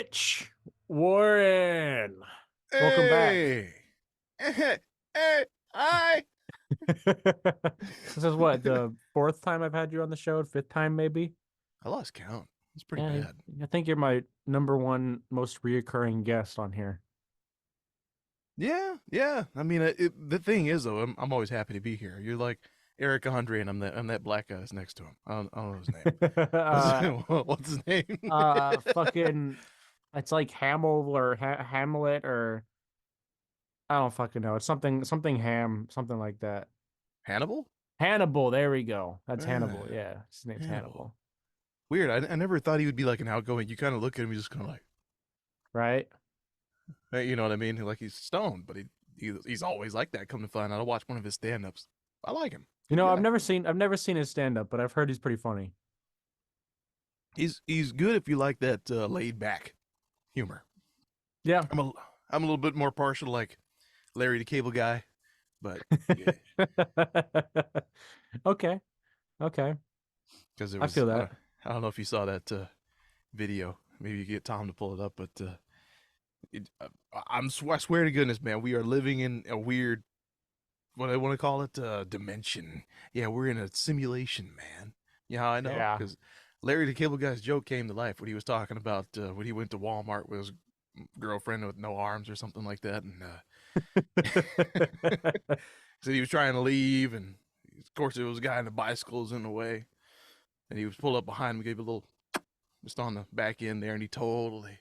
Rich Warren. Welcome back. Hey, hey, hey, hi. This is what, the fourth time I've had you on the show, fifth time maybe? I lost count. It's pretty Yeah, bad. I think you're my number one most reoccurring guest on here. Yeah, yeah. I mean, the thing is, though, I'm always happy to be here. You're like Eric Andre, and I'm that black guy that's next to him. I don't know his name. uh What's his name? fucking it's like Hamill or Hamlet or I don't fucking know. It's something Ham, something like that. Hannibal? Hannibal, there we go. That's Hannibal. Ah, Yeah, his name's Hannibal. Hannibal. Weird. I never thought he would be like an outgoing. You kind of look at him, he's just kind of like, Right? hey, you know what I mean? Like he's stoned, but he's always like that. Come to find out, I watched one of his stand-ups. I like him. You Good know, guy. I've never seen his stand up, but I've heard he's pretty funny. He's good if you like that laid back humor. Yeah. I'm a I'm a little bit more partial to like Larry the Cable Guy, but yeah, Okay. Okay. because it I was feel that. I don't know if you saw that video. Maybe you get Tom to pull it up, but I swear to goodness, man, we are living in a weird what I want to call it dimension. Yeah, we're in a simulation, man. Yeah, I know Yeah. because Larry the Cable Guy's joke came to life when he was talking about when he went to Walmart with his girlfriend with no arms or something like that, and so he was trying to leave, and of course there was a guy in the bicycles in the way, and he was pulled up behind him, gave a little just on the back end there, and he totally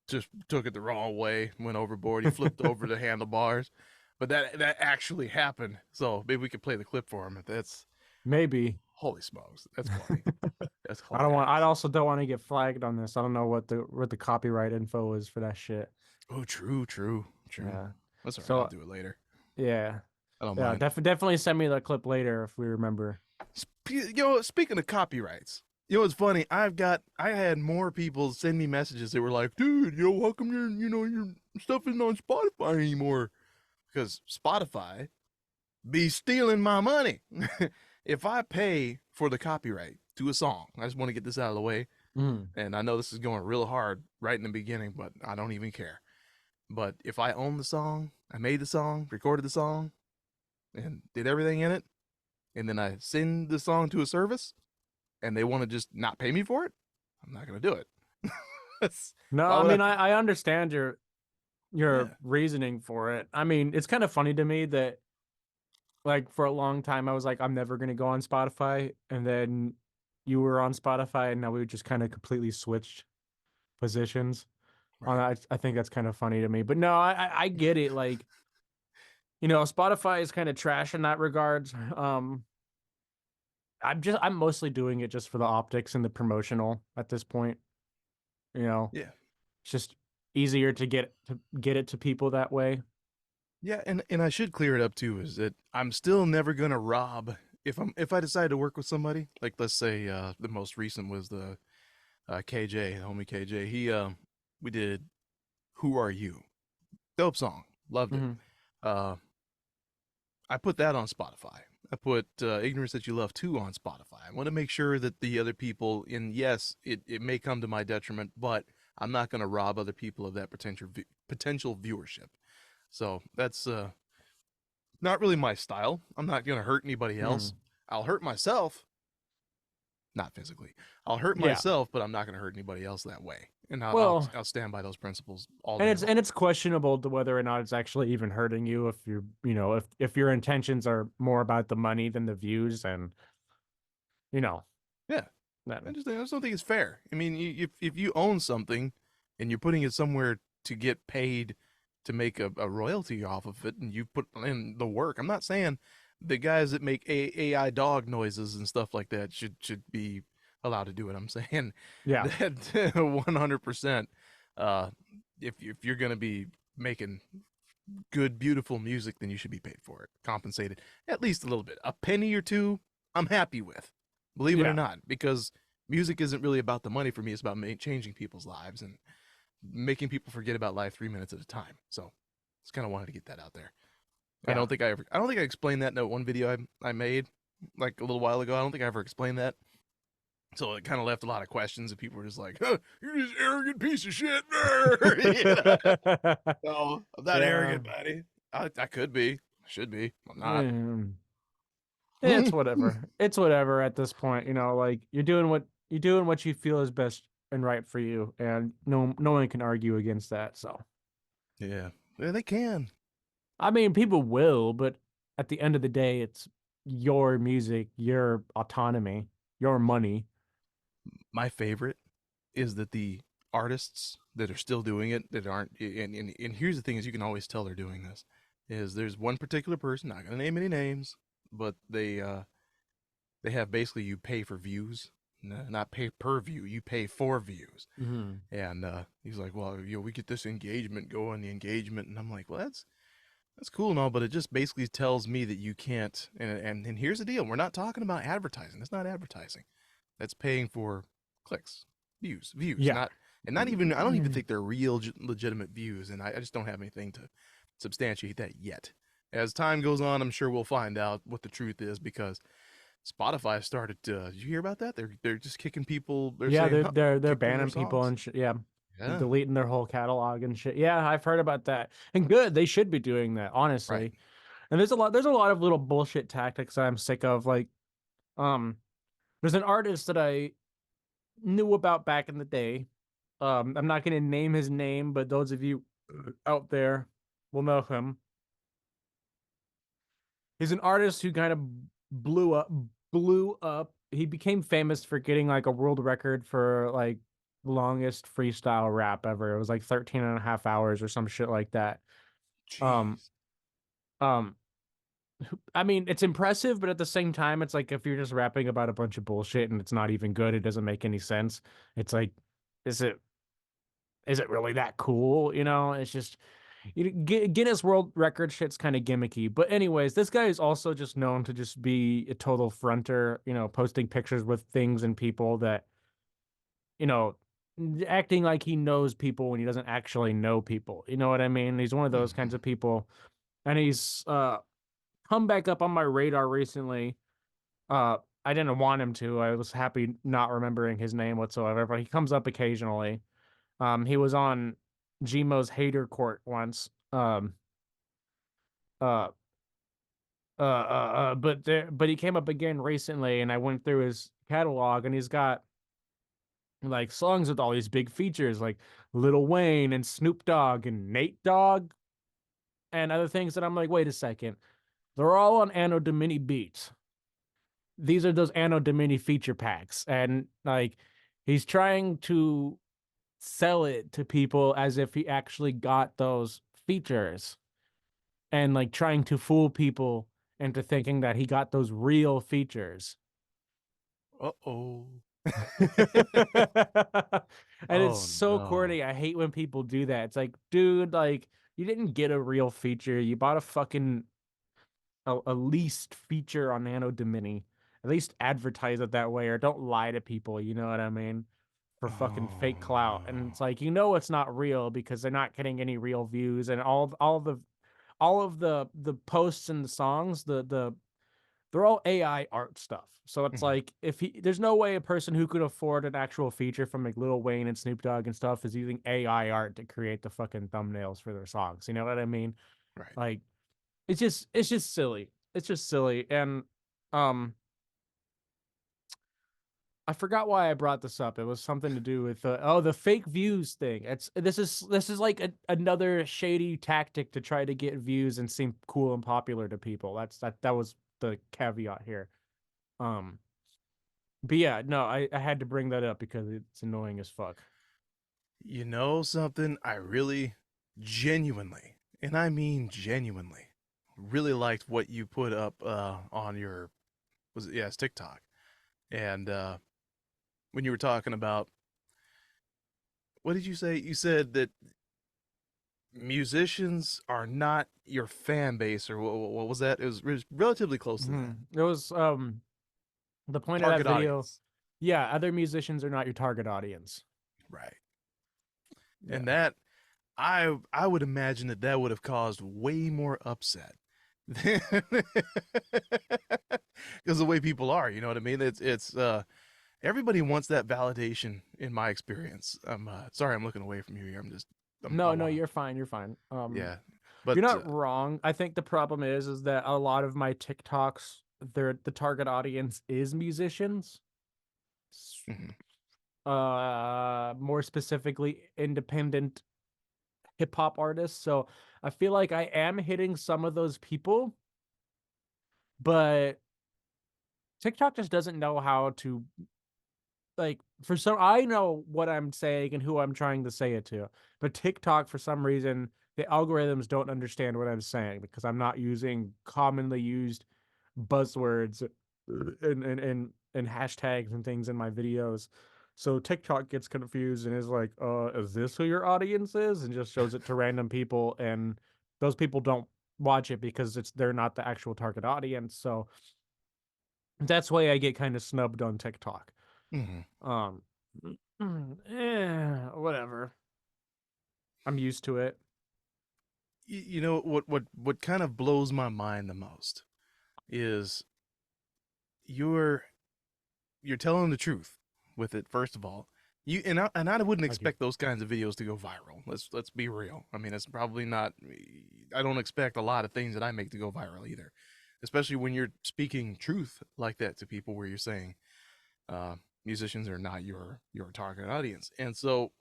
just took it the wrong way, went overboard. He flipped over the handlebars, but that actually happened. So maybe we could play the clip for him. If that's Maybe. holy smokes, that's funny. That's I hilarious. also don't want to get flagged on this. I don't know what the copyright info is for that shit. Oh, true, true, true. Yeah. That's all right. I'll So do it later. yeah. I don't Yeah, mind. definitely send me the clip later if we remember. Speaking of copyrights, it's funny. I had more people send me messages that were like, "Dude, how come your stuff isn't on Spotify anymore?" Because Spotify be stealing my money. If I pay for the copyright to a song, I just want to get this out of the way. Mm. And I know this is going real hard right in the beginning, but I don't even care. But if I own the song, I made the song, recorded the song, and did everything in it, and then I send the song to a service, and they want to just not pay me for it, I'm not gonna do it. No, Why I would I? mean I understand your Yeah, reasoning for it. I mean, it's kind of funny to me that like for a long time I was like I'm never going to go on Spotify and then you were on Spotify and now we just kind of completely switched positions on right. I think that's kind of funny to me. But no, I get it, like Spotify is kind of trash in that regards. I'm mostly doing it just for the optics and the promotional at this point, you know. Yeah, It's just easier to get it to people that way. yeah, and I should clear it up too. Is that I'm still never gonna rob if I decide to work with somebody. Like let's say the most recent was the KJ, the homie KJ. We did "Who Are You?" Dope song, loved it. Hmm. Uh, I put that on Spotify. I put "Ignorance That You Love" too on Spotify. I want to make sure that the other people, and yes, it may come to my detriment, but I'm not going to rob other people of that potential viewership. So that's not really my style. I'm not going to hurt anybody else. Hmm. I'll hurt myself, not physically. I'll hurt Yeah. myself, but I'm not going to hurt anybody else that way. And Well, I'll stand by those principles all and day it's long. questionable to whether or not it's actually even hurting you if if your intentions are more about the money than the views and you know Yeah, then I just don't think it's fair. I mean, if you own something and you're putting it somewhere to get paid to make a royalty off of it, and you put in the work, I'm not saying the guys that make AI dog noises and stuff like that should be allowed to do it. I'm saying yeah. that 100%. Uh, if you're gonna be making good, beautiful music, then you should be paid for it, compensated at least a little bit. A penny or two, I'm happy with, believe it or Yeah. not, because music isn't really about the money for me. It's about changing people's lives and making people forget about life 3 minutes at a time. So, just kind of wanted to get that out there. Yeah. I don't think I explained that in that one video I made like a little while ago. I don't think I ever explained that. So it kind of left a lot of questions, and people were just like, huh, "You're just arrogant piece of shit." You know? No, I'm not Yeah. arrogant, buddy. I could be, I should be. I'm not. Mm. It's whatever. It's whatever at this point, like you're doing what you feel is best and right for you, and no one can argue against that. So, Yeah, yeah, they can. I mean, people will, but at the end of the day, it's your music, your autonomy, your money. My favorite is that the artists that are still doing it that aren't, and here's the thing: is you can always tell they're doing this. Is there's one particular person, not gonna name any names, but they have basically you pay for views, not pay per view, you pay for views. Mhm. And he's like, well, we get this engagement going, the engagement, and I'm like, well, that's cool and all, but it just basically tells me that you can't. And here's the deal: we're not talking about advertising. That's not advertising. That's paying for clicks, views, Yeah. not, and not even. I don't even think they're real, legitimate views, and I just don't have anything to substantiate that yet. As time goes on, I'm sure we'll find out what the truth is because Spotify started. Did you hear about that? They're just kicking people. They're Yeah, saying, they're huh, they're they're kick one of their banning people songs. and shit. Yeah, Yeah, deleting their whole catalog and shit. Yeah, I've heard about that. And good, they should be doing that, right. honestly. And there's a lot of little bullshit tactics that I'm sick of. Like, um, there's an artist that I knew about back in the day. I'm not gonna name his name, but those of you out there will know him. He's an artist who kind of blew up blew up. He became famous for getting like a world record for like longest freestyle rap ever. It was like 13 and a half hours or some shit like that. Um Jeez. um I mean, it's impressive, but at the same time it's like if you're just rapping about a bunch of bullshit and it's not even good, it doesn't make any sense. It's like is it is it really that cool? It's just Guinness World Record shit's kind of gimmicky. But anyways, this guy is also just known to just be a total fronter, posting pictures with things and people that, you know, acting like he knows people when he doesn't actually know people. You know what I mean? He's one of those kinds Mm-hmm. of people. And he's come back up on my radar recently. I didn't want him to. I was happy not remembering his name whatsoever, but he comes up occasionally. He was on Gmo's Hater Court once. Uh, but he came up again recently, and I went through his catalog, and he's got like songs with all these big features, like Lil Wayne and Snoop Dogg and Nate Dogg and other things that I'm like, wait a second, they're all on Anno Domini beats. These are those Anno Domini feature packs, and like he's trying to sell it to people as if he actually got those features, and like trying to fool people into thinking that he got those real features. Uh-oh. And it's Oh so no. corny. I hate when people do that. It's like, dude, like you didn't get a real feature. You bought a fucking a leased feature on Nano Domini. At least advertise it that way, or don't lie to people. You know what I mean? For fucking fake Oh clout. And no. it's like it's not real because they're not getting any real views, and all of the posts and the songs, they're all AI art stuff. So it's Mhm. like there's no way a person who could afford an actual feature from like Lil Wayne and Snoop Dogg and stuff is using AI art to create the fucking thumbnails for their songs. You know what I mean? Right. Like it's just silly. It's just silly. And um I forgot why I brought this up. It was something to do with the fake views thing. This is like another shady tactic to try to get views and seem cool and popular to people. That was the caveat here. Um But yeah, no, I had to bring that up because it's annoying as fuck. You know something? I really, genuinely, and I mean genuinely, really liked what you put up on your, was it, yeah, it's TikTok. And when you were talking about, what did you say? You said that musicians are not your fan base, or what was that? It was relatively close to that. It was the point of that Target video. audience. Yeah, other musicians are not your target audience. Right. And Yeah. that, I would imagine that that would have caused way more upset because the way people are, you know what I mean? It's everybody wants that validation in my experience. I'm sorry, I'm looking away from you here. I No, no, want to, you're fine. You're fine. yeah, You're but not wrong. I think the problem is that a lot of my TikToks, the target audience is musicians. mhm. More specifically, independent hip hop artists. So I feel like I am hitting some of those people, but TikTok just doesn't know how to, like, for some, I know what I'm saying and who I'm trying to say it to, but TikTok, for some reason, the algorithms don't understand what I'm saying because I'm not using commonly used buzzwords and hashtags and things in my videos. So TikTok gets confused and is like, is this who your audience is? And just shows it to random people, and those people don't watch it because they're not the actual target audience. So that's why I get kind of snubbed on TikTok. Mhm. Um, whatever. I'm used to it. You know what kind of blows my mind the most is you're you're telling the truth with it. First of all, I wouldn't Thank you. expect those kinds of videos to go viral. Let's be real. I mean, it's probably not. I don't expect a lot of things that I make to go viral either, especially when you're speaking truth like that to people, where you're saying uh, musicians are not your target audience. And so,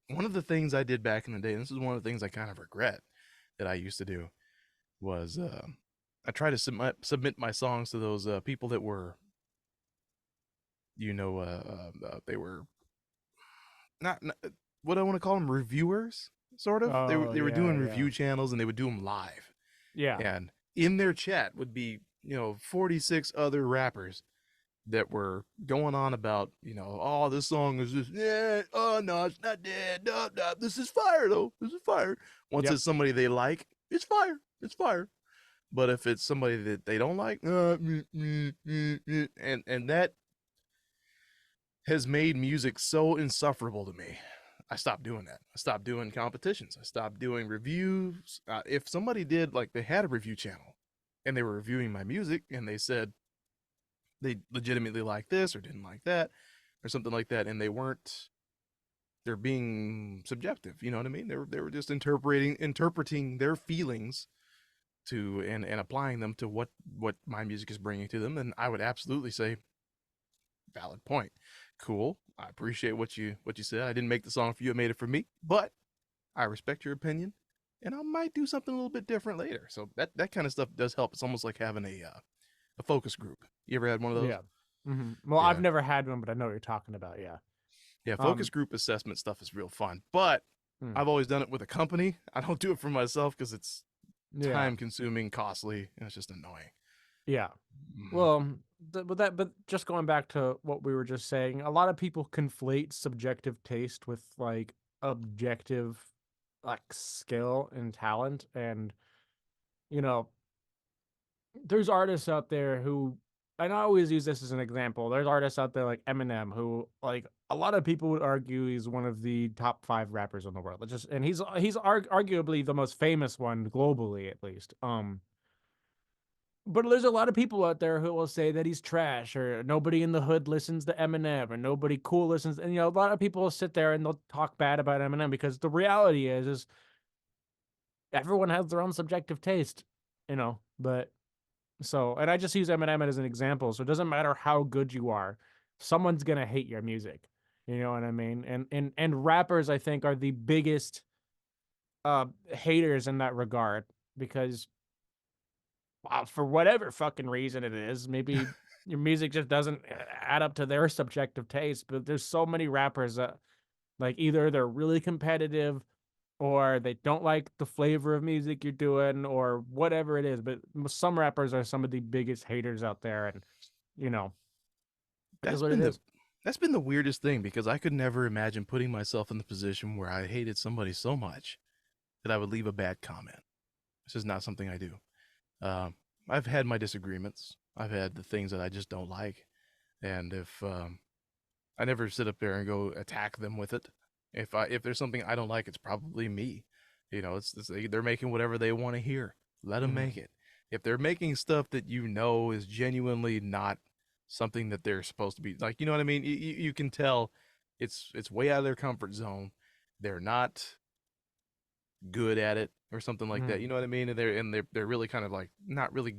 one of the things I did back in the day, and this is one of the things I kind of regret that I used to do, was I tried to submit my songs to those people that were, they were not what I want to call them, reviewers, sort of. Oh They were doing yeah, yeah, review channels, and they would do them live. yeah. And in their chat would be 46 other rappers that were going on about, oh, this song is just, yeah, oh no, it's not dead, no, no, this is fire though, this is fire. Once Yep. it's somebody they like, it's fire, it's fire. But if it's somebody that they don't like, and that has made music so insufferable to me. I stopped doing that. I stopped doing competitions. I stopped doing reviews. If somebody did, like, they had a review channel and they were reviewing my music and they said they legitimately liked this or didn't like that or something like that, and they're being subjective. You know what I mean? They were just interpreting their feelings to and applying them to what my music is bringing to them. Then I would absolutely say, valid point. Cool. I appreciate what you said. I didn't make the song for you. I made it for me, but I respect your opinion, and I might do something a little bit different later. So that kind of stuff does help. It's almost like having a focus group. You ever had one of those? Yeah. Well, I've Yeah. never had one, but I know what you're talking about. Yeah. Yeah, focus Um. group assessment stuff is real fun, but hmm, I've always done it with a company. I don't do it for myself because it's Yeah. time consuming, costly, and it's just annoying. Yeah. Mhm. Well, but just going back to what we were just saying, a lot of people conflate subjective taste with like objective, like, skill and talent, and you know, there's artists out there who, and I always use this as an example. There's artists out there like Eminem, who, like, a lot of people would argue he's one of the top 5 rappers in the world. It's just, and he's arguably the most famous one globally, at least. But there's a lot of people out there who will say that he's trash, or nobody in the hood listens to Eminem, or nobody cool listens. And a lot of people will sit there and they'll talk bad about Eminem because the reality is everyone has their own subjective taste, But so, and I just use Eminem as an example. So it doesn't matter how good you are, someone's gonna hate your music. You know what I mean? And rappers, I think, are the biggest haters in that regard because, for whatever fucking reason it is, maybe your music just doesn't add up to their subjective taste. But there's so many rappers that, like, either they're really competitive or they don't like the flavor of music you're doing or whatever it is. But some rappers are some of the biggest haters out there, and you know, it is That's what it been the is. that's been the weirdest thing because I could never imagine putting myself in the position where I hated somebody so much that I would leave a bad comment. This is not something I do. Um, I've had my disagreements. I've had the things that I just don't like, and if I never sit up there and go attack them with it. If there's something I don't like, it's probably me. They're making whatever they want to hear. Let them Hmm. make it. If they're making stuff that is genuinely not something that they're supposed to be like. You know what I mean? You can tell it's way out of their comfort zone. They're not good at it or something like that. Mhm. You know what I mean? And they're really kind of like not really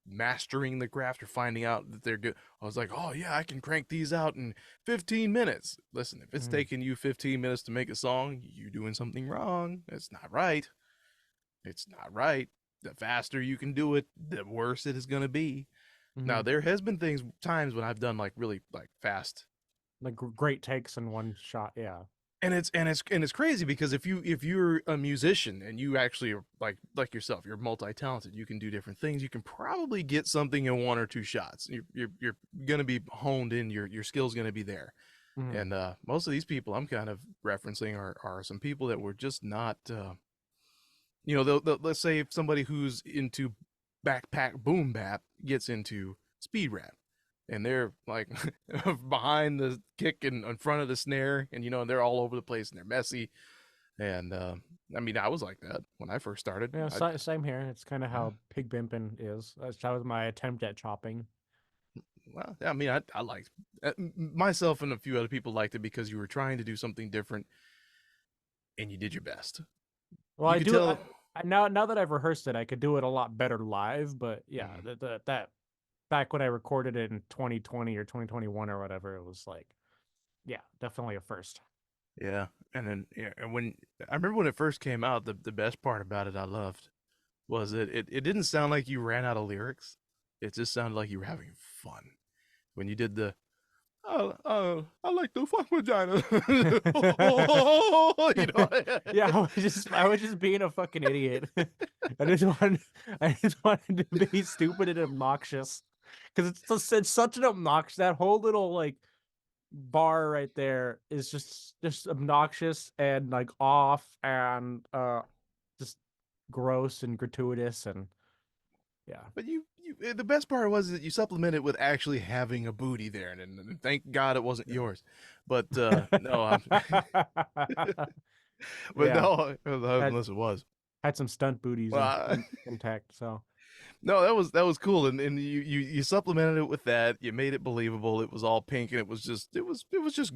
mastering the craft or finding out that they're good. I was like, oh yeah, I can crank these out in 15 minutes. Listen, if it's Mhm. taking you 15 minutes to make a song, you're doing something wrong. It's not right. It's not right. The faster you can do it, the worse it is going to be. Now Mhm. there has been times when I've done like really like fast, Like great takes in one shot. Yeah. and it's crazy because if you're a musician and you actually are like yourself, you're multi-talented, you can do different things, you can probably get something in one or two shots. You're gonna be honed in, your skill's gonna be there. Mhm. And most of these people I'm kind of referencing are some people that were just not let's say if somebody who's into backpack boom bap gets into speed rap, and they're like behind the kick and in front of the snare, and they're all over the place and they're messy. And I mean, I was like that when I first started. Yeah. Same here. It's kind of Yeah, how pig bimping is. That was my attempt at chopping. well, I mean, I liked myself, and a few other people liked it because you were trying to do something different and you did your best. Well, You I could do. tell. Now that I've rehearsed it, I could do it a lot better live. But yeah, Mm, that back when I recorded it in 2020 or 2021 or whatever, it was like, yeah, definitely a first. yeah, and then and when I remember when it first came out, the best part about it I loved was it didn't sound like you ran out of lyrics. It just sounded like you were having fun when you did the I like the fuck vagina. you know. Yeah, I was just being a fucking idiot. I just wanted I just wanted to be stupid and obnoxious because it's such an obnoxious, that whole little like bar right there is just obnoxious and like off and just gross and gratuitous and yeah. But the best part was that you supplemented with actually having a booty there, and thank God it wasn't Yeah. yours. But no, but Yeah. no, Had unless it was. had some stunt booties Well, intact, so no, that was cool, and you supplemented it with that. You made it believable. It was all pink, and it was just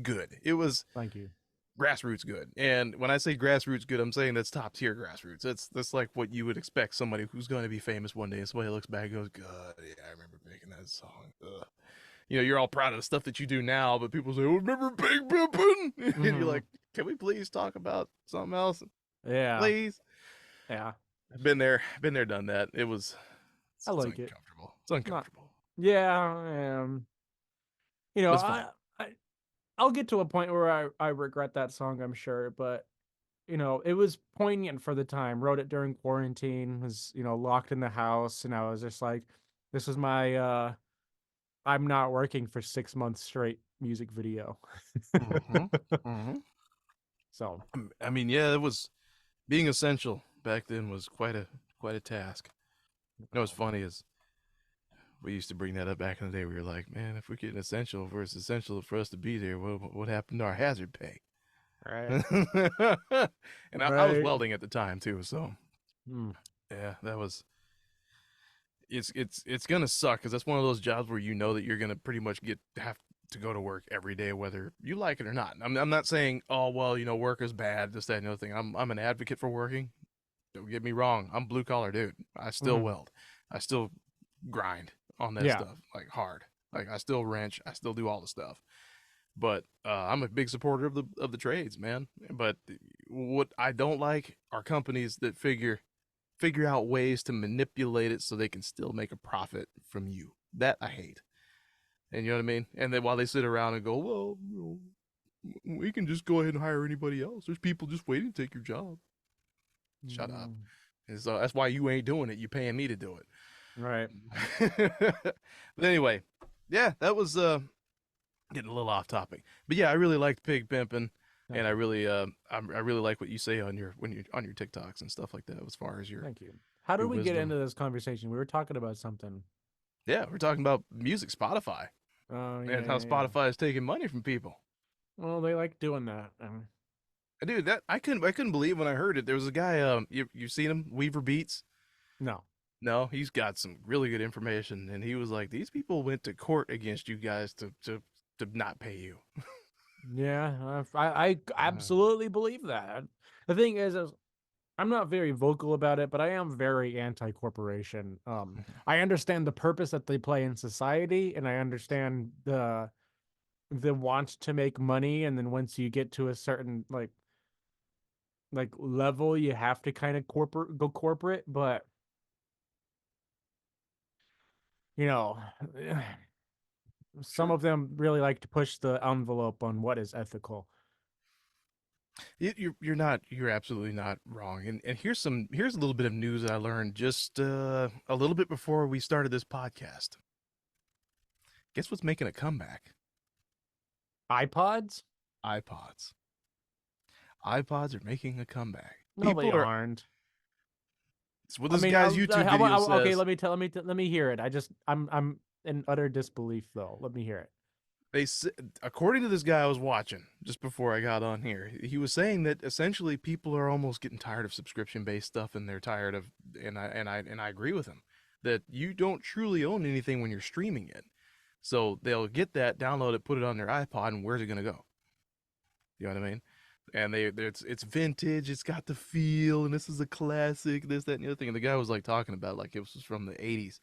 good. It was thank you. grassroots good. And when I say grassroots good, I'm saying that's top tier grassroots. That's like what you would expect somebody who's going to be famous one day. And somebody looks back and goes, "God, yeah, I remember making that song." Ugh. You're all proud of the stuff that you do now, but people say, "Oh, remember Big Pimpin'?" And you're Mhm. like, "Can we please talk about something else, Yeah. please?" Yeah. I've been there, done that. I It's like it. uncomfortable. It's Not uncomfortable, yeah, you know, but it's fun. I I'll get to a point where I regret that song, I'm sure, but it was poignant for the time. Wrote it during quarantine, was, locked in the house, and I was just like, this is my I'm not working for 6 months straight music video. Mm-hmm. Mm-hmm. So, I mean, yeah, it was being essential back then was quite a task. You know what's funny is we used to bring that up back in the day. We were like, man, if we're getting essential, if it's essential for us to be there, what happened to our hazard pay? right. And I was Right. welding at the time too, so Mm, yeah, that was it's gonna suck because that's one of those jobs where you know that you're gonna pretty much have to go to work every day whether you like it or not. I'm not saying oh well work is bad, this that and the other thing. I'm an advocate for working. Don't get me wrong. I'm blue collar dude. I still mhm. weld. I still grind on that Yeah. stuff like hard. Like I still wrench. I still do all the stuff. But I'm a big supporter of the trades, man. But what I don't like are companies that figure out ways to manipulate it so they can still make a profit from you. That I hate. And you know what I mean? And then while they sit around and go, well, we can just go ahead and hire anybody else. There's people just waiting to take your job. Shut up. Mm, And so that's why you ain't doing it. You paying me to do right. it. But anyway, yeah, that was getting a little off topic. But yeah, I really liked Pig Pimpin', and Thank I you. really I really like what you say on your when you on your TikToks and stuff like that as far as Thank you. How did your we get wisdom. into this conversation? We were talking about something. Yeah, we're talking about music, Spotify, Oh, and yeah, how yeah, yeah. Spotify is taking money from people. Well, they like doing that. Dude, that I couldn't believe when I heard it. There was a guy you seen him, Weaver Beats. No. No, he's got some really good information, and he was like, "These people went to court against you guys to not pay you." Yeah, I absolutely believe that. The thing is I'm not very vocal about it, but I am very anti-corporation. I understand the purpose that they play in society, and I understand the want to make money, and then once you get to a certain like level, you have to kind of corporate, but you know, some Sure. of them really like to push the envelope on what is ethical. You're not, you're absolutely not wrong. And here's a little bit of news that I learned just a little bit before we started this podcast. Guess what's making a comeback? iPods? iPods. iPods are making a comeback. No, they People are. aren't. It's what I this mean, guy's YouTube video okay. says. Let me hear it. I'm in utter disbelief though. Let me hear it. They, according to this guy I was watching just before I got on here, he was saying that essentially people are almost getting tired of subscription based stuff, and they're tired of, and I agree with him that you don't truly own anything when you're streaming it. So they'll get that, download it, put it on their iPod, and where's it gonna go? You know what I mean? And it's vintage, it's got the feel, and this is a classic, this, that, and the other thing. And the guy was like talking about like it was from the '80s,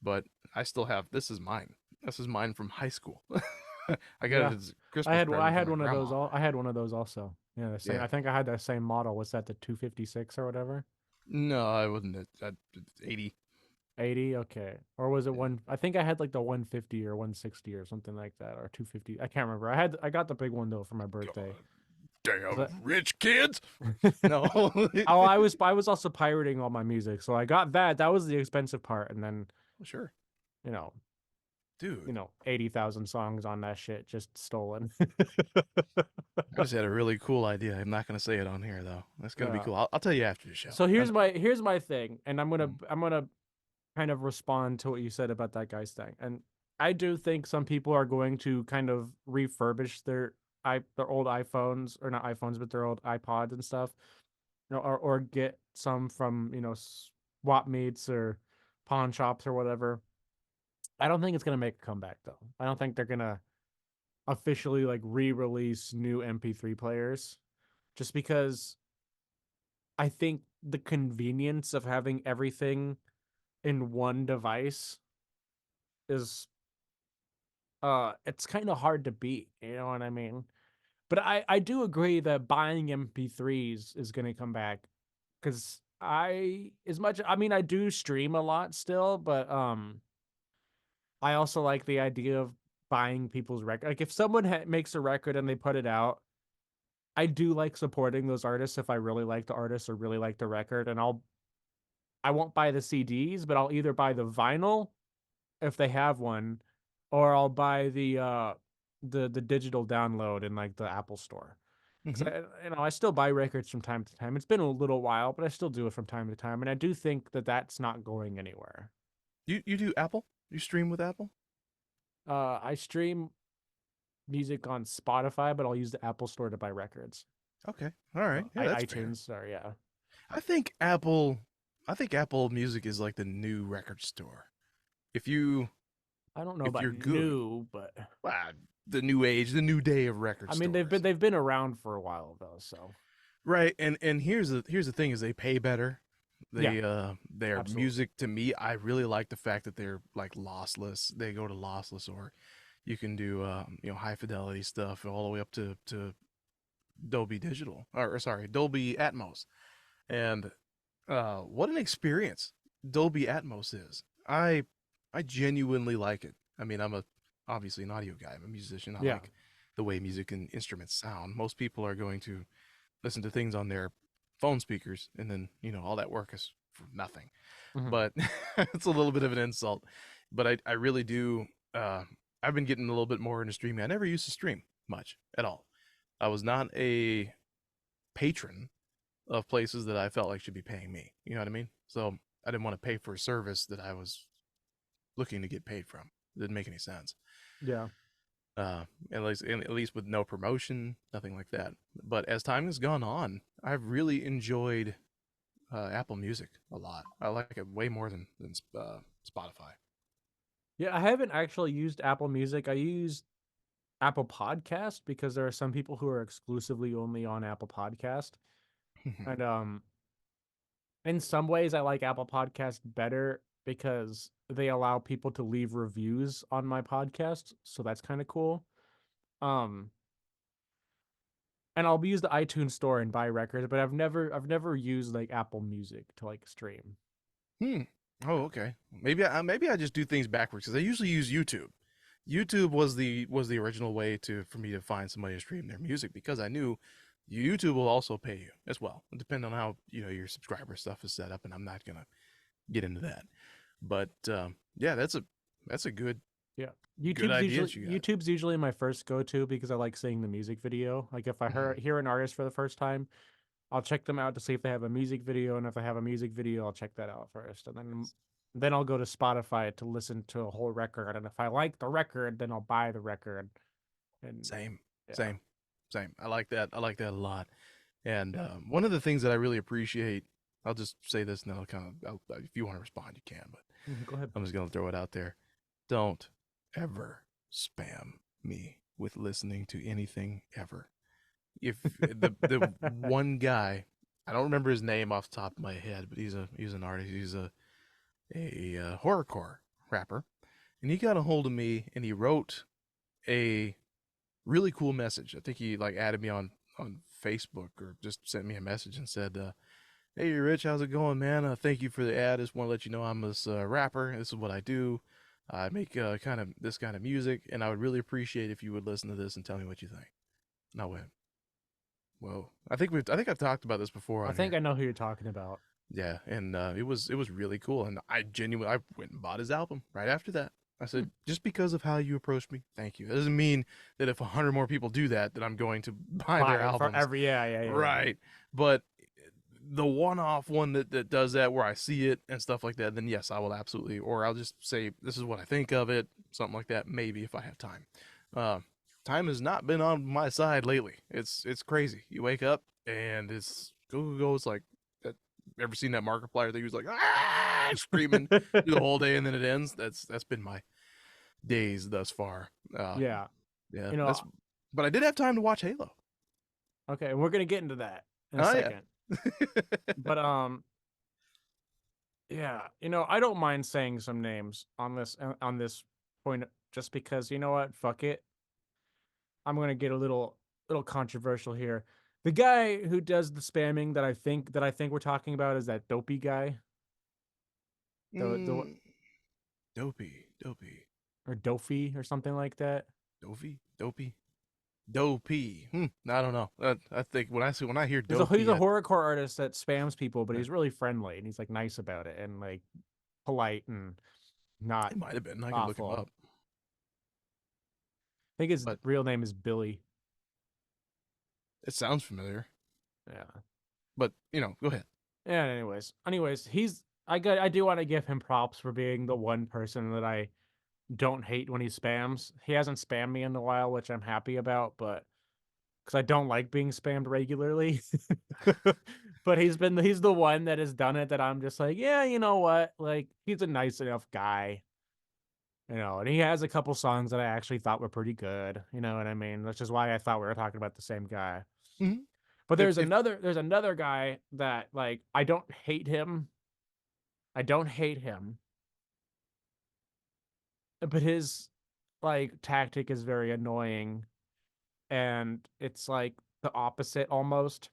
but I still have, this is mine. This is mine from high school. I got it Yeah, as a Christmas I present from had my one of those. grandma. I had one of those also. Yeah, the same. Yeah. I think I had that same model. Was that the 256 or whatever? No, I wasn't at 80. 80. Okay, or was it Yeah. one? I think I had like the 150 or 160 or something like that, or 250. I can't remember. I got the big one though for my birthday. God Was damn that? rich kids. No. Oh, I was also pirating all my music, so I got that. That was the expensive part, and then Sure. you know Dude, 80,000 songs on that shit just stolen. I just had a really cool idea. I'm not going to say it on here, though. That's going to be Yeah. cool. I'll tell you after the show. So That's, here's my thing, and mm, I'm gonna kind of respond to what you said about that guy's thing. And I do think some people are going to kind of refurbish their old iPhones, or not iPhones, but their old iPods and stuff, or get some from swap meets or pawn shops or whatever. I don't think it's gonna make a comeback though. I don't think they're gonna officially like re-release new MP3 players, just because I think the convenience of having everything in one device is it's kind of hard to beat, you know what I mean? But I do agree that buying MP3s is going to come back, cuz I mean I do stream a lot still, but I also like the idea of buying people's record. Like if someone makes a record and they put it out, I do like supporting those artists if I really like the artist or really like the record, and I won't buy the CDs, but I'll either buy the vinyl if they have one, or I'll buy the digital download in like the Apple store. Because hmm. I still buy records from time to time. It's been a little while, but I still do it from time to time, and I do think that that's not going anywhere. You do Apple? You stream with Apple? I stream music on Spotify, but I'll use the Apple store to buy records. Okay. All right. Yeah, that's fair. iTunes, sorry, yeah. I think Apple I think Apple Music is like the new record store. If you I don't know if about you're good, new, but wow, the new age, the new day of record I mean stores. they've been around for a while though, so Right, and here's the thing is they pay better. yeah, Their absolutely. music to me, I really like the fact that they're like lossless. They go to lossless, or you can do high fidelity stuff all the way up to Dolby Digital, or sorry, Dolby Atmos. And what an experience Dolby Atmos is. I genuinely like it. I mean, I'm a obviously an audio guy. I'm a musician. I Yeah. like the way music and instruments sound. Most people are going to listen to things on their phone speakers, and then all that work is for nothing. Mhm. But it's a little bit of an insult. But I really do. I've been getting a little bit more into streaming. I never used to stream much at all. I was not a patron of places that I felt like should be paying me. You know what I mean? So I didn't want to pay for a service that I was looking to get paid from. It didn't make any sense. Yeah. Uh, at least with no promotion, nothing like that. But as time has gone on, I've really enjoyed Apple Music a lot. I like it way more than Spotify. Yeah, I haven't actually used Apple Music. I use Apple Podcast because there are some people who are exclusively only on Apple Podcast. And in some ways I like Apple Podcast better because they allow people to leave reviews on my podcast, so that's kind of cool. Um and I'll use the iTunes store and buy records, but I've never used like Apple Music to like stream. Hmm. Oh, okay. Maybe I just do things backwards because I usually use YouTube. YouTube was the original way to for me to find somebody to stream their music because I knew YouTube will also pay you as well, depending on how your subscriber stuff is set up, and I'm not gonna get into that. But yeah, that's a Yeah. good idea that you got. YouTube's usually my first go-to because I like seeing the music video. Like if I Mhm. hear an artist for the first time, I'll check them out to see if they have a music video, and if they have a music video, I'll check that out first, and then I'll go to Spotify to listen to a whole record, and if I like the record, then I'll buy the record. And Same, yeah. same, same. I like that. I like that a lot. And one of the things that I really appreciate, I'll just say this, and then if you want to respond, you can. But Go ahead. I'm just gonna throw it out there. Don't ever spam me with listening to anything ever. If the one guy, I don't remember his name off the top of my head, but he's an artist. He's a horrorcore rapper, and he got a hold of me and he wrote a really cool message. I think he like added me on Facebook or just sent me a message and said, "Hey, Rich, how's it going, man? Thank you for the ad. Just want to let you know I'm this rapper. This is what I do. I make kind of this kind of music, and I would really appreciate if you would listen to this and tell me what you think." And I went, "Whoa! I think I've talked about this before I on think here." I know who you're talking about. Yeah, and it was really cool, and I went and bought his album right after that. I Hmm. said, just because of how you approached me, thank you. That doesn't mean that if 100 more people do that, that I'm going to buy their Buy it for albums, every yeah, yeah, yeah, yeah. right? But the one-off one that does that, where I see it and stuff like that, then yes, I will absolutely, or I'll just say this is what I think of it, something like that. Maybe if I have time. Uh, Time has not been on my side lately. It's crazy. You wake up and it's go go go. It's like that. Ever seen that Markiplier thing? He was like screaming through the whole day and then it ends. That's been my days thus far. Uh, Yeah. yeah, You know, that's. But I did have time to watch Halo. okay, we're gonna get into that in a Oh yeah. second. But yeah, I don't mind saying some names on this point just because you know what? Fuck it. I'm gonna get a little controversial here. The guy who does the spamming that I think we're talking about is that dopey guy, the mm, dopey, or Dofi or something like that. dopey. Dopey. I don't know. I think when I hear He's dopey, a horrorcore artist that spams people, but he's really friendly and he's like nice about it and like polite and not it might have been. I can look him awful. up, I think his but real name is Billy. it sounds familiar. Yeah. But go ahead. Yeah. Anyways, I do want to give him props for being the one person that I don't hate when he spams. He hasn't spammed me in a while, which I'm happy about, but because I don't like being spammed regularly. But he's the one that has done it that I'm just like, yeah, you know what? Like he's a nice enough guy, and he has a couple songs that I actually thought were pretty good. You know what I mean? Which is why I thought we were talking about the same guy. hmm But If there's another guy that like I don't hate him. I don't hate him, but his like tactic is very annoying, and it's like the opposite almost.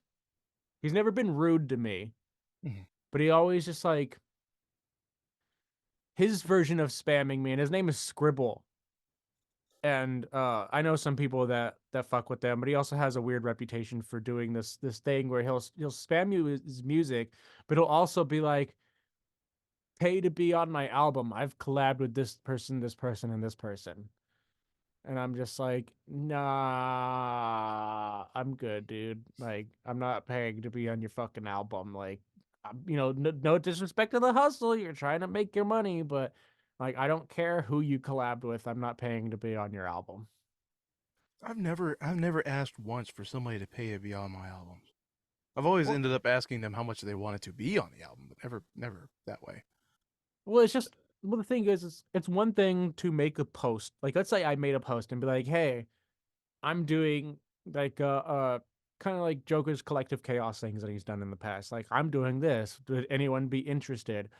He's never been rude to me, mhm, but he always just like his version of spamming me, and his name is Scribble. And I know some people that fuck with them, but he also has a weird reputation for doing this thing where he'll spam you with his music, but he'll also be like, "Pay to be on my album. I've collabed with this person, and this person." And I'm just like, nah, I'm good, dude. Like, I'm not paying to be on your fucking album. Like, no disrespect to the hustle. You're trying to make your money, but like, I don't care who you collabed with. I'm not paying to be on your album. I've never asked once for somebody to pay to be on my albums. I've always Well, ended up asking them how much they wanted to be on the album, but never that way. it's just the thing is, it's one thing to make a post. Like, let's say I made a post and be like, "Hey, I'm doing like kind of like Joker's collective chaos things that he's done in the past. Like, I'm doing this. Would anyone be interested?"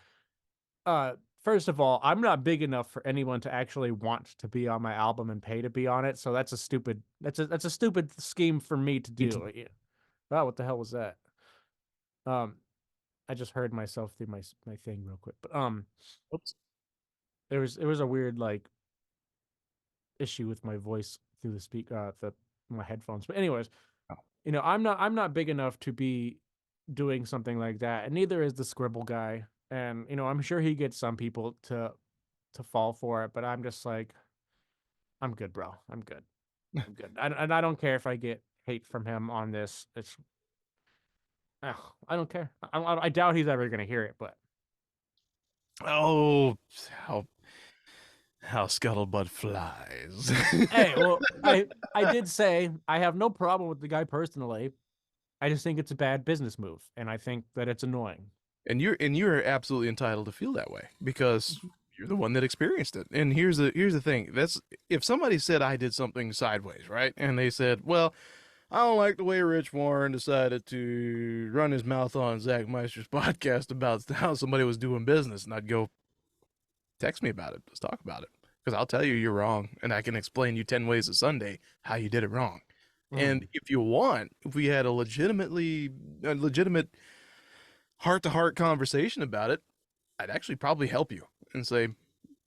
Uh, First of all, I'm not big enough for anyone to actually want to be on my album and pay to be on it. So that's a stupid scheme for me to do. Yeah. Oh, what the hell was that? Um, I just heard myself through my thing real quick, but Oops. there was a weird like issue with my voice through the my headphones. But anyways, Oh. I'm not big enough to be doing something like that, and neither is the Scribble guy. And I'm sure he gets some people to fall for it, but I'm just like, I'm good, bro. I'm good. I'm good. And I don't care if I get hate from him on this. Ugh, I don't care. I doubt he's ever gonna hear it, but Oh, how scuttlebutt flies. hey, well, I did say I have no problem with the guy personally. I just think it's a bad business move, and I think that it's annoying. And you're absolutely entitled to feel that way because you're the one that experienced it. And here's the thing. That's if somebody said I did something sideways, right? And they said, "Well, I don't like the way Rich Warren decided to run his mouth on Zach Meister's podcast about how somebody was doing business," and I'd go, "Text me about it. Let's talk about it." Because I'll tell you you're wrong, and I can explain you 10 ways a Sunday how you did it wrong. And Mm. if you want, if we had a legitimate heart to heart conversation about it, I'd actually probably help you and say,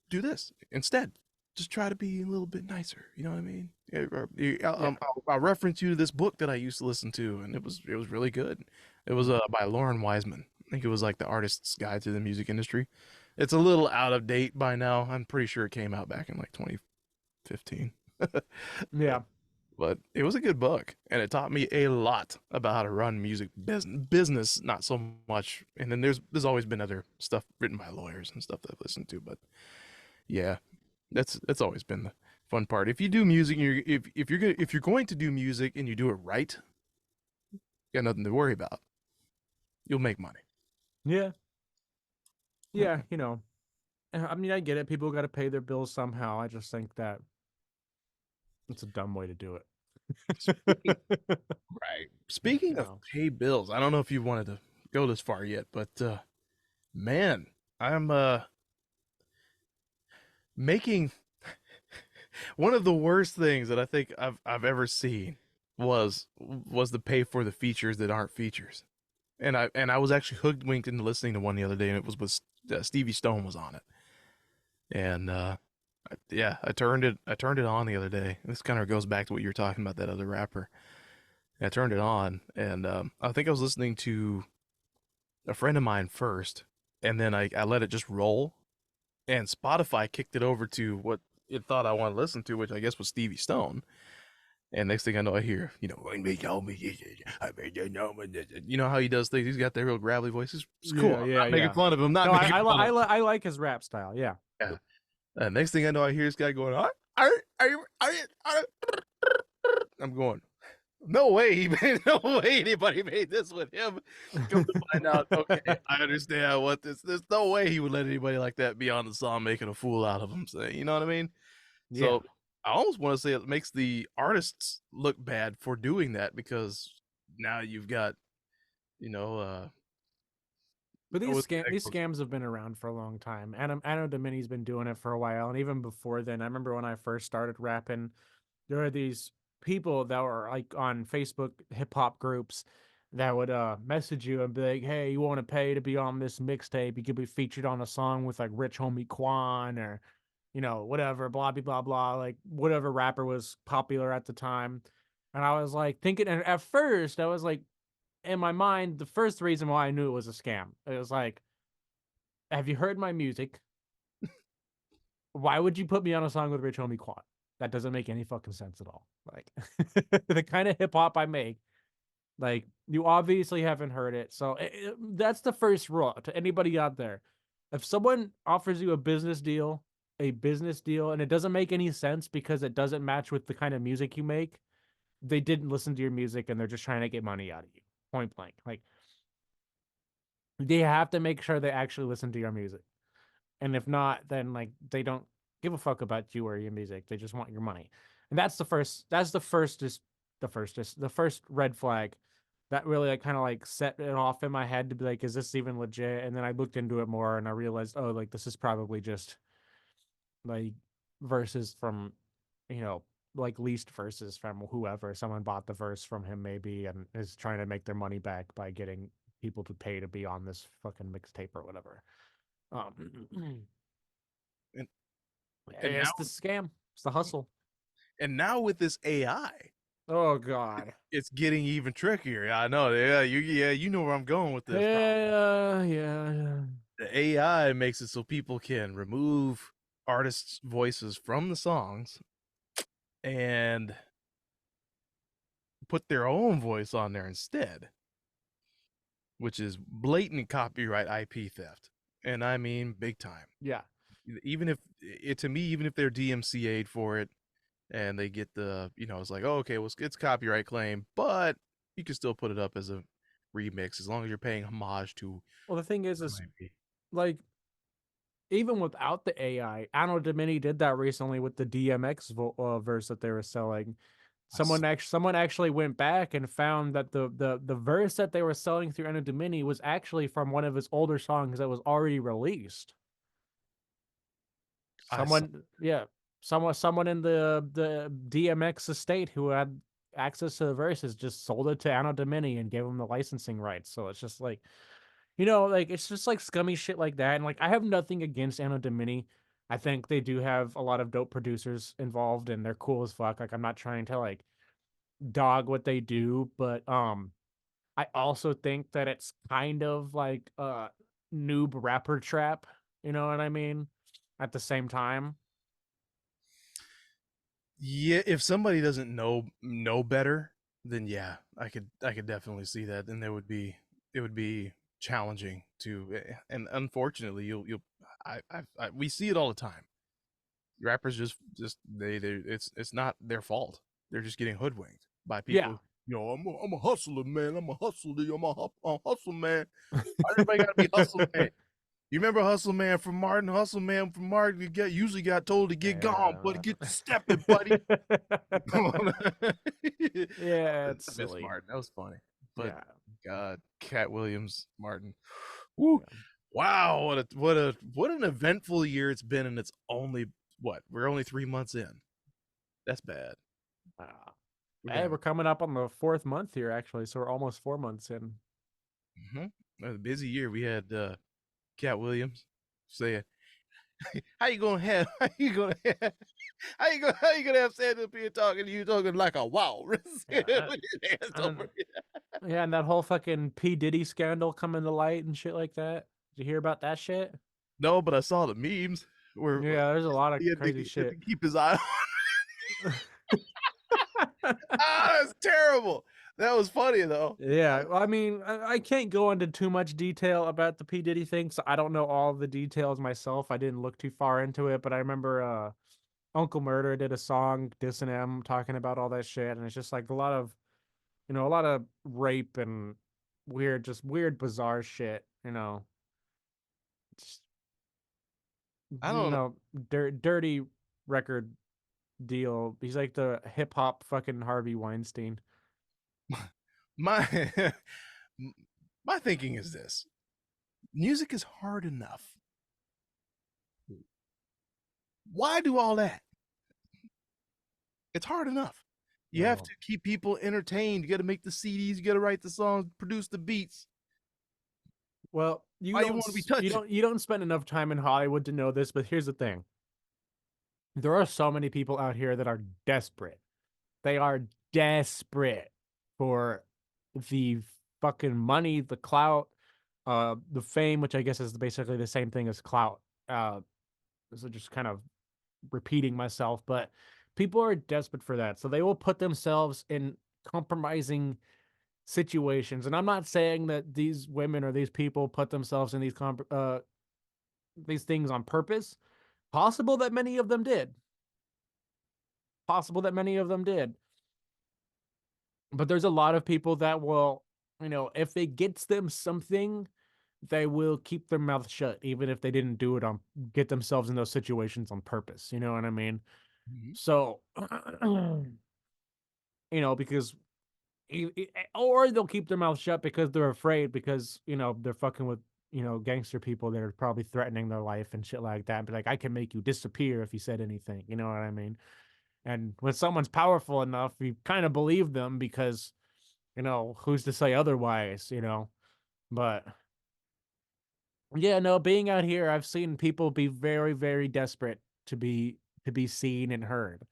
do this instead. Just try to be a little bit nicer. You know what I mean? Yeah. I'll reference you to this book that I used to listen to, and it was really good. It was Mm. by Lauren Wiseman. I think it was like the artist's guide to the music industry. It's a little out of date by now. I'm pretty sure it came out back in like 2015. Yeah. But it was a good book, and it taught me a lot about how to run music business. Not so much, and then there's always been other stuff written by lawyers and stuff that I've listened to. But yeah, that's always been the fun part. If you do music, if you're going to do music and you do it right, you got nothing to worry about. You'll make money. Yeah. Yeah. I mean, I get it. People got to pay their bills somehow. I just think that it's a dumb way to do Speaking it. right. Speaking you of know. pay bills, I don't know if you wanted to go this far yet, but man, I'm making one of the worst things that I think I've ever seen was the pay for the features that aren't features. And I was actually hooked into listening to one the other day, and it was with Stevie Stone was on it. And yeah, I turned it on the other day. This kind of goes back to what you were talking about, that other rapper. And I turned it on, and I think I was listening to a friend of mine first, and then I let it just roll, and Spotify kicked it over to what it thought I wanted to listen to, which I guess was Stevie Stone. And next thing I know, I hear, you know how he does things. He's got that real gravelly voice. It's cool. Yeah. I'm Yeah. not making Yeah. fun of him. I'm not No, making fun of him. I like his rap style. Yeah. Yeah. Next thing I know, I hear this guy going, I'm going, no way he made, no way anybody made this with him. Come to find out, okay, I understand what this. There's no way he would let anybody like that be on the song making a fool out of him. So, you know what I mean? Yeah. So I almost want to say it makes the artists look bad for doing that because now you've got, you know, But what these scams have been around for a long time. Anno Domini's been doing it for a while, and even before then, I remember when I first started rapping, there were these people that were like on Facebook hip hop groups that would message you and be like, "Hey, you want to pay to be on this mixtape? You could be featured on a song with like Rich Homie Quan or whatever, blah blah blah blah, like whatever rapper was popular at the time." And I was like thinking, and at first I was like, in my mind, the first reason why I knew it was a scam, it was like, have you heard my music? Why would you put me on a song with Rich Homie Quan? That doesn't make any fucking sense at all. Like the kind of hip hop I make, like you obviously haven't heard it. So that's the first rule to anybody out there. If someone offers you a business deal, and it doesn't make any sense because it doesn't match with the kind of music you make, they didn't listen to your music and they're just trying to get money out of you. point blank. Like they have to make sure they actually listen to your music. And if not, then like they don't give a fuck about you or your music. They just want your money. And the first red flag that really like kind of like set it off in my head to be like, is this even legit? And then I looked into it more and I realized, oh, like this is probably just like verses from, you know, like leased verses from whoever. Someone bought the verse from him maybe and is trying to make their money back by getting people to pay to be on this fucking mixtape or whatever. Um, and and now it's the scam. It's the hustle. and now with this AI, Oh God. it's getting even trickier. I know. You know where I'm going with this. Probably Yeah. the AI makes it so people can remove artists' voices from the songs and put their own voice on there instead, which is blatant copyright IP theft. And I mean big time. Yeah. Even if it to me, even if they're DMCA'd for it and they get the, it's like, oh, okay, well, it's copyright claim, but you can still put it up as a remix as long as you're paying homage to Well, the thing is IP. like even without the AI, Anno Domini did that recently with the DMX verse that they were selling. I saw, Someone actually went back and found that the verse that they were selling through Anno Domini was actually from one of his older songs that was already released. I saw. Yeah, someone in the DMX estate who had access to the verses just sold it to Anno Domini and gave him the licensing rights. So it's just like, like it's just like scummy shit like that. And like I have nothing against Anno Domini. I think they do have a lot of dope producers involved and they're cool as fuck. Like I'm not trying to like dog what they do, but I also think that it's kind of like noob rapper trap, you know what I mean? At the same time. Yeah, if somebody doesn't know better, then yeah, I could definitely see that. Then it would be challenging to, and unfortunately, you'll we see it all the time. Rappers just they it's not their fault. They're just getting hoodwinked by Yeah. people. I'm a hustler, man. I'm a hustler. I'm a hustle man. Why everybody gotta be hustle man? You remember Hustle Man from Martin? Hustle Man from Martin usually got told to get gone, buddy. Yeah. Get to stepping, buddy. Come on. I Yeah, it's miss silly. Martin. That was funny. But Yeah. God, Cat Williams, Martin. Woo. Yeah. Wow, what an eventful year it's been, and it's only what? We're only 3 months in. That's bad. Uh, We're gonna hey, have we're coming up on the fourth month here, actually, so we're almost 4 months in. a busy year. We had Cat Williams saying, "How you gonna have? How you gonna have? How you gonna have Sandra up here talking to you talking like a walrus?" Yeah, With his hands and over it. yeah, and that whole fucking P Diddy scandal coming to light and shit like that. Did you hear about that shit? No, but I saw the memes where Yeah, there's a lot of crazy he had to shit. keep his eye on. Ah, that's terrible. That was funny though. Yeah, well, I mean, I can't go into too much detail about the P Diddy thing, so I don't know all the details myself. I didn't look too far into it, but I remember Uncle Murder did a song dissing him, talking about all that shit, and it's just like a lot of rape and just weird, bizarre shit. Just, I don't know. dirty record deal. He's like the hip hop fucking Harvey Weinstein. My my thinking is this: music is hard enough. Why do all that? It's hard enough. You have Well, to keep people entertained. You got to make the CDs. You got to write the songs, produce the beats. well, Why you want to be touching? you don't spend enough time in Hollywood to know this, but here's the thing. There are so many people out here that are desperate. They are desperate for the fucking money, the clout, the fame, which I guess is basically the same thing as clout. So just kind of repeating myself, but people are desperate for that. So they will put themselves in compromising situations. And I'm not saying that these women or these people put themselves in these things on purpose. Possible that many of them did. Possible that many of them did. But there's a lot of people that will if it gets them something, they will keep their mouth shut, even if they didn't do it on get themselves in those situations on purpose. You know what I mean? Mhm. So, because or they'll keep their mouth shut because they're afraid because they're fucking with gangster people that are probably threatening their life and shit like that. But like, I can make you disappear if you said anything. You know what I mean? And when someone's powerful enough, you kind of believe them because who's to say otherwise? But yeah, no, being out here, I've seen people be very, very desperate to be seen and heard.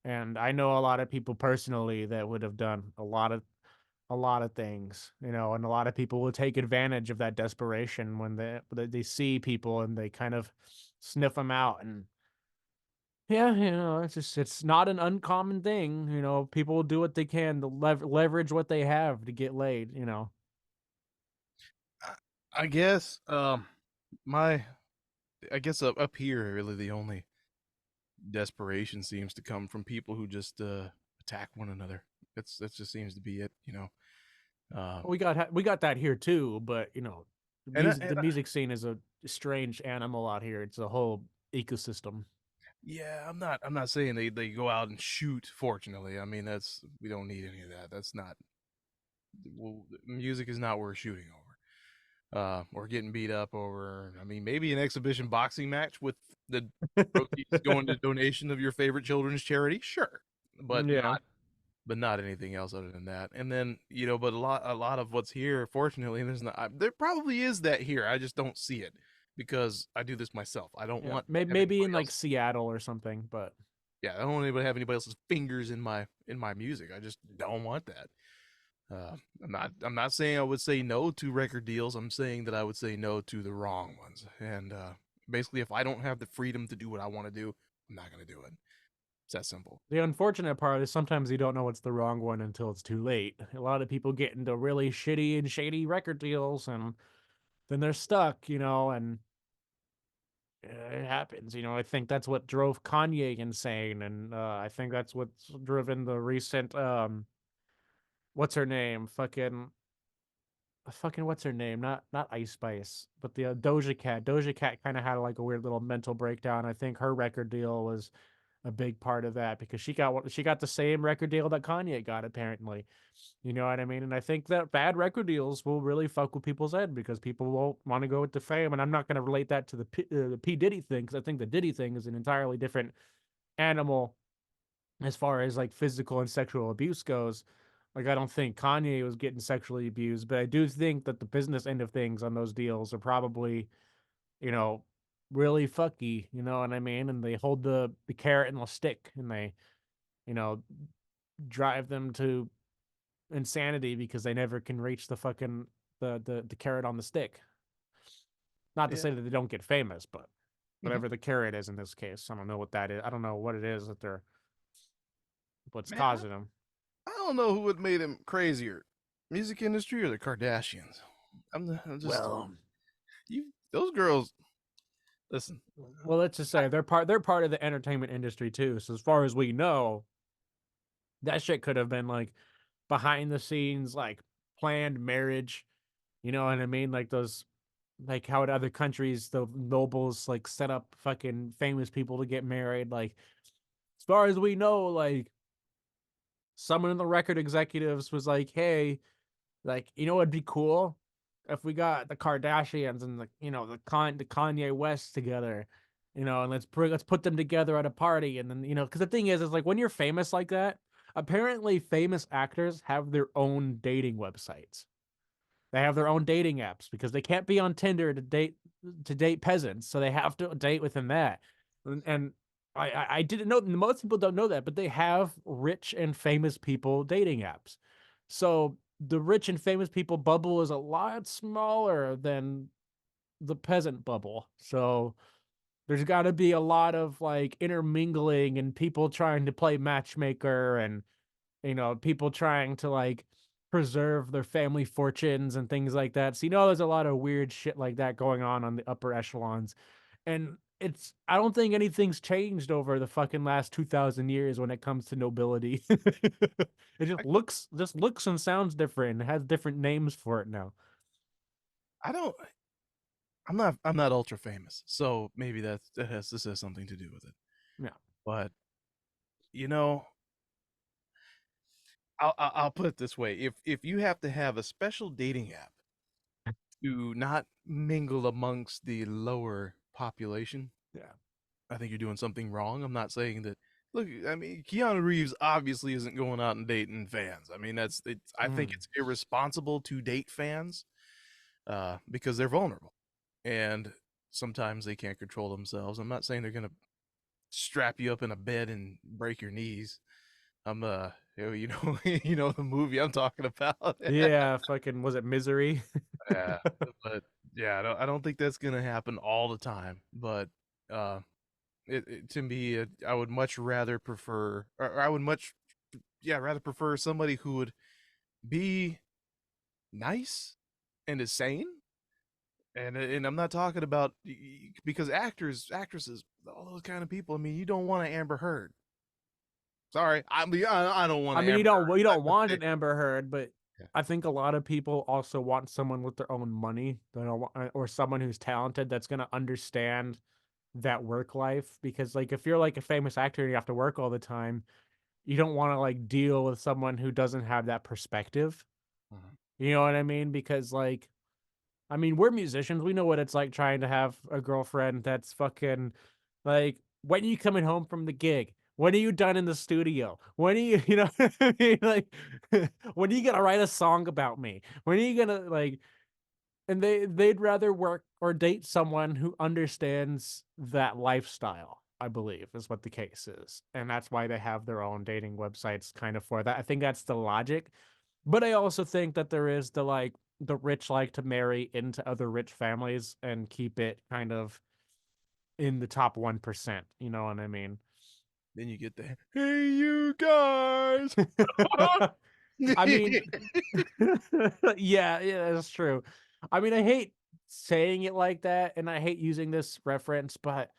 And I know a lot of people personally that would have done a lot of things, and a lot of people will take advantage of that desperation when they see people and they kind of sniff them out. And yeah, it's not an uncommon thing. People will do what they can to leverage what they have to get laid. I, I guess my I guess up here really the only desperation seems to come from people who just attack one another. That just seems to be it, you know. Um, We got that here too, but the and I, music and the music scene is a strange animal out here. It's a whole ecosystem. Yeah, I'm not saying they go out and shoot. Fortunately, I mean that's we don't need any of that. That's not well, music is not worth shooting over. Or getting beat up over. I mean, maybe an exhibition boxing match with the proceeds going to donation of your favorite children's charity. Sure, but Yeah. not anything else other than that. And then but a lot of what's here, fortunately, there's not. There probably is that here. I just don't see it because I do this myself. I don't Yeah, want to have maybe anybody in like else. Seattle or something, but Yeah, I don't want anybody to have anybody else's fingers in my music. I just don't want that. I'm not saying I would say no to record deals. I'm saying that I would say no to the wrong ones. And basically, if I don't have the freedom to do what I want to do, I'm not going to do it. It's that simple. the unfortunate part is sometimes you don't know what's the wrong one until it's too late. A lot of people get into really shitty and shady record deals, and then they're stuck, and it happens. I think that's what drove Kanye insane, and I think that's what's driven the recent what's her name, fucking what's her name, not Ice Spice, but the Doja Cat. Doja Cat kind of had like a weird little mental breakdown. I think her record deal was a big part of that because she got the same record deal that Kanye got apparently. You know what I mean? And I think that bad record deals will really fuck with people's head because people won't want to go with the fame. And I'm not going to relate that to the P Diddy thing because I think the Diddy thing is an entirely different animal as far as like physical and sexual abuse goes. Like I don't think Kanye was getting sexually abused, but I do think that the business end of things on those deals are probably, you know, really fucky, you know what I mean? And they hold the carrot and the stick and they, you know, drive them to insanity because they never can reach the fucking the carrot on the stick. Not to Yeah. say that they don't get famous, but Hmm. whatever the carrot is in this case, I don't know what that is. I don't know what it is that they're what's Man, causing them. I don't know who would made him crazier, music industry or the Kardashians. I'm just Well, you. Those girls. Listen. well, let's just say they're part of the entertainment industry too. So as far as we know, that shit could have been like behind the scenes, like planned marriage. You know what I mean? Like those, like how in other countries the nobles like set up fucking famous people to get married. Like as far as we know, like someone in the record executives was like, "Hey, like it'd be cool if we got the Kardashians and the Kanye West together, and let's put them together at a party." And then because the thing is like when you're famous like that, apparently famous actors have their own dating websites. They have their own dating apps because they can't be on Tinder to date peasants, so they have to date within that. And I didn't know, most people don't know that, but they have rich and famous people dating apps. So the rich and famous people bubble is a lot smaller than the peasant bubble. So there's got to be a lot of like intermingling and people trying to play matchmaker and people trying to like preserve their family fortunes and things like that. So there's a lot of weird shit like that going on the upper echelons. And it's I don't think anything's changed over the fucking last 2,000 years when it comes to nobility. It I, just looks and sounds different. It has different names for it now. I don't. I'm not ultra famous, so maybe this has something to do with it. Yeah. But you know, I'll put it this way: if you have to have a special dating app to not mingle amongst the lower population, Yeah. I think you're doing something wrong. I'm not saying that. Look, I mean, Keanu Reeves obviously isn't going out and dating fans. I mean, that's it's. I think Mm. it's irresponsible to date fans because they're vulnerable, and sometimes they can't control themselves. I'm not saying they're gonna strap you up in a bed and break your knees. You know, you know the movie I'm talking about. Yeah, fucking was it Misery? Yeah, but yeah, I don't think that's gonna happen all the time. But uh, to me, I would much rather prefer, or I would much, yeah, rather prefer somebody who would be nice and is sane. And I'm not talking about because actors, actresses, all those kind of people. I mean, you don't want to Amber Heard. Sorry, I don't want I to mean, Amber you Heard. don't want an Amber Heard, but Yeah. I think a lot of people also want someone with their own money, they don't want, or someone who's talented that's gonna understand that work life. Because like if you're like a famous actor and you have to work all the time, you don't want to like deal with someone who doesn't have that perspective. Mhm. You know what I mean? Because like I mean, we're musicians. We know what it's like trying to have a girlfriend that's fucking like, when are you coming home from the gig? When are you done in the studio? When are you, you know what I mean? Like, when are you gonna write a song about me? When are you gonna like, and they'd rather work or date someone who understands that lifestyle, I believe, is what the case is. And that's why they have their own dating websites kind of for that. I think that's the logic. But I also think that there is the like the rich like to marry into other rich families and keep it kind of in the top 1%. You know what I mean? Then you get the hey you guys. I mean, yeah, that's true. I mean, I hate saying it like that, and I hate using this reference, but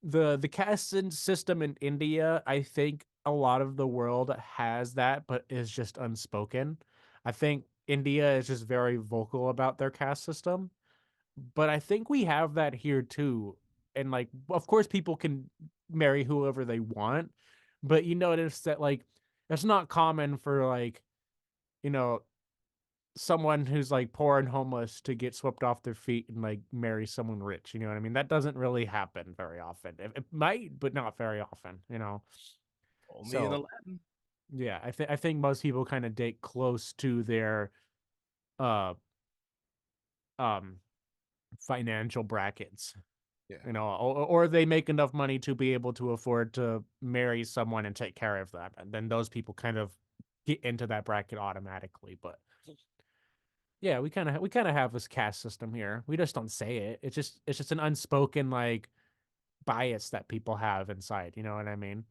the caste system in India, I think a lot of the world has that, but is just unspoken. I think India is just very vocal about their caste system, but I think we have that here too. And like, of course, people can marry whoever they want, but you notice that like it's not common for like you know someone who's like poor and homeless to get swept off their feet and like marry someone rich. You know what I mean? That doesn't really happen very often. It might, but not very often. You know. Only in So Aladdin. yeah, I think most people kind of date close to their uh um financial brackets. Yeah. You know, or they make enough money to be able to afford to marry someone and take care of them, and then those people kind of get into that bracket automatically. But yeah, we kind of have this caste system here. We just don't say it. It's just an unspoken like bias that people have inside. You know what I mean?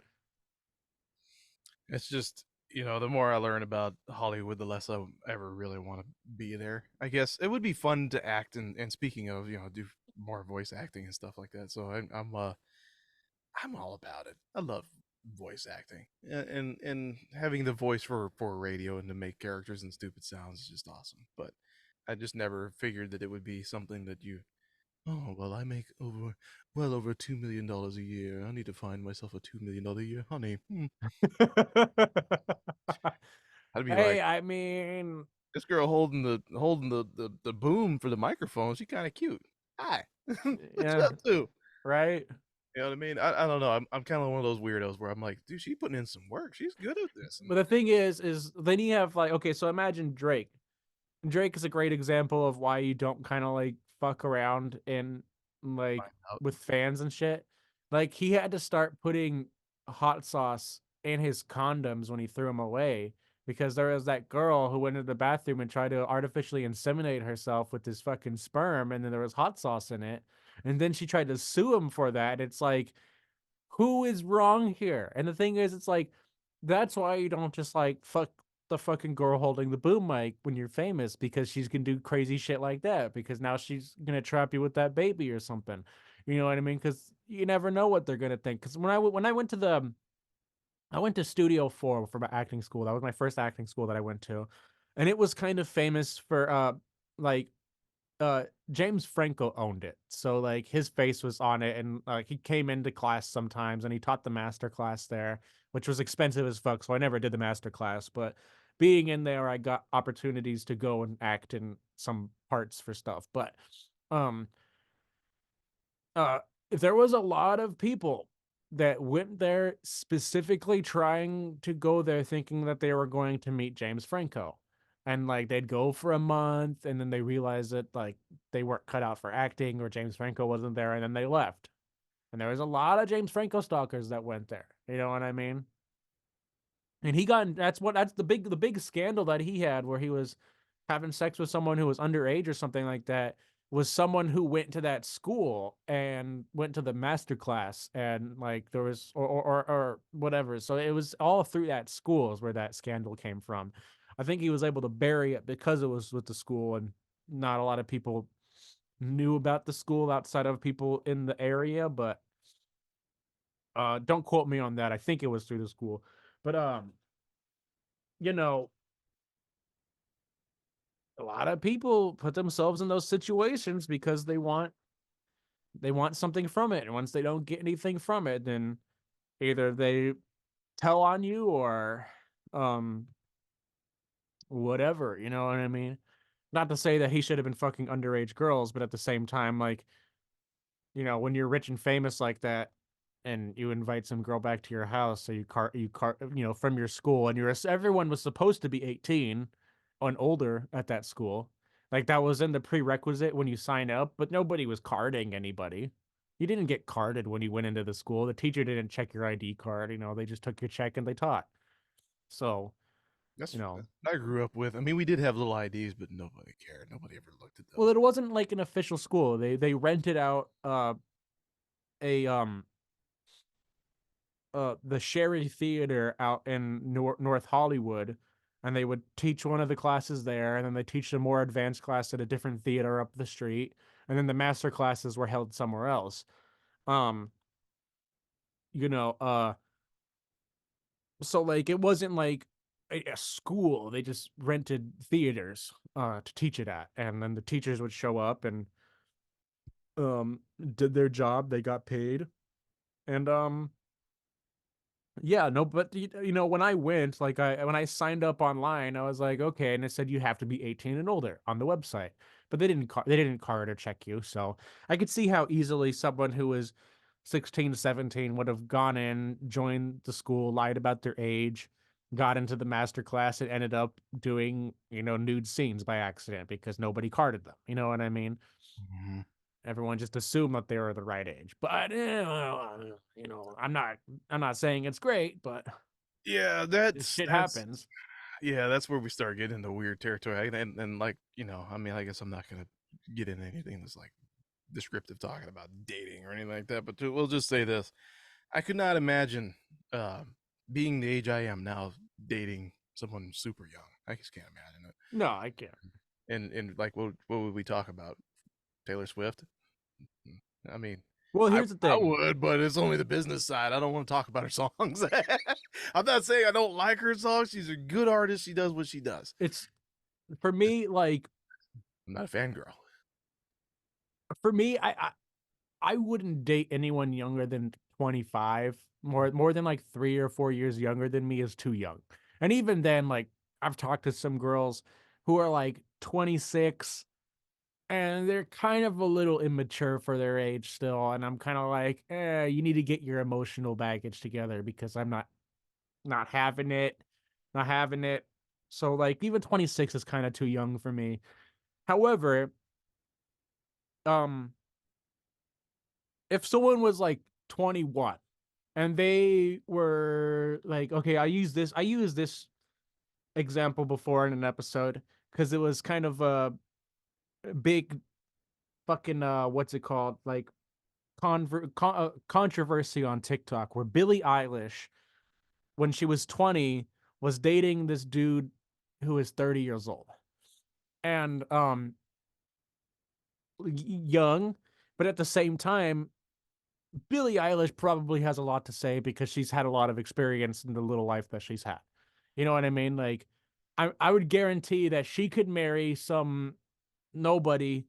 It's just, the more I learn about Hollywood, the less I ever really want to be there. I guess it would be fun to act and speaking of, do more voice acting and stuff like that. So I'm all about it. I love voice acting and having the voice for radio and to make characters and stupid sounds is just awesome. But I just never figured that it would be something that you. Oh well, I make over $2 million a year. I need to find myself a $2 million a year, honey. I'd be like, Hey, I mean, this girl holding the boom for the microphone. She kind of cute. Hi, what's yeah, up, too? right. You know what I mean? I don't know. I'm kind of one of those weirdos where I'm like, dude, she's putting in some work. She's good at this. But And the thing is then you have like okay, so imagine Drake. Drake is a great example of why you don't kind of like fuck around and like find out. with fans and shit. Like he had to start putting hot sauce in his condoms when he threw them away because there was that girl who went into the bathroom and tried to artificially inseminate herself with his fucking sperm and then there was hot sauce in it. And then she tried to sue him for that. It's like who is wrong here? And the thing is, it's like that's why you don't just like fuck the fucking girl holding the boom mic when you're famous because she's gonna do crazy shit like that because now she's gonna trap you with that baby or something. You know what I mean? Because you never know what they're gonna think. Because when I went to I went to Studio 4 for my acting school. That was my first acting school that I went to, and it was kind of famous for, like, James Franco owned it. So, like, his face was on it, and, he came into class sometimes, and he taught the master class there, which was expensive as fuck, so I never did the master class, but being in there, I got opportunities to go and act in some parts for stuff, but, um uh, there was a lot of people that went there specifically trying to go there thinking that they were going to meet James Franco. And like they'd go for a month and then they realized that like they weren't cut out for acting or James Franco wasn't there and then they left. And there was a lot of James Franco stalkers that went there. You know what I mean? And he got that's the big scandal that he had where he was having sex with someone who was underage or something like that was someone who went to that school and went to the master class and like there was or whatever. So it was all through that school is where that scandal came from. I think he was able to bury it because it was with the school and not a lot of people knew about the school outside of people in the area, but don't quote me on that. I think it was through the school. But you know, a lot of people put themselves in those situations because they want something from it. And once they don't get anything from it, then either they tell on you or um whatever, you know what I mean? Not to say that he should have been fucking underage girls, but at the same time, like, when you're rich and famous like that and you invite some girl back to your house, so from your school and everyone was supposed to be 18 and older at that school. Like that was in the prerequisite when you sign up, but nobody was carding anybody. You didn't get carded when you went into the school. The teacher didn't check your ID card, they just took your check and they taught. So, you That's know, what I grew up with. I mean, we did have little IDs, but nobody cared. Nobody ever looked at well, those. it wasn't like an official school. They rented out a the Sherry Theater out in North Hollywood, and they would teach one of the classes there, and then they teach a more advanced class at a different theater up the street, and then the master classes were held somewhere else. Um, you know, uh, so like it wasn't like a school; they just rented theaters to teach it at, and then the teachers would show up and did their job, they got paid, and yeah, no, but when I went, like when I signed up online, I was like, okay, and it said you have to be 18 and older on the website. But they didn't card or check you, so I could see how easily someone who was 16, 17 would have gone in, joined the school, lied about their age, got into the master class and ended up doing, nude scenes by accident because nobody carded them. You know what I mean? Mhm. Everyone just assumed that they were the right age. But I'm not saying it's great, but Yeah, this that's shit that's happens. yeah, that's where we start getting into weird territory. And like, I mean, I guess I'm not gonna get into anything that's like descriptive talking about dating or anything like that. But we'll just say this: I could not imagine uh, being the age I am now dating someone super young. I just can't imagine it. No, I can't. And like, what would we talk about? Taylor Swift? I mean, Well, I here's the I thing. would, but it's only the business side. I don't want to talk about her songs. I'm not saying I don't like her songs. She's a good artist. She does what she does. It's for me, like I'm not a fangirl. for me, I wouldn't date anyone younger than 25. More than like 3 or 4 years younger than me is too young. And even then, like I've talked to some girls who are like 26 and they're kind of a little immature for their age still. And I'm kind of like, you need to get your emotional baggage together because I'm not having it, not having it. So like even 26 is kind of too young for me. However, um, if someone was like 21 and they were like, okay, I used this example before in an episode because it was kind of a big fucking what's it called? Like controversy on TikTok where Billie Eilish, when she was 20, was dating this dude who is 30 years old. And young, But at the same time, Billie Eilish probably has a lot to say because she's had a lot of experience in the little life that she's had. You know what I mean? Like, I would guarantee that she could marry some nobody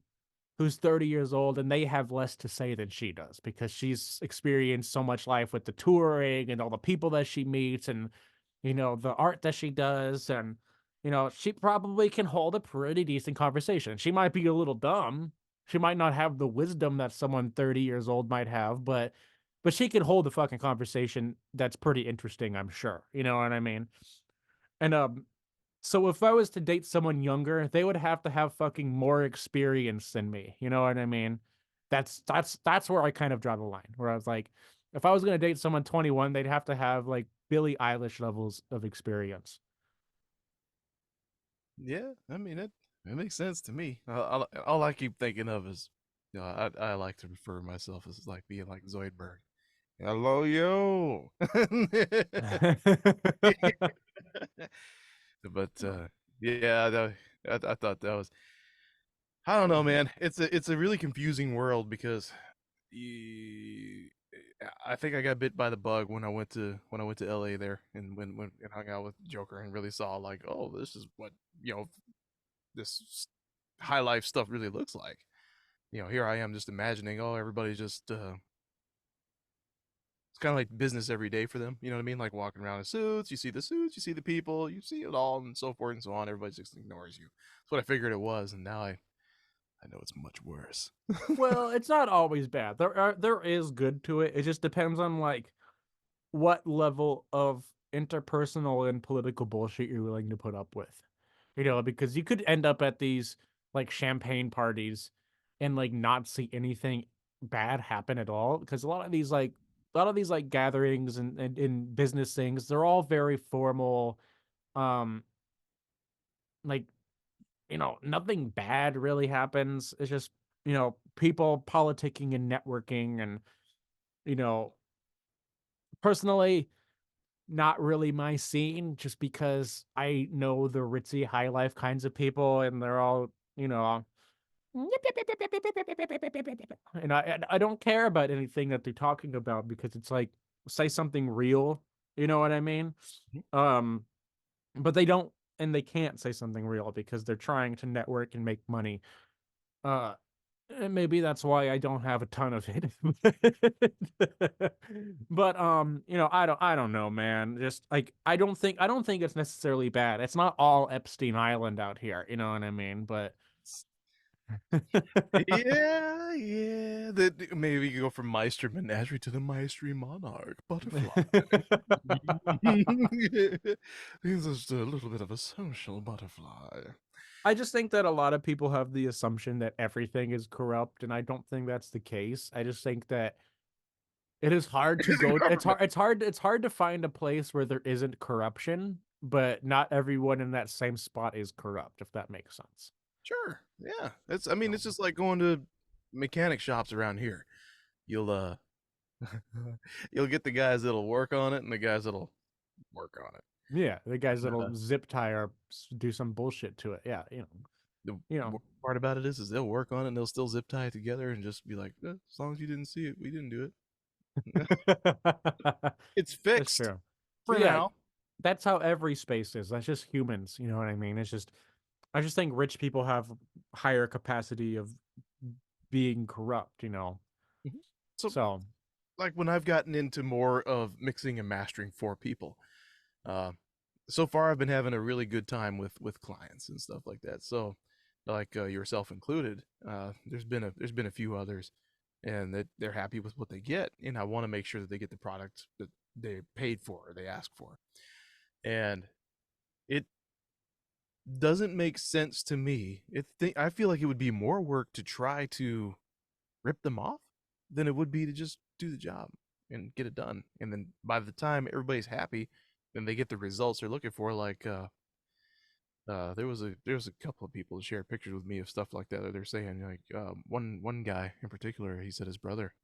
who's 30 years old and they have less to say than she does because she's experienced so much life with the touring and all the people that she meets and the art that she does and she probably can hold a pretty decent conversation. She might be a little dumb. She might not have the wisdom that someone 30 years old might have, but she can hold a fucking conversation that's pretty interesting, I'm sure. You know what I mean? And so if I was to date someone younger, they would have to have fucking more experience than me. You know what I mean? That's where I kind of draw the line. Where I was like, if I was gonna date someone 21, they'd have to have like Billie Eilish levels of experience. Yeah, I mean it makes sense to me. All I keep thinking of is, I like to refer to myself as like being like Zoidberg. Hello, yo. But yeah, I thought that was. I don't know, man. It's a really confusing world because you, I think I got bit by the bug when I went to LA there and when and hung out with Joker and really saw like, oh, this is what this high life stuff really looks like. Here I am just imagining, oh, everybody's just it's kind of like business every day for them. You know what I mean? Like walking around in suits, you see the suits, you see the people, you see it all, and so forth and so on. Everybody just ignores you. That's what I figured it was, and now I know it's much worse. Well, it's not always bad. There is good to it. It just depends on like what level of interpersonal and political bullshit you're willing to put up with. Because you could end up at these like champagne parties and like not see anything bad happen at all. Because a lot of these gatherings and business things, they're all very formal. Um, like, nothing bad really happens. It's just, people politicking and networking and, you know, personally not really my scene just because I know the ritzy high life kinds of people and they're all, and I don't care about anything that they're talking about because it's like say something real, you know what I mean? Um, but they don't and they can't say something real because they're trying to network and make money. Uh and maybe that's why I don't have a ton of it. But I don't know, man. Just like I don't think it's necessarily bad. It's not all Epstein Island out here, you know what I mean? But Yeah, yeah. That maybe we could go from Meister Menagerie to the Meister Monarch Butterfly. He's just a little bit of a social butterfly. I just think that a lot of people have the assumption that everything is corrupt, and I don't think that's the case. I just think that it is hard to It's the go government. it's hard to find a place where there isn't corruption, but not everyone in that same spot is corrupt, if that makes sense. Sure. Yeah. I mean, So, it's just like going to mechanic shops around here. You'll you'll get the guys that'll work on it and the guys that'll work on it. yeah, the guys And that'll zip tie or do some bullshit to it. Yeah, the you know. worst part about it is they'll work on it and they'll still zip tie it together and just be like, as long as you didn't see it, we didn't do it. It's That's fixed true. for But yeah, now. that's how every space is. That's just humans, you know what I mean? I just think rich people have higher capacity of being corrupt. Mhm. So, So, like when I've gotten into more of mixing and mastering for people, uh, so far I've been having a really good time with clients and stuff like that. So, like yourself included, there's been a few others, and that they're happy with what they get, and I want to make sure that they get the product that they paid for or they asked for, and it doesn't make sense to me. I feel like it would be more work to try to rip them off than it would be to just do the job and get it done. And then by the time everybody's happy, then they get the results they're looking for. Like there was a couple of people that shared pictures with me of stuff like that. That they're saying like one guy in particular, he said his brother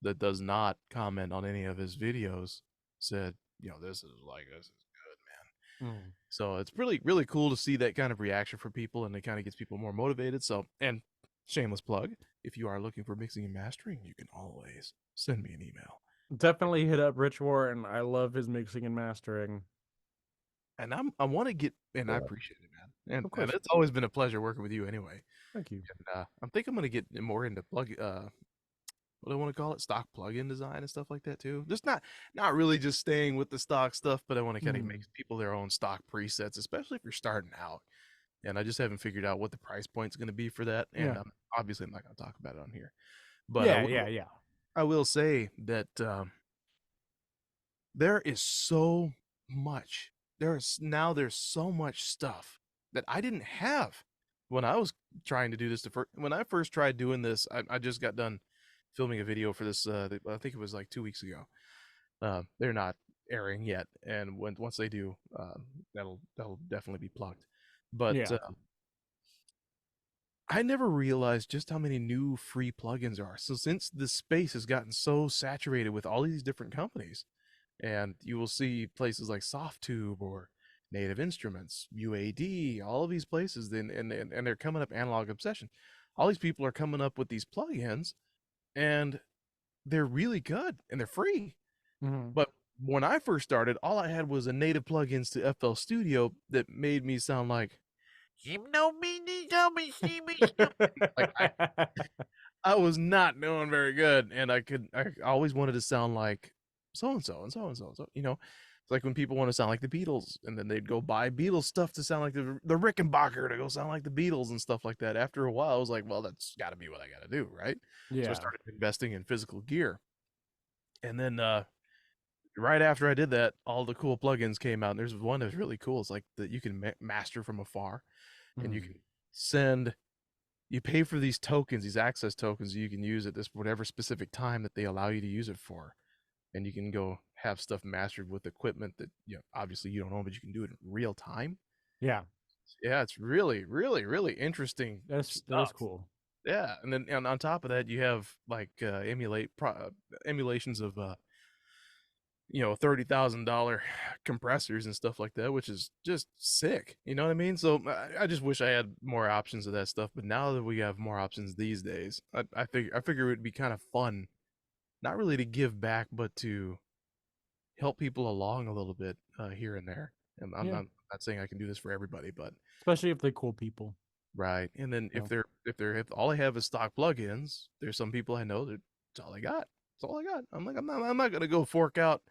that does not comment on any of his videos said, this is good, man. mm. So it's really really cool to see that kind of reaction from people, and it kind of gets people more motivated. So and Shameless plug. If you are looking for mixing and mastering, you can always send me an email. Definitely hit up Rich Warren. I love his mixing and mastering. And I want to get, and I appreciate it, man. Of And course. it's always been a pleasure working with you anyway. Thank you. And I think I'm gonna get more into what do I want to call it, stock plugin design and stuff like that too. Just not really just staying with the stock stuff, but I want to kind of make Mhm. people their own stock presets, especially if you're starting out. And I just haven't figured out what the price point's going to be for that. And Yeah. obviously, I'm not going to talk about it on here. But Yeah, yeah, yeah. I will say that there is so much. There's so much stuff that I didn't have when I was trying to do this. When I first tried doing this, I just got done filming a video for this. I think it was like 2 weeks ago. They're not airing yet, and once they do, that'll definitely be plugged. But Yeah. I never realized just how many new free plugins are. So since this space has gotten so saturated with all these different companies, and you will see places like SoftTube or Native Instruments, UAD, all of these places, and they're coming up Analog Obsession. All these people are coming up with these plugins, and they're really good and they're free. Mhm. But when I first started, all I had was a native plugins to FL Studio that made me sound like like I was not doing very good, and I always wanted to sound like so and so and so and so and so. It's like when people want to sound like the Beatles, and then they'd go buy Beatles stuff to sound like the Rickenbacker to go sound like the Beatles and stuff like that. After a while, I was like, well, that's got to be what I got to do, right? So I Yeah. started investing in physical gear, and then right after I did that, all the cool plugins came out. And there's one that's really cool. It's like that you can master from afar, and you Mhm. can send you pay for these tokens, these access tokens you can use at this whatever specific time that they allow you to use it for. And you can go have stuff mastered with equipment that obviously you don't own, but you can do it in real time. Yeah. Yeah, it's really, really, really interesting That is stuff. cool. Yeah, and then on top of that, you have like emulations of $30,000 compressors and stuff like that, which is just sick. You know what I mean? So I just wish I had more options of that stuff. But now that we have more options these days, I figure it would be kind of fun, not really to give back, but to help people along a little bit here and there. And I'm Yeah. not saying I can do this for everybody, but Especially if they're cool people. right. And then You if know? if all I have is stock plugins, there's some people I know that it's all I got. It's all I got. I'm not gonna go fork out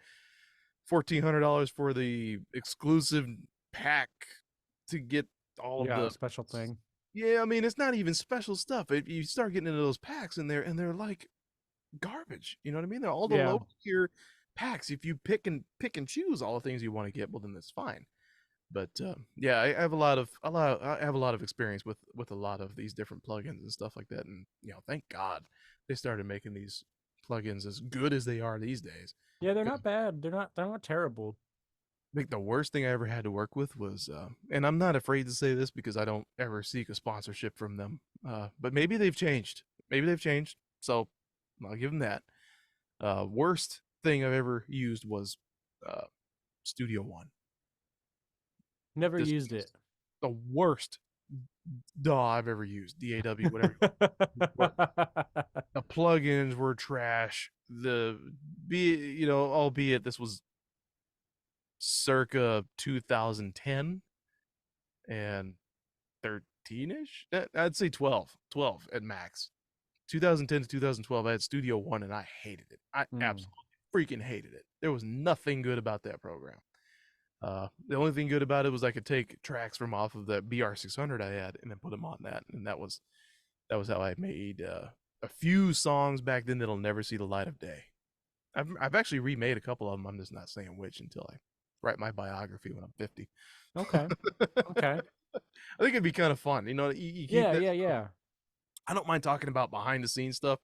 $1,400 for the exclusive pack to get all of Yeah, a the. special thing. Yeah, I mean it's not even special stuff. If you start getting into those packs in there, and they're like garbage. You know what I mean? They're all the Yeah. low tier packs. If you pick and choose all the things you want to get, well then that's fine. But yeah, I have I have a lot of experience with a lot of these different plugins and stuff like that. And thank God they started making these plugins as good as they are these days. Yeah, they're not bad. They're not terrible. I think the worst thing I ever had to work with was, and I'm not afraid to say this because I don't ever seek a sponsorship from them. But maybe they've changed. Maybe they've changed. So I'll give them that. Worst thing I've ever used was uh, Studio One. Never This used was it. the worst DAW I've ever used. DAW, whatever. But the plugins were trash. Albeit this was circa 2010 and 13ish. I'd say 12 at max. 2010 to 2012, I had Studio One and I hated it. I Mm. absolutely freaking hated it. There was nothing good about that program. The only thing good about it was I could take tracks from off of the BR600 I had and then put them on that, and that was how I made a few songs back then that'll never see the light of day. I've actually remade a couple of them. I'm just not saying which until I write my biography when I'm 50. Okay. Okay. I think it'd be kind of fun. You keep Yeah, that yeah, stuff. yeah. I don't mind talking about behind the scenes stuff.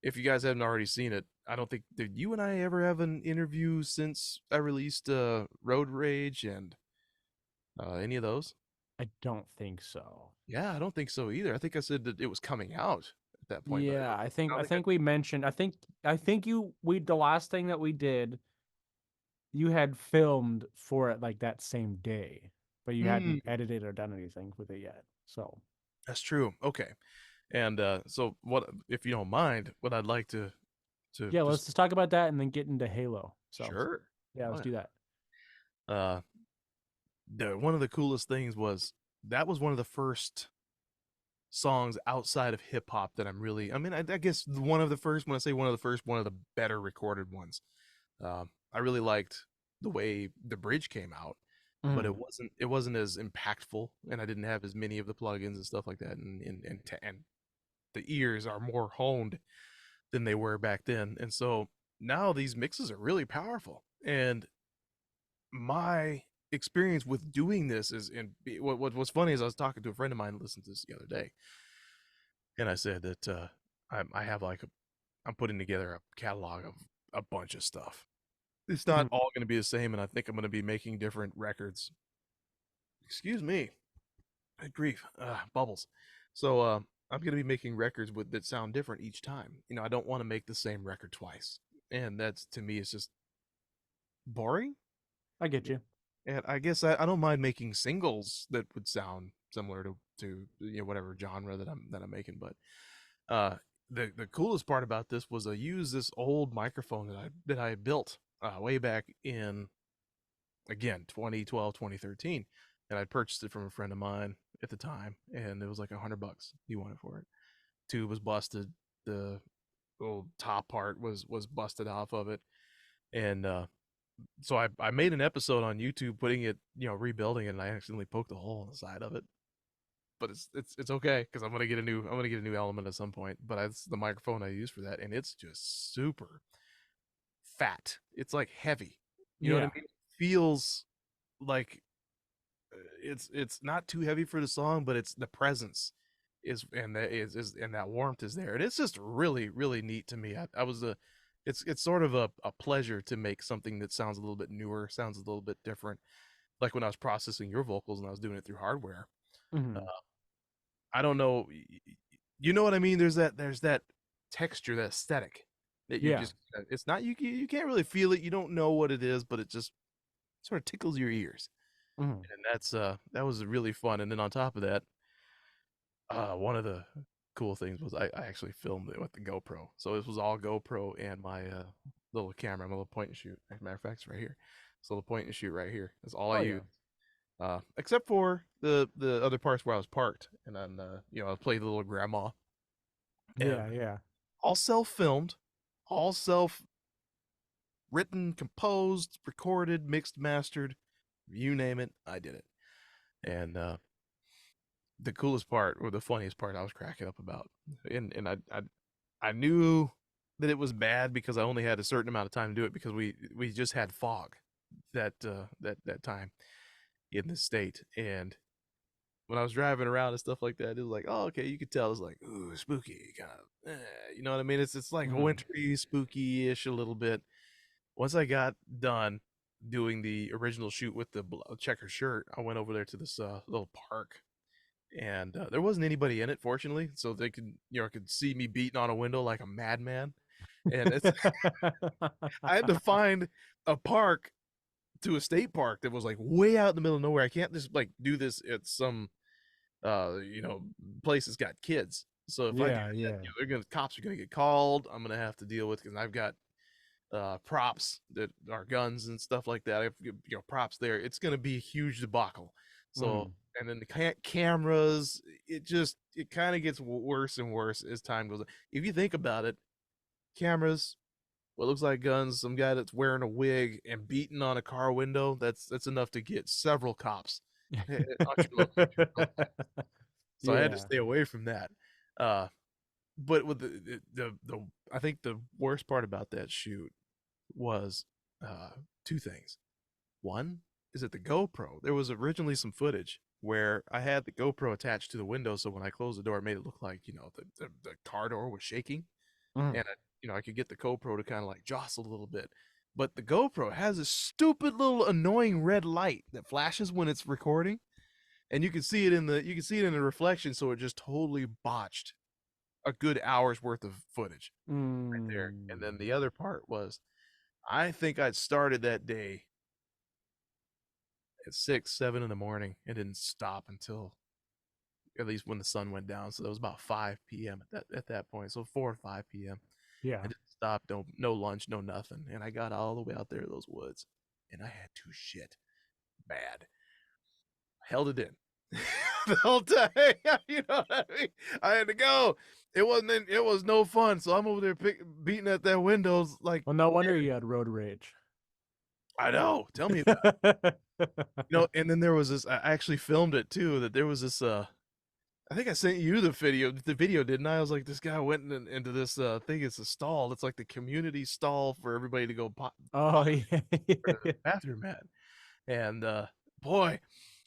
If you guys haven't already seen it, I don't think did you and I ever have an interview since I released Road Rage and any of those? I don't think so. Yeah, I don't think so either. I think I said that it was coming out at that point, but Yeah, I I don't think think we mentioned I think you we the last thing that we did, you had filmed for it like that same day, but you hadn't edited or done anything with it yet. So, that's true. Okay. And so, what if you don't mind? What I'd like to Yeah, just let's just talk about that and then get into Halo. So sure. yeah, Oh let's do that. yeah. One of the coolest things was that was one of the first songs outside of hip hop that I'm really. I mean, I guess one of the first. When I say one of the first, one of the better recorded ones. I really liked the way the bridge came out, but Mm. it wasn't as impactful, and I didn't have as many of the plugins and stuff like that, and the ears are more honed than they were back then, and so now these mixes are really powerful. And my experience with doing this is, and what was funny is I was talking to a friend of mine who listened to this the other day, and I said that I have like I'm putting together a catalog of a bunch of stuff. It's not Mm. all going to be the same, and I think I'm going to be making different records. Excuse me, good grief, bubbles. So I'm going to be making records with that sound different each time. You know, I don't want to make the same record twice, and that's to me it's just boring. I get you. And I guess I don't mind making singles that would sound similar to you know whatever genre that I'm making, but uh the coolest part about this was I used this old microphone that I built way back in again 2012 2013, and I purchased it from a friend of mine at the time, and it was like $100 he wanted for it. Tube was busted, the little top part was busted off of it, and so I made an episode on YouTube putting it, you know, rebuilding it, and I accidentally poked a hole in the side of it. But it's okay because I'm gonna get a new element at some point. But it's the microphone I use for that, and it's just super fat. It's like heavy. You know what I Yeah. mean? It feels like it's not too heavy for the song, but it's the presence is and that warmth is there, and it's just really neat to me. I was a it's sort of a pleasure to make something that sounds a little bit newer, sounds a little bit different. Like when I was processing your vocals and I was doing it through hardware. Uh, Hmm. I don't know, you know what I mean? There's that texture, that aesthetic that you Yeah. just it's not you can't really feel it. You don't know what it is, but it just sort of tickles your ears, Hmm. and that was really fun. And then on top of that, one of the cool things was I actually filmed it with the GoPro. So this was all GoPro and my little camera, my little point and shoot. As a matter of fact, it's right here. So the point and shoot right here is all I Oh yeah. use. Except for the other parts where I was parked, and then you know I played the little grandma, and Yeah. Yeah. all self filmed, all self written, composed, recorded, mixed, mastered, you name it, I did it. And the coolest part or the funniest part I was cracking up about, and I knew that it was bad because I only had a certain amount of time to do it because we just had fog that time in the state. And when I was driving around and stuff like that, it was like, oh, okay, you could tell it's like, ooh, spooky, kind of, you know what I mean? It's like Hmm. wintry, spooky ish a little bit. Once I got done doing the original shoot with the checker shirt, I went over there to this little park, and there wasn't anybody in it, fortunately, so they could could see me beating on a window like a madman. And it's I had to find a park to a state park that was like way out in the middle of nowhere. I can't just like do this at some you know place that's got kids. So if I do Yeah. that, Yeah. they're gonna cops are gonna get called. I'm gonna have to deal with because I've got props that are guns and stuff like that. I have props there. It's gonna be a huge debacle. So Hmm. and then the cameras, it kind of gets worse and worse as time goes on. If you think about it, cameras, what looks like guns, some guy that's wearing a wig and beating on a car window, that's enough to get several cops on your location real fast. So I had to Yeah. stay away from that. Uh, but with the I think the worst part about that shoot was uh, two things. One is that the GoPro, there was originally some footage where I had the GoPro attached to the window, so when I closed the door, it made it look like the car door was shaking, Hmm. and I could get the GoPro to kind of like jostle a little bit. But the GoPro has a stupid little annoying red light that flashes when it's recording, and you can see it in the reflection, so it just totally botched a good hour's worth of footage right there. And then Mm. the other part was I think I'd started that day at 6, 7 in the morning and didn't stop until at least when the sun went down. So it was about 5 p.m. at that point. So 4 or 5 p.m. I Yeah. didn't stop, no lunch, no nothing. And I got all the way out there to those woods and I had to shit bad. I held it in the whole time. You know what I mean? I had to go. It was no fun. So I'm over there beating at that windows like, Well, no wonder you had road rage. I know. Tell me about it. And then there was this, I actually filmed it too, that there was this I think I sent you the video, didn't I? I was like, this guy went into this thing. It's a stall. It's like the community stall for everybody to go pot Oh yeah. the bathroom at. And boy,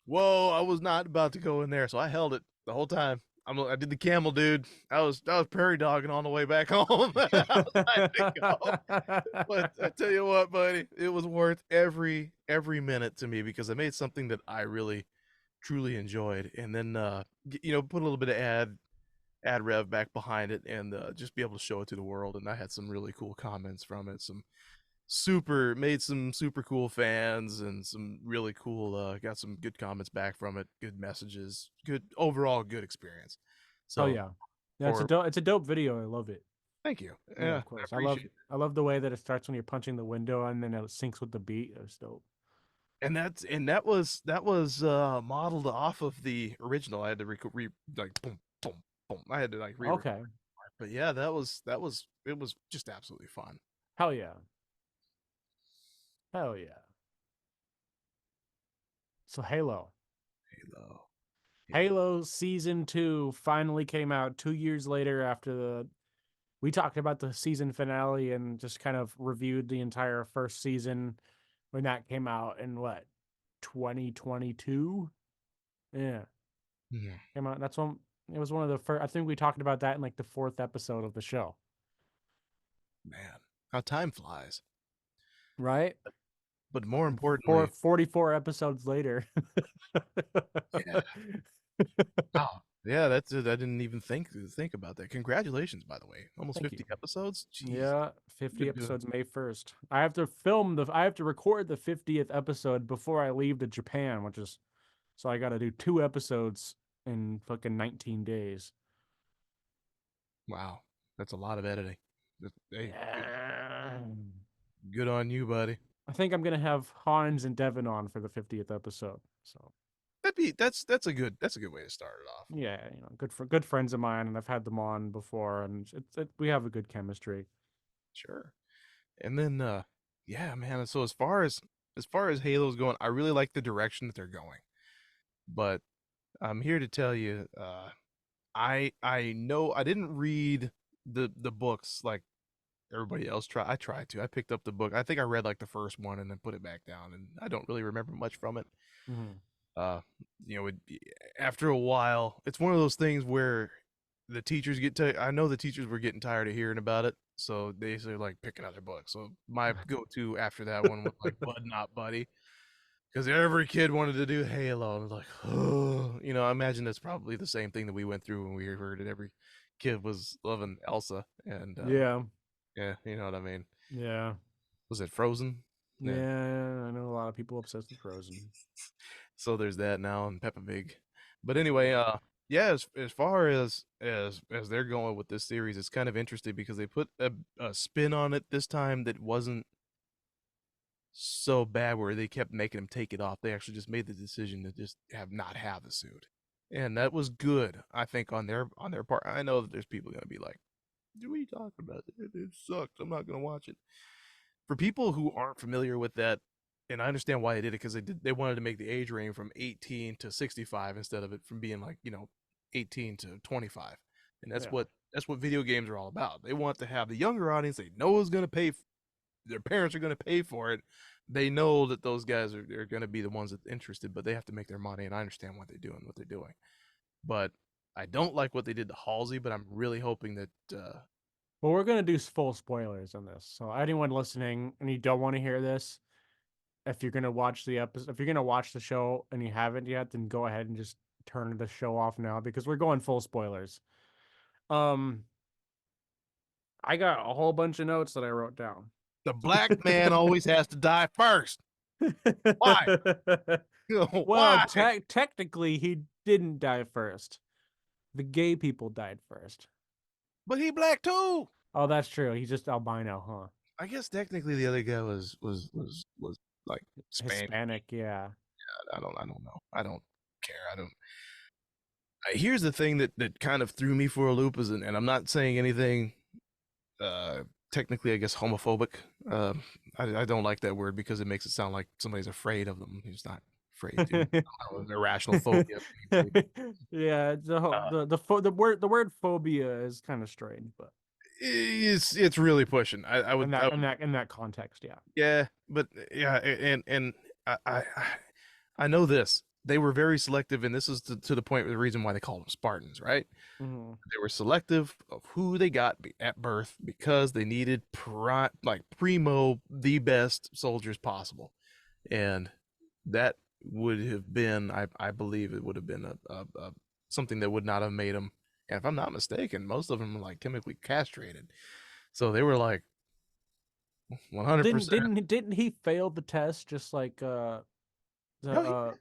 whoa, I was not about to go in there, so I held it the whole time. I did the camel, dude. I was prairie dogging on the way back home. I was ready to go. But I tell you what, buddy, it was worth every minute to me because I made something that I really truly enjoyed, and then put a little bit of ad rev back behind it, and just be able to show it to the world. And I had some really cool comments from it. Some super cool fans, and some really cool got some good comments back from it, good messages, good experience. Oh So yeah. Yeah, for it's a dope video. I love it. thank you. Yeah, Yeah, of I course. appreciate it. I love the way that it starts when you're punching the window and then it syncs with the beat. It was dope. That was modeled off of the original. I had to like boom boom boom. I had to like re-record. Okay. But yeah, that was it was just absolutely fun. Hell yeah. Hell yeah. So Halo. Halo. Halo season 2 finally came out 2 years later after we talked about the season finale and just kind of reviewed the entire first season when that came out in what, 2022? Yeah. Yeah. Came out. That's when it was one of the first. I think we talked about that in like the 4th episode of the show. Man, how time flies. Right? But more And importantly, 44 episodes later. yeah. Wow. Yeah, that's it. I didn't even think about that. Congratulations, by the way. Almost Thank you. 50 episodes. Jeez. Yeah, 50 Been doing episodes May 1st. I have to record the 50th episode before I leave to Japan, so I got to do 2 episodes in fucking 19 days. wow. That's a lot of editing. Hey, Yeah. good on you, buddy. I think I'm going to have Hans and Devin on for the 50th episode. So, That's a good way to start it off. yeah, good friends of mine, and I've had them on before, and we have a good chemistry. Sure. And then yeah, man. So as far as Halo's going, I really like the direction that they're going. But I'm here to tell you, I know I didn't read the books like everybody else I tried to. I picked up the book. I think I read like the first one and then put it back down, and I don't really remember much from it. Mm-hmm. Uh, after a while, it's one of those things where the teachers I know the teachers were getting tired of hearing about it, so they say like pick another book. So my go-to after that one was like Bud Not Buddy, because every kid wanted to do Halo, and I was like, oh, I imagine that's probably the same thing that we went through when we heard it. Every kid was loving Elsa, and Yeah. yeah, you know what I mean. Yeah. Was it Frozen? Yeah. Yeah, I know a lot of people obsessed with Frozen. So there's that now, and Peppa Pig. But anyway, yeah, as far as they're going with this series, it's kind of interesting because they put a spin on it this time that wasn't so bad, where they kept making him take it off. They actually just made the decision to just not have the suit, and that was good, I think, on their part. I know that there's people gonna be like, "What are you talking about? It sucked. I'm not gonna watch it." For people who aren't familiar with that, and I understand why they did it, because they wanted to make the age range from 18 to 65 instead of it from being like 18 to 25, and Yeah. that's what video games are all about. They want to have the younger audience. They know is going to pay. Their parents are going to pay for it. They know that those guys are going to be the ones that are interested, but they have to make their money, and I understand what they're doing. But I don't like what they did to Halsey, but I'm really hoping that Well, we're gonna do full spoilers on this. So anyone listening and you don't want to hear this, if you're gonna watch the episode, if you're gonna watch the show and you haven't yet, then go ahead and just turn the show off now because we're going full spoilers. I got a whole bunch of notes that I wrote down. the black man always has to die first. Why? Well, Why? technically, he didn't die first. The gay people died first. But he black too. Oh, that's true. He's just albino, huh? I guess technically the other guy was like Spanish. Hispanic, yeah. I don't know. I don't care. I don't. Here's the thing that kind of threw me for a loop is, and I'm not saying anything uh technically I guess homophobic. Uh, I don't like that word because it makes it sound like somebody's afraid of them. He's not afraid to. I don't know, an irrational phobia maybe. Yeah, the word phobia is kind of strange, but It's really pushing. in that context, yeah. Yeah, but yeah, and I I I know this. They were very selective, and this is to the point. The reason why they called them Spartans, right? Hmm. They were selective of who they got at birth because they needed like primo the best soldiers possible, and that would have been, I believe, it would have been a something that would not have made them. And if I'm not mistaken, most of them were like chemically castrated, so they were like Well, didn't 100%. didn't didn't he fail the test just like the No,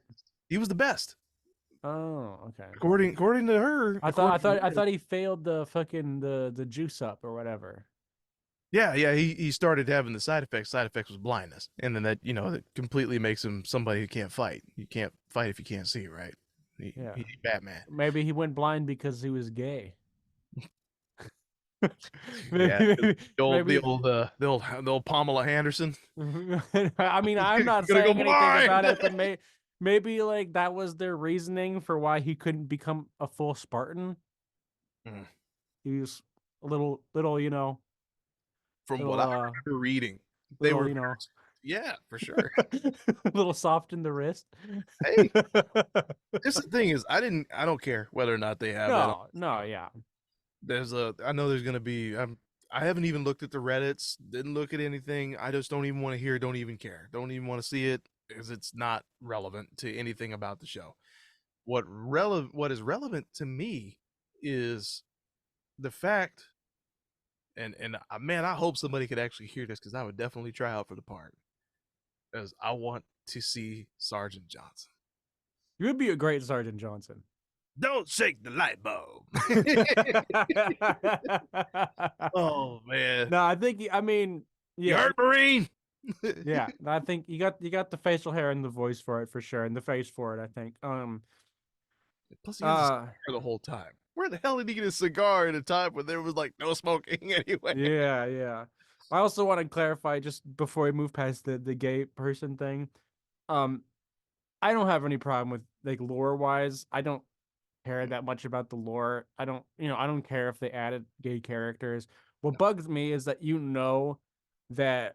he was the best. oh, okay. According to her, I thought I according to thought I her, thought he failed the fucking the juice up or whatever. yeah, he started having the side effects. Side effects was blindness, and then that that completely makes him somebody who can't fight. You can't fight if you can't see, right? Yeah. He's Batman. Maybe he went blind because he was gay. Yeah, maybe, the old the maybe, old uh the old Pamela Henderson. I mean, I'm not You're gonna go saying anything about blind. it, but maybe like that was their reasoning for why he couldn't become a full Spartan. Mm. He was a little, From what little, I remember reading, they little, were yeah, for sure. a little soft in the wrist. Hey, this the thing is, I don't care whether or not they have that on No, the no, show. yeah. I know there's gonna be. I haven't even looked at the Reddits. Didn't look at anything. I just don't even want to hear. Don't even care. Don't even want to see it because it's not relevant to anything about the show. What is relevant to me is the fact, and man, I hope somebody could actually hear this because I would definitely try out for the part. As I want to see Sergeant Johnson. You would be a great Sergeant Johnson. Don't shake the light bulb. Oh man, No, I mean, you yeah, heard, Marine? yeah. I think you got the facial hair and the voice for it for sure, and the face for it. I think. Plus, he has a Uh, cigar the whole time. Where the hell did he get a cigar at a time when there was like no smoking anyway? yeah, yeah. I also want to clarify just before we move past the gay person thing. Um, I don't have any problem with like lore wise. I don't care that much about the lore. I don't care if they added gay characters. What No, bugs me is that that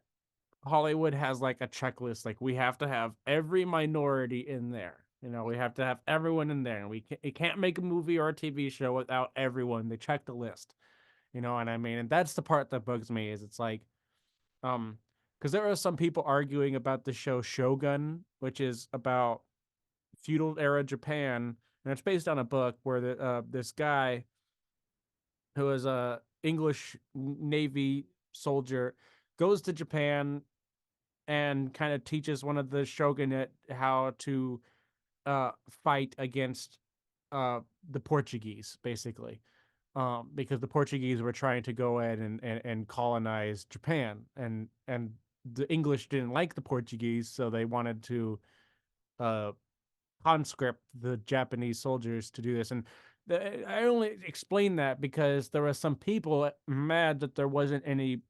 Hollywood has like a checklist. Like we have to have every minority in there. We have to have everyone in there. And it can't make a movie or a TV show without everyone. They check the list. You know what I mean? And that's the part that bugs me is it's like, um, because there are some people arguing about the show Shogun, which is about feudal era Japan, and it's based on a book where this guy who is a English Navy soldier goes to Japan and kind of teaches one of the shogunate how to fight against uh, the Portuguese, basically, because the Portuguese were trying to go in and colonize Japan, and the English didn't like the Portuguese, so they wanted to uh, conscript the Japanese soldiers to do this. And I only explain that because there were some people mad that there wasn't any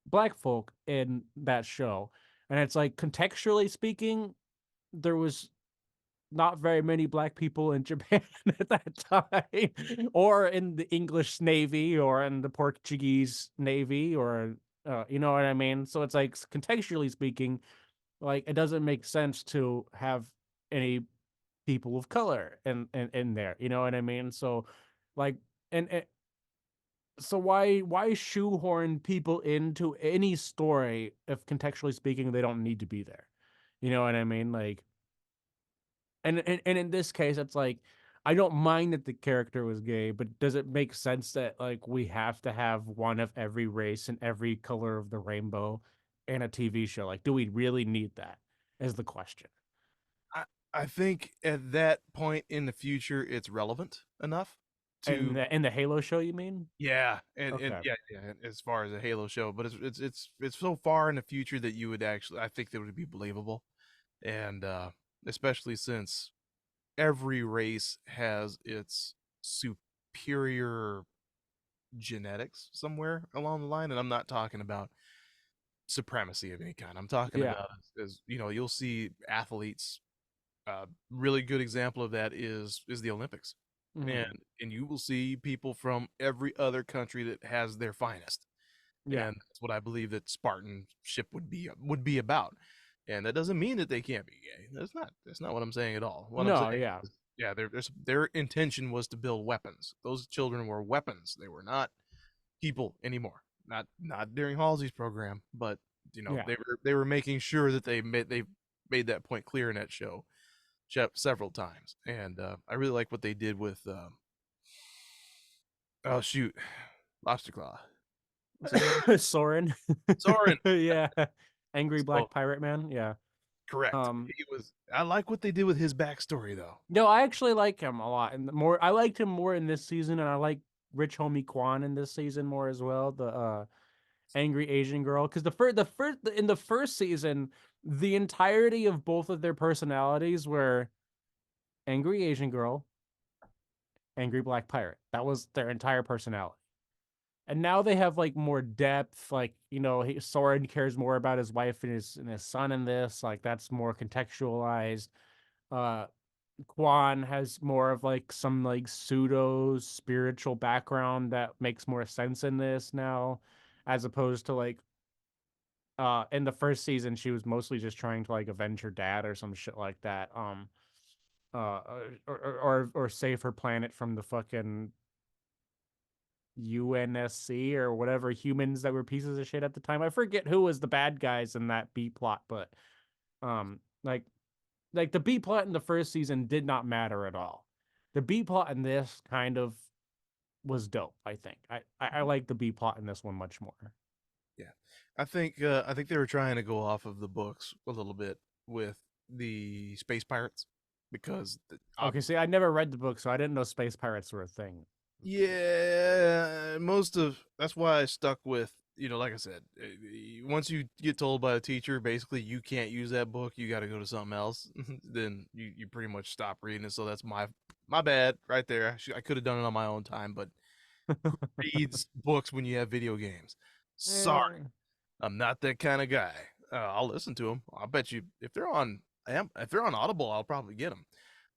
black folk in that show. And it's like contextually speaking, there was not very many black people in Japan at that time, or in the English Navy, or in the Portuguese Navy, or you know what I mean. So it's like contextually speaking, like it doesn't make sense to have any people of color in there. You know what I mean? So, like, and so why shoehorn people into any story if contextually speaking they don't need to be there? You know what I mean? Like, and in this case, it's like I don't mind that the character was gay, but does it make sense that like we have to have one of every race and every color of the rainbow in a TV show? Like, do we really need that? Is the question. I think at that point in the future, it's relevant enough In to the Halo show, you mean? yeah, and Okay. yeah, as far as a Halo show, but it's so far in the future that you would actually, I think that would be believable, and especially since every race has its superior genetics somewhere along the line, and I'm not talking about supremacy of any kind. I'm talking Yeah. about as you know, you'll see athletes. Really good example of that is the Olympics, and Mhm. and you will see people from every other country that has their finest, Yeah. and that's what I believe that Spartanship would be about. And that doesn't mean that they can't be gay. That's not what I'm saying at all. What I'm No, saying yeah. is, yeah, their intention was to build weapons. Those children were weapons. They were not people anymore. Not during Halsey's program, but Yeah. they were making sure that they made that point clear in that show several times, and I really like what they did with oh shoot, Lobster Claw. What's his name? Soren. Soren. Yeah. Angry So Black Pirate Man. Yeah. correct. Um, He was. I like what they did with his backstory though. no, I actually like him a lot. And the more I liked him more in this season, and I like Rich Homie Quan in this season more as well. The angry Asian girl. Because the first in the first season, the entirety of both of their personalities were angry Asian girl, angry Black Pirate. That was their entire personality. And now they have like more depth. Like Soren cares more about his wife and his son in this. Like that's more contextualized. Uh, Quan has more of like some like pseudo spiritual background that makes more sense in this now, as opposed to like in the first season she was mostly just trying to like avenge her dad or some shit like that. Uh, or save her planet from the fucking UNSC or whatever humans that were pieces of shit at the time. I forget who was the bad guys in that B plot, but um, like the B plot in the first season did not matter at all. The B plot in this kind of was dope. I think I like the B plot in this one much more. Yeah, I think they were trying to go off of the books a little bit with the space pirates because Okay, see, I never read the book, so I didn't know space pirates were a thing. yeah, most of that's why I stuck with, like I said, once you get told by a teacher, basically you can't use that book, you got to go to something else, then you pretty much stop reading it. So that's my bad right there. I could have done it on my own time, but who reads books when you have video games? Sorry, Eh, I'm not that kind of guy. I'll listen to them. I'll bet you if they're on Audible, I'll probably get them.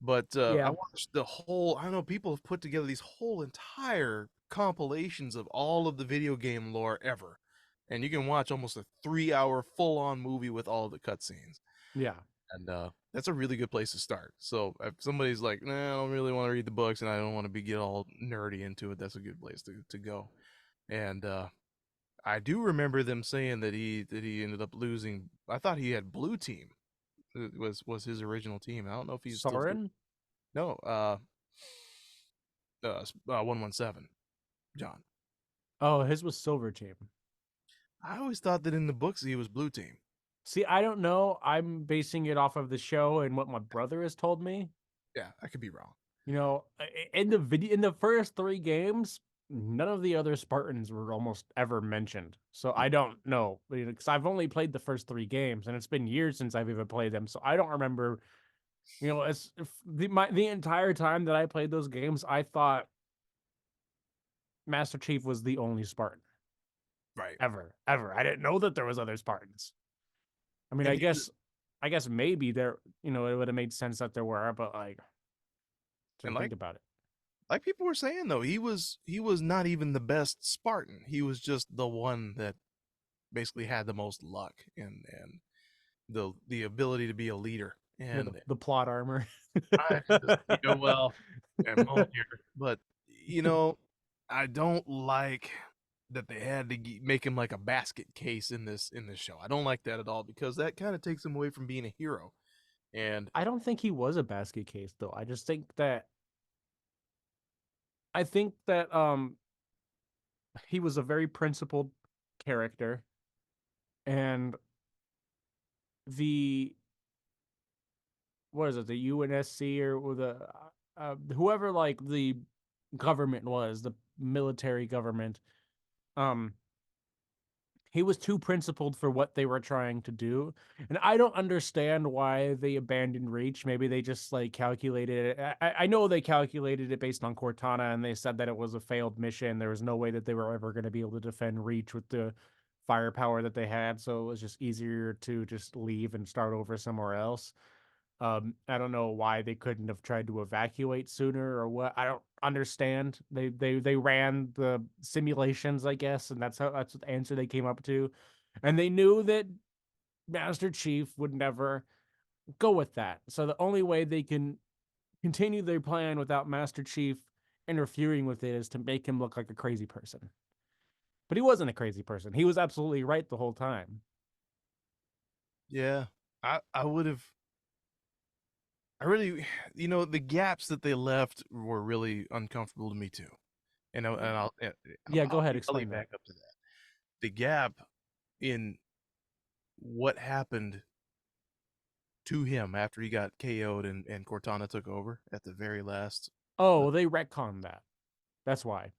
But I yeah, watched the whole. I know people have put together these whole entire compilations of all of the video game lore ever, and you can watch almost a 3 hour full on movie with all of the cutscenes. yeah, And that's a really good place to start. So if somebody's like, "Nah, I don't really want to read the books, and I don't want to be get all nerdy into it," that's a good place to go. And I do remember them saying that he ended up losing. I thought he had blue team. It was his original team. I don't know if he's still doing. Soren. No, 117, John. Oh, his was silver team. I always thought that in the books he was blue team. See, I don't know. I'm basing it off of the show and what my brother has told me. Yeah, I could be wrong. In the first three games, none of the other Spartans were almost ever mentioned. So I don't know because I've only played the first three games, and it's been years since I've even played them. So I don't remember. As if the entire time that I played those games, I thought Master Chief was the only Spartan Right. ever. I didn't know that there was other Spartans. I mean, And he was, I guess maybe there, it would have made sense that there were, but like, and didn't think about it. like people were saying though, he was not even the best Spartan. He was just the one that basically had the most luck and the ability to be a leader. Yeah, And the plot armor. I just, well, and here, but you know, I don't like that they had to make him like a basket case in this show. I don't like that at all because that kind of takes him away from being a hero. And I don't think he was a basket case though. I think that he was a very principled character, and the what is it, the UNSC or the whoever like the government was, the military government. Um, he was too principled for what they were trying to do, and I don't understand why they abandoned Reach. Maybe they just like calculated it. I know they calculated it based on Cortana, and they said that it was a failed mission. There was no way that they were ever going to be able to defend Reach with the firepower that they had, so it was just easier to just leave and start over somewhere else. I don't know why they couldn't have tried to evacuate sooner or what. I don't understand. They ran the simulations, I guess, and that's the answer they came up to. And they knew that Master Chief would never go with that. So the only way they can continue their plan without Master Chief interfering with it is to make him look like a crazy person. But he wasn't a crazy person. He was absolutely right the whole time. Yeah, I would have. I really, the gaps that they left were really uncomfortable to me too. And Yeah, go ahead, I'll lead explain that. back up to that. The gap in what happened to him after he got KO'd and Cortana took over at the very last. Uh, Oh, they retconned that. That's why.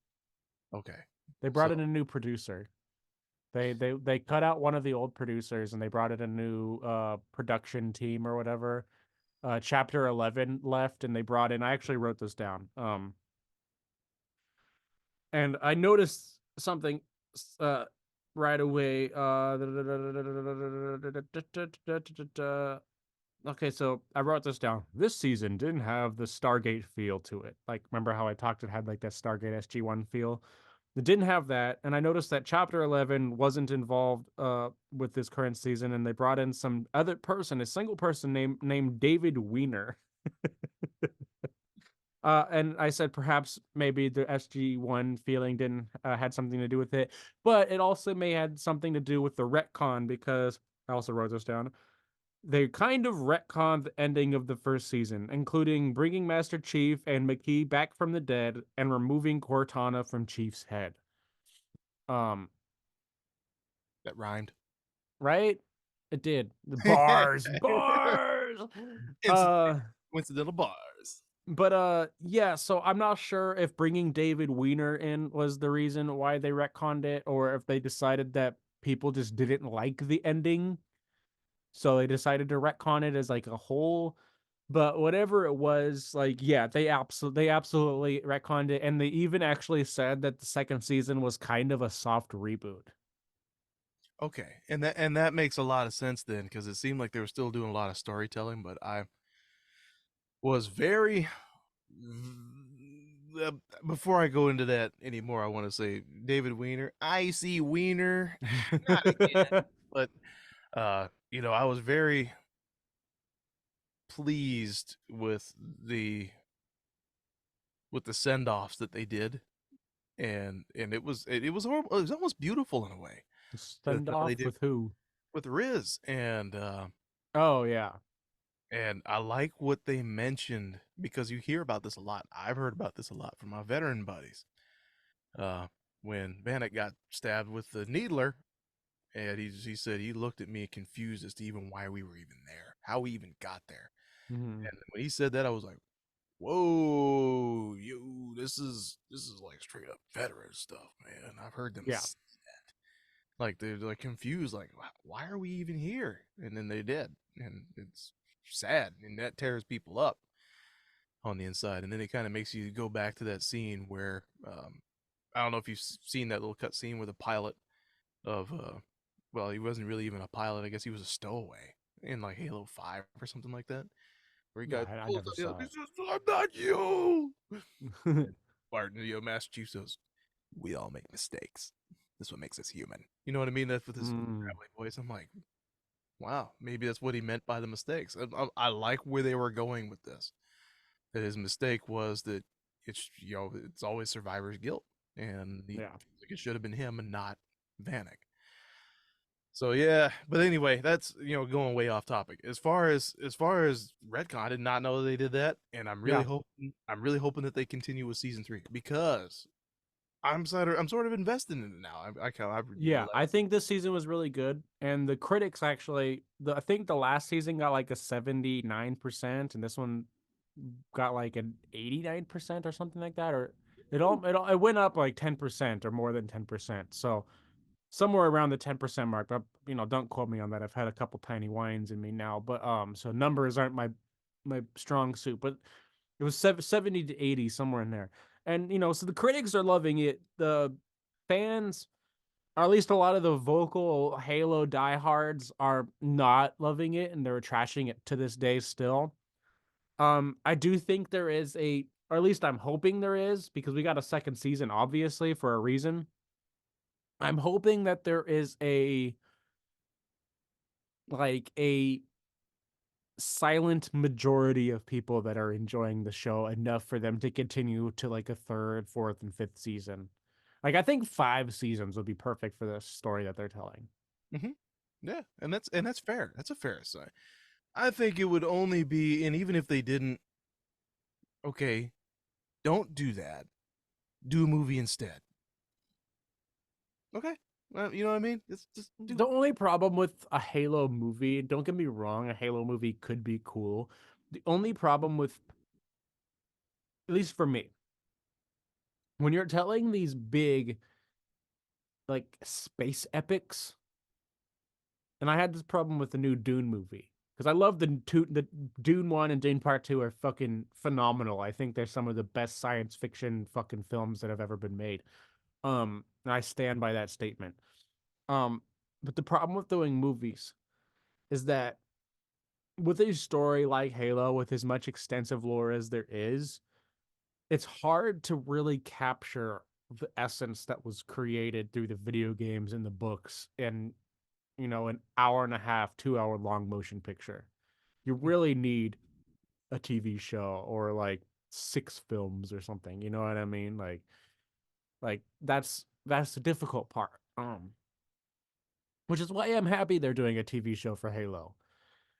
okay, They so brought in a new producer. They cut out one of the old producers and they brought in a new production team or whatever. Chapter 11 left and they brought in, I actually wrote this down. And I noticed something uh right away. Okay, so I wrote this down. This season didn't have the Stargate feel to it. Like, remember how I talked? It had like that Stargate SG-1 feel. It didn't have that, and I noticed that Chapter 11 wasn't involved with this current season, and they brought in some other person, a single person named David Weiner. And I said perhaps maybe the SG-1 feeling didn't had something to do with it, but it also may had something to do with the retcon because I also wrote this down. They kind of retconned the ending of the first season, including bringing Master Chief and McKee back from the dead and removing Cortana from Chief's head. Um, that rhymed. right? It did. The bars, bars. Incident, Uh, coincidental bars. but yeah. So I'm not sure if bringing David Weiner in was the reason why they retconned it, or if they decided that people just didn't like the ending, so they decided to retcon it as like a whole. But whatever it was, like, yeah, they absolutely retconned it, and they even actually said that the second season was kind of a soft reboot. Okay, and that makes a lot of sense then, because it seemed like they were still doing a lot of storytelling, but I was very. Uh, Before I go into that anymore, I want to say David Weiner, icy Wiener, not again. But I was very pleased with the send offs that they did, and it was horrible. It was almost beautiful in a way. Send How they off did with who? with Riz, Oh yeah. and I like what they mentioned because you hear about this a lot. I've heard about this a lot from my veteran buddies. Uh, when Vanek got stabbed with the needler, and he said he looked at me confused as to even why we were even there, how we even got there. Hmm. And when he said that, I was like, "Whoa, you! This is like straight up veteran stuff, man." I've heard them Yeah. say that. Like they're like confused, like why are we even here? And then they did, and it's sad, and that tears people up on the inside. And then it kind of makes you go back to that scene where I don't know if you've seen that little cut scene with the pilot of well, he wasn't really even a pilot. I guess he was a stowaway in like Halo 5 or something like that. Where he Yeah, got I pulls never up, saw he says, "I'm not you." it. And Martin, Master Chief says, "We all make mistakes. That's what makes us human." You know what I mean? That's with his Mm, gravelly voice. I'm like, wow, maybe that's what he meant by the mistakes. I like where they were going with this. That his mistake was that it's always survivor's guilt, and yeah. it should have been him and not Vanek. So yeah, but anyway, that's going way off topic. As far as retcon, I did not know they did that, and Yeah. I'm really hoping that they continue with season 3 because I'm sort of invested in it now. I really Yeah, like I it. think this season was really good, and the critics actually, I think the last season got like a 79%, and this one got like an 89% or something like that, or it went up like 10% or more than 10%. So somewhere around the 10% mark, but don't quote me on that. I've had a couple tiny wines in me now, but so numbers aren't my strong suit, but it was 70 to 80 somewhere in there. And so the critics are loving it. The fans, or at least a lot of the vocal Halo diehards, are not loving it, and they're trashing it to this day still. I do think there is or at least I'm hoping there is, because we got a second season, obviously, for a reason. I'm hoping that there is a silent majority of people that are enjoying the show enough for them to continue to like a third, fourth, and fifth season. Like, I think 5 seasons would be perfect for this story that they're telling. Hmm. Yeah, and that's fair. That's a fair aside. I think it would only be, and even if they didn't, okay, don't do that. Do a movie instead. Okay, you know what I mean? It's just do The only problem with a Halo movie, don't get me wrong, a Halo movie could be cool. The only problem with, at least for me, when you're telling these big, like, space epics, and I had this problem with the new Dune movie, because I love the Dune 1 and Dune Part 2 are fucking phenomenal. I think they're some of the best science fiction fucking films that have ever been made. And I stand by that statement. Um, but the problem with doing movies is that with a story like Halo, with as much extensive lore as there is, it's hard to really capture the essence that was created through the video games and the books in, an hour and a half, 2 hour long motion picture. You really need a TV show or like 6 films or something. You know what I mean? Like that's the difficult part. Which is why I'm happy they're doing a TV show for Halo.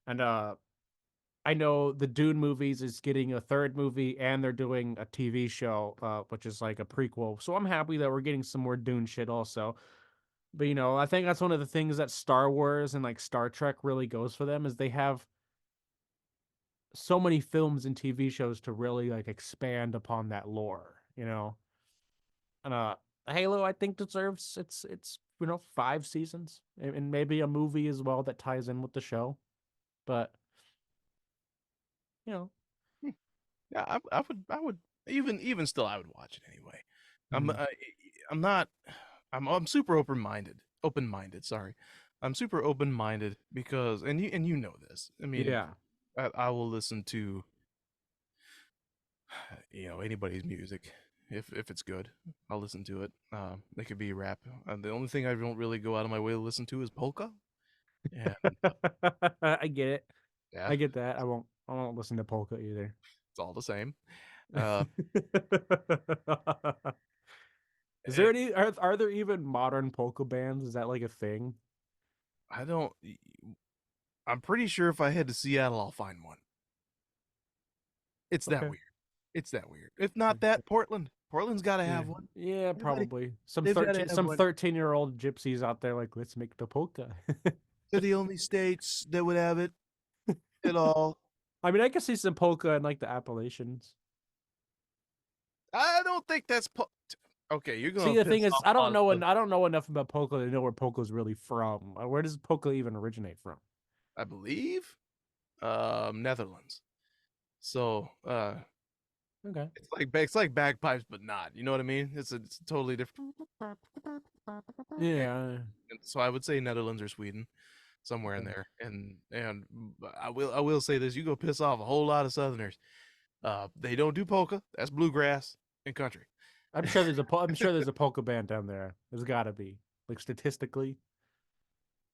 And I know the Dune movies is getting a third movie, and they're doing a TV show, which is like a prequel. So I'm happy that we're getting some more Dune shit also. But I think that's one of the things that Star Wars and like Star Trek really goes for them, is they have so many films and TV shows to really like expand upon that lore. And Halo, I think, deserves it's 5 seasons, and maybe a movie as well that ties in with the show. But you know, yeah. I would even still I would watch it anyway. I'm mhm. I, I'm not I'm super open minded. Open minded. Sorry, I'm super open minded because and you know this. I mean, Yeah. I will listen to anybody's music if it's good. I'll listen to it. It could be rap. The only thing I don't really go out of my way to listen to is polka. And I get it. yeah, I get that. I won't listen to polka either. it's all the same. Uh, Is there it, any are there even modern polka bands? Is that like a thing? I don't. I'm pretty sure if I head to Seattle, I'll find one. It's that Okay. weird. It's that weird. If not that, Portland. Portland's got to Yeah. have one. Yeah, Everybody, probably. Some they've got to 13 have some one. 13-year-old gypsies out there like, let's make the polka. They're the only states that would have it at all. I mean, I can see some polka in like the Appalachians. I don't think that's okay. You're See, gonna the thing piss is, off a lot of. I don't know enough about polka to know where polka's really from. Where does polka even originate from? I believe Netherlands. So Okay. it's like bagpipes, but not. You know what I mean? It's totally different. And, Yeah. and so I would say Netherlands or Sweden, somewhere in Okay. there. And I will say this: you go piss off a whole lot of Southerners. They don't do polka. That's bluegrass and country. I'm sure there's a polka band down there. There's got to be, like, statistically.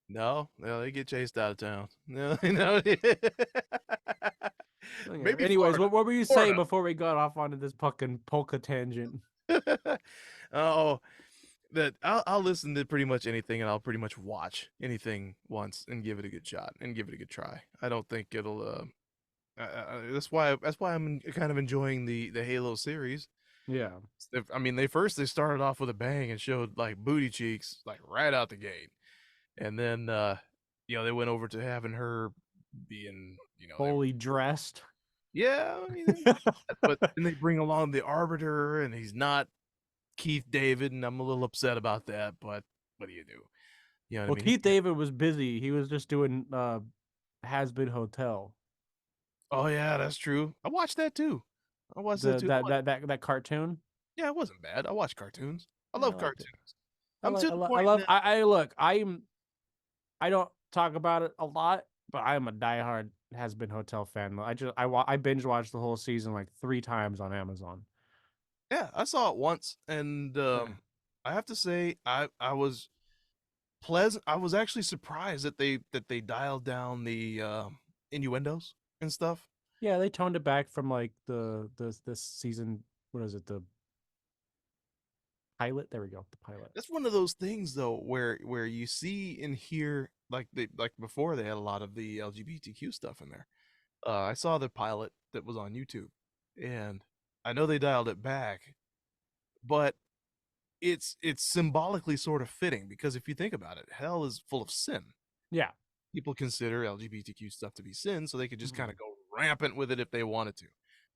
No, no, they get chased out of town. No, no. Okay. Maybe Anyways, Florida. what were you saying Florida. before we got off onto this fucking polka tangent? Oh, that I'll listen to pretty much anything, and I'll pretty much watch anything once and give it a good shot and give it a good try. I don't think it'll. That's why I'm kind of enjoying the Halo series. Yeah. I mean, they started off with a bang and showed like booty cheeks like right out the gate, and then they went over to having her being, they were, Fully dressed. yeah, I mean, but then they bring along the arbiter, and he's not Keith David, and I'm a little upset about that, but what do you do? You know what I Well, mean? Keith David was busy. He was just doing Has Been Hotel. Oh yeah, that's true. I watched that too. I watched that The too. that cartoon. Yeah, it wasn't bad. I watch cartoons. I Yeah, I love liked it. cartoons. I'm to the point now. I look, I don't talk about it a lot, but I am a diehard Has Been Hotel fan. I binge watched the whole season like 3 times on Amazon. Yeah, I saw it once, and Yeah. I have to say, I was pleasant. I was actually surprised that they dialed down the innuendos and stuff. Yeah, they toned it back from like the this season. What is it? The pilot. There we go. The pilot. That's one of those things though, where you see and hear like before they had a lot of the LGBTQ stuff in there. I saw the pilot that was on YouTube, and I know they dialed it back, but it's symbolically sort of fitting because if you think about it, hell is full of sin. Yeah. People consider LGBTQ stuff to be sin, so they could just kind Mhm. of go rampant with it if they wanted to.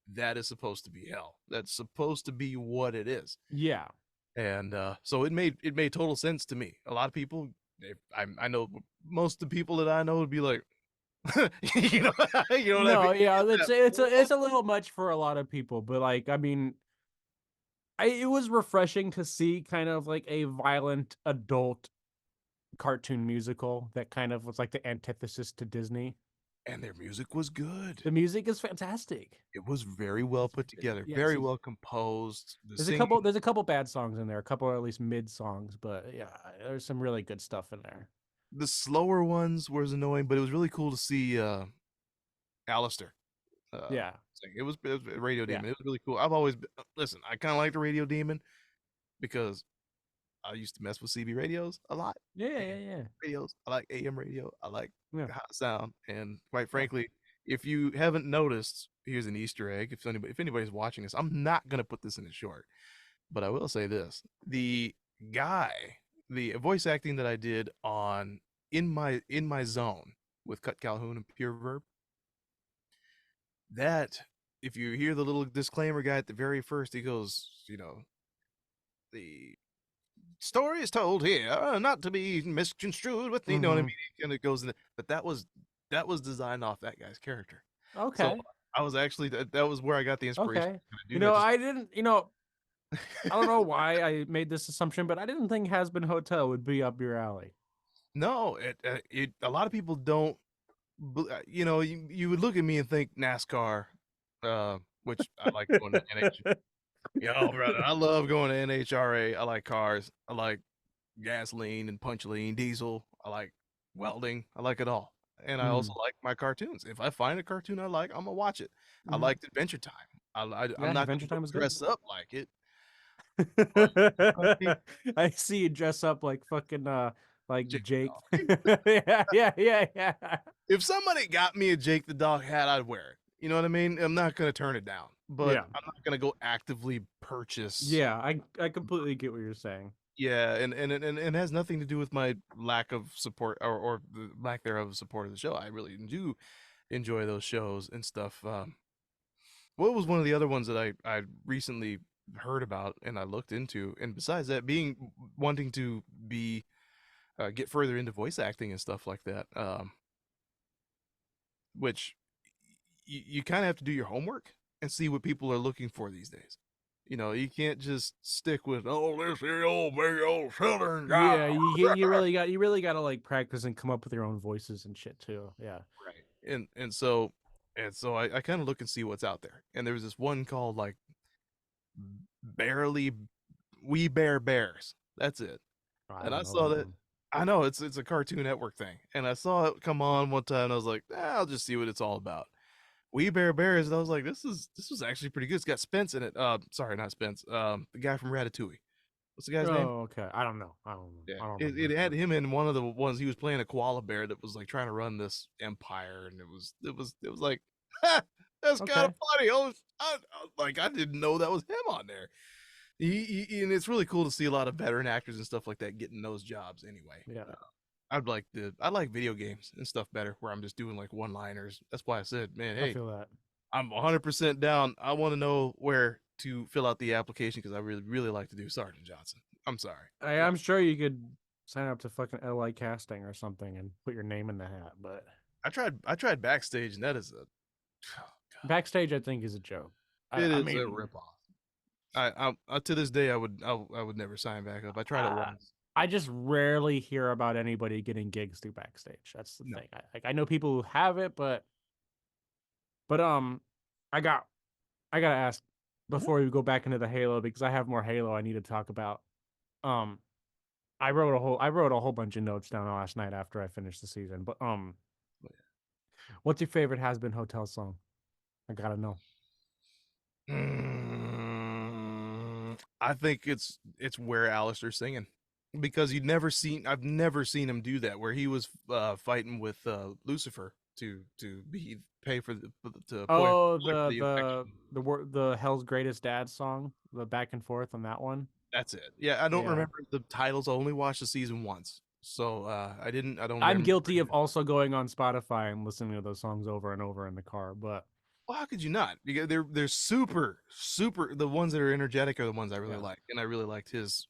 That is supposed to be hell. That's supposed to be what it is, Yeah. and so it made total sense to me. A lot of people, I know most of the people that I know would be like, you know, you know what I mean? No, yeah, That, it's what? a little much for a lot of people, but like I mean, it was refreshing to see kind of like a violent adult cartoon musical that kind of was like the antithesis to Disney. And their music was good. The music is fantastic. It was very well put together, Yes, very well composed. The there's a singing, couple bad songs in there, a couple at least mid songs, but yeah, there's some really good stuff in there. the slower ones was annoying, but it was really cool to see Alistair Yeah. sing. It was a Radio Yeah. Demon. It was really cool. I've always been, listen. I kind of like the Radio Demon because I used to mess with CB radios a lot. Yeah, And yeah, yeah. radios, I like AM radio. I like Yeah. hot sound, and quite Yeah. frankly, if you haven't noticed, here's an Easter egg. If anybody's watching this, I'm not gonna put this in a short. But I will say this: the guy, the voice acting that I did on in my zone with Cut Calhoun and Pure Verb, that if you hear the little disclaimer guy at the very first, he goes, the story is told here, not to be misconstrued with, you know what I mean? Mhm. It kind of goes in, but that was designed off that guy's character. So Okay. I was actually that was where I got the inspiration Okay. to kind of do that. Just I didn't, I don't know why I made this assumption, but I didn't think Has Been Hotel would be up your alley. no, it a lot of people don't. You would look at me and think NASCAR, which I like going to NH. Brother, I love going to NHRA. I like cars. I like gasoline and punchline, diesel. I like welding. I like it all. And I also Mhm. like my cartoons. If I find a cartoon I like, I'm gonna watch it. I Mhm. liked Adventure Time. I'm Yeah, not Adventure gonna go Time was good. dress up like it, but somebody I see you dress up like fucking like Jake Jake. the Dog. Yeah, yeah, yeah, yeah. If somebody got me a Jake the Dog hat, I'd wear it. You know what I mean? I'm not gonna turn it down, but Yeah. I'm not gonna go actively purchase. Yeah, I completely get what you're saying. Yeah, and it has nothing to do with my lack of support or the lack thereof of support of the show. I really do enjoy those shows and stuff. What was one of the other ones that I recently heard about and I looked into? And besides that, being wanting to be get further into voice acting and stuff like that, which you kind of have to do your homework and see what people are looking for these days. You can't just stick with this here old big old southern guy. Yeah, you really got to like practice and come up with your own voices and shit too. Yeah. Right. And so I kind of look and see what's out there. And there was this one called like barely We Bear Bears. That's it. I And don't I know saw that that. one. I know it's a Cartoon Network thing, and I saw it come on one time, and I was like, I'll just see what it's all about. We Bear Bears, and I was like, this was actually pretty good. It's got Spence in it. Sorry, not Spence. The guy from Ratatouille. What's the guy's name? Oh, okay. I don't know. I don't know. Yeah, I don't it remember. had him in one of the ones. He was playing a koala bear that was like trying to run this empire, and it was like, That's kind of Okay. funny. I didn't know that was him on there. And it's really cool to see a lot of veteran actors and stuff like that getting those jobs. Anyway, Yeah, I like video games and stuff better where I'm just doing like one liners. That's why I said, man, I hey, feel that. I'm 100% down. I want to know where to fill out the application because I really like to do Sergeant Johnson. I'm sorry. I'm sure you could sign up to fucking LA casting or something and put your name in the hat, but I tried backstage and that is a oh god, backstage I think is a joke. it I is a mean, ripoff. To this day I would never sign back up. I tried it uh, once. I just rarely hear about anybody getting gigs through backstage. That's the No. thing. I know people who have it, but I got I gotta ask Mhm. before we go back into the Halo because I have more Halo I need to talk about. Um, I wrote a whole bunch of notes down last night after I finished the season. But what's your favorite Has Been Hotel song? I gotta know. I think it's where Alistair's singing because I've never seen him do that where he was fighting with Lucifer to be pay for the to pay Oh, for the the the infection. the the Hell's Greatest Dad song, the back and forth on that one. That's it. Yeah, I don't Yeah. remember the titles. I only watched the season once, so I don't I'm remember. guilty of also going on Spotify and listening to those songs over and over in the car, but Well, how could you not? Because they're super. The ones that are energetic are the ones I really yeah. like, and I really liked his.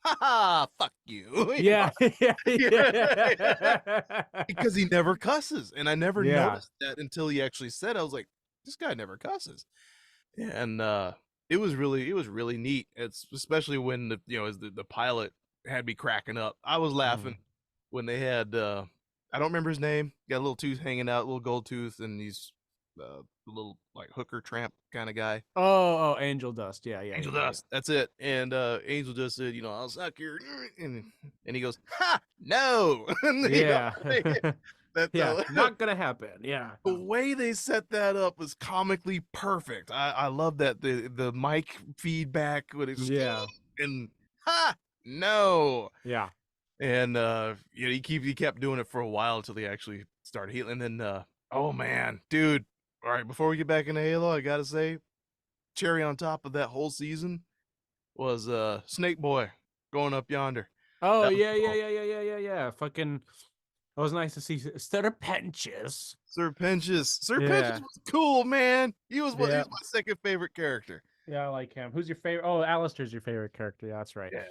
Ha ha! Fuck you. You know? Yeah, yeah, Yeah. yeah. Because he never cusses, and I never Yeah. noticed that until he actually said. I was like, this guy never cusses, and it was really neat. It's especially when as the pilot had me cracking up. I was laughing Mm. when they had I don't remember his name. Got a little tooth hanging out, little gold tooth, and he's a little like hooker tramp kind of guy. Oh, Angel Dust. Yeah, yeah, Angel yeah, yeah. Dust. That's it. And Angel just said, I'll suck your and he goes, ha, no. And, Yeah. that Yeah, not gonna happen. Yeah. the way they set that up was comically perfect. I love that the mic feedback when it's Yeah. and ha, no. Yeah. And he kept doing it for a while until he actually started healing. And then oh man, dude. All right, before we get back into Halo, I gotta say, cherry on top of that whole season was Snake Boy going up yonder. Oh, That was yeah, yeah, cool. yeah, yeah, yeah, yeah, yeah. Fucking it was nice to see Serpentious. Serpentious Yeah. was cool, man. He Yeah. was my second favorite character. Yeah, I like him. Who's your favorite? Oh, Alistair's your favorite character. Yeah, that's right. Yeah.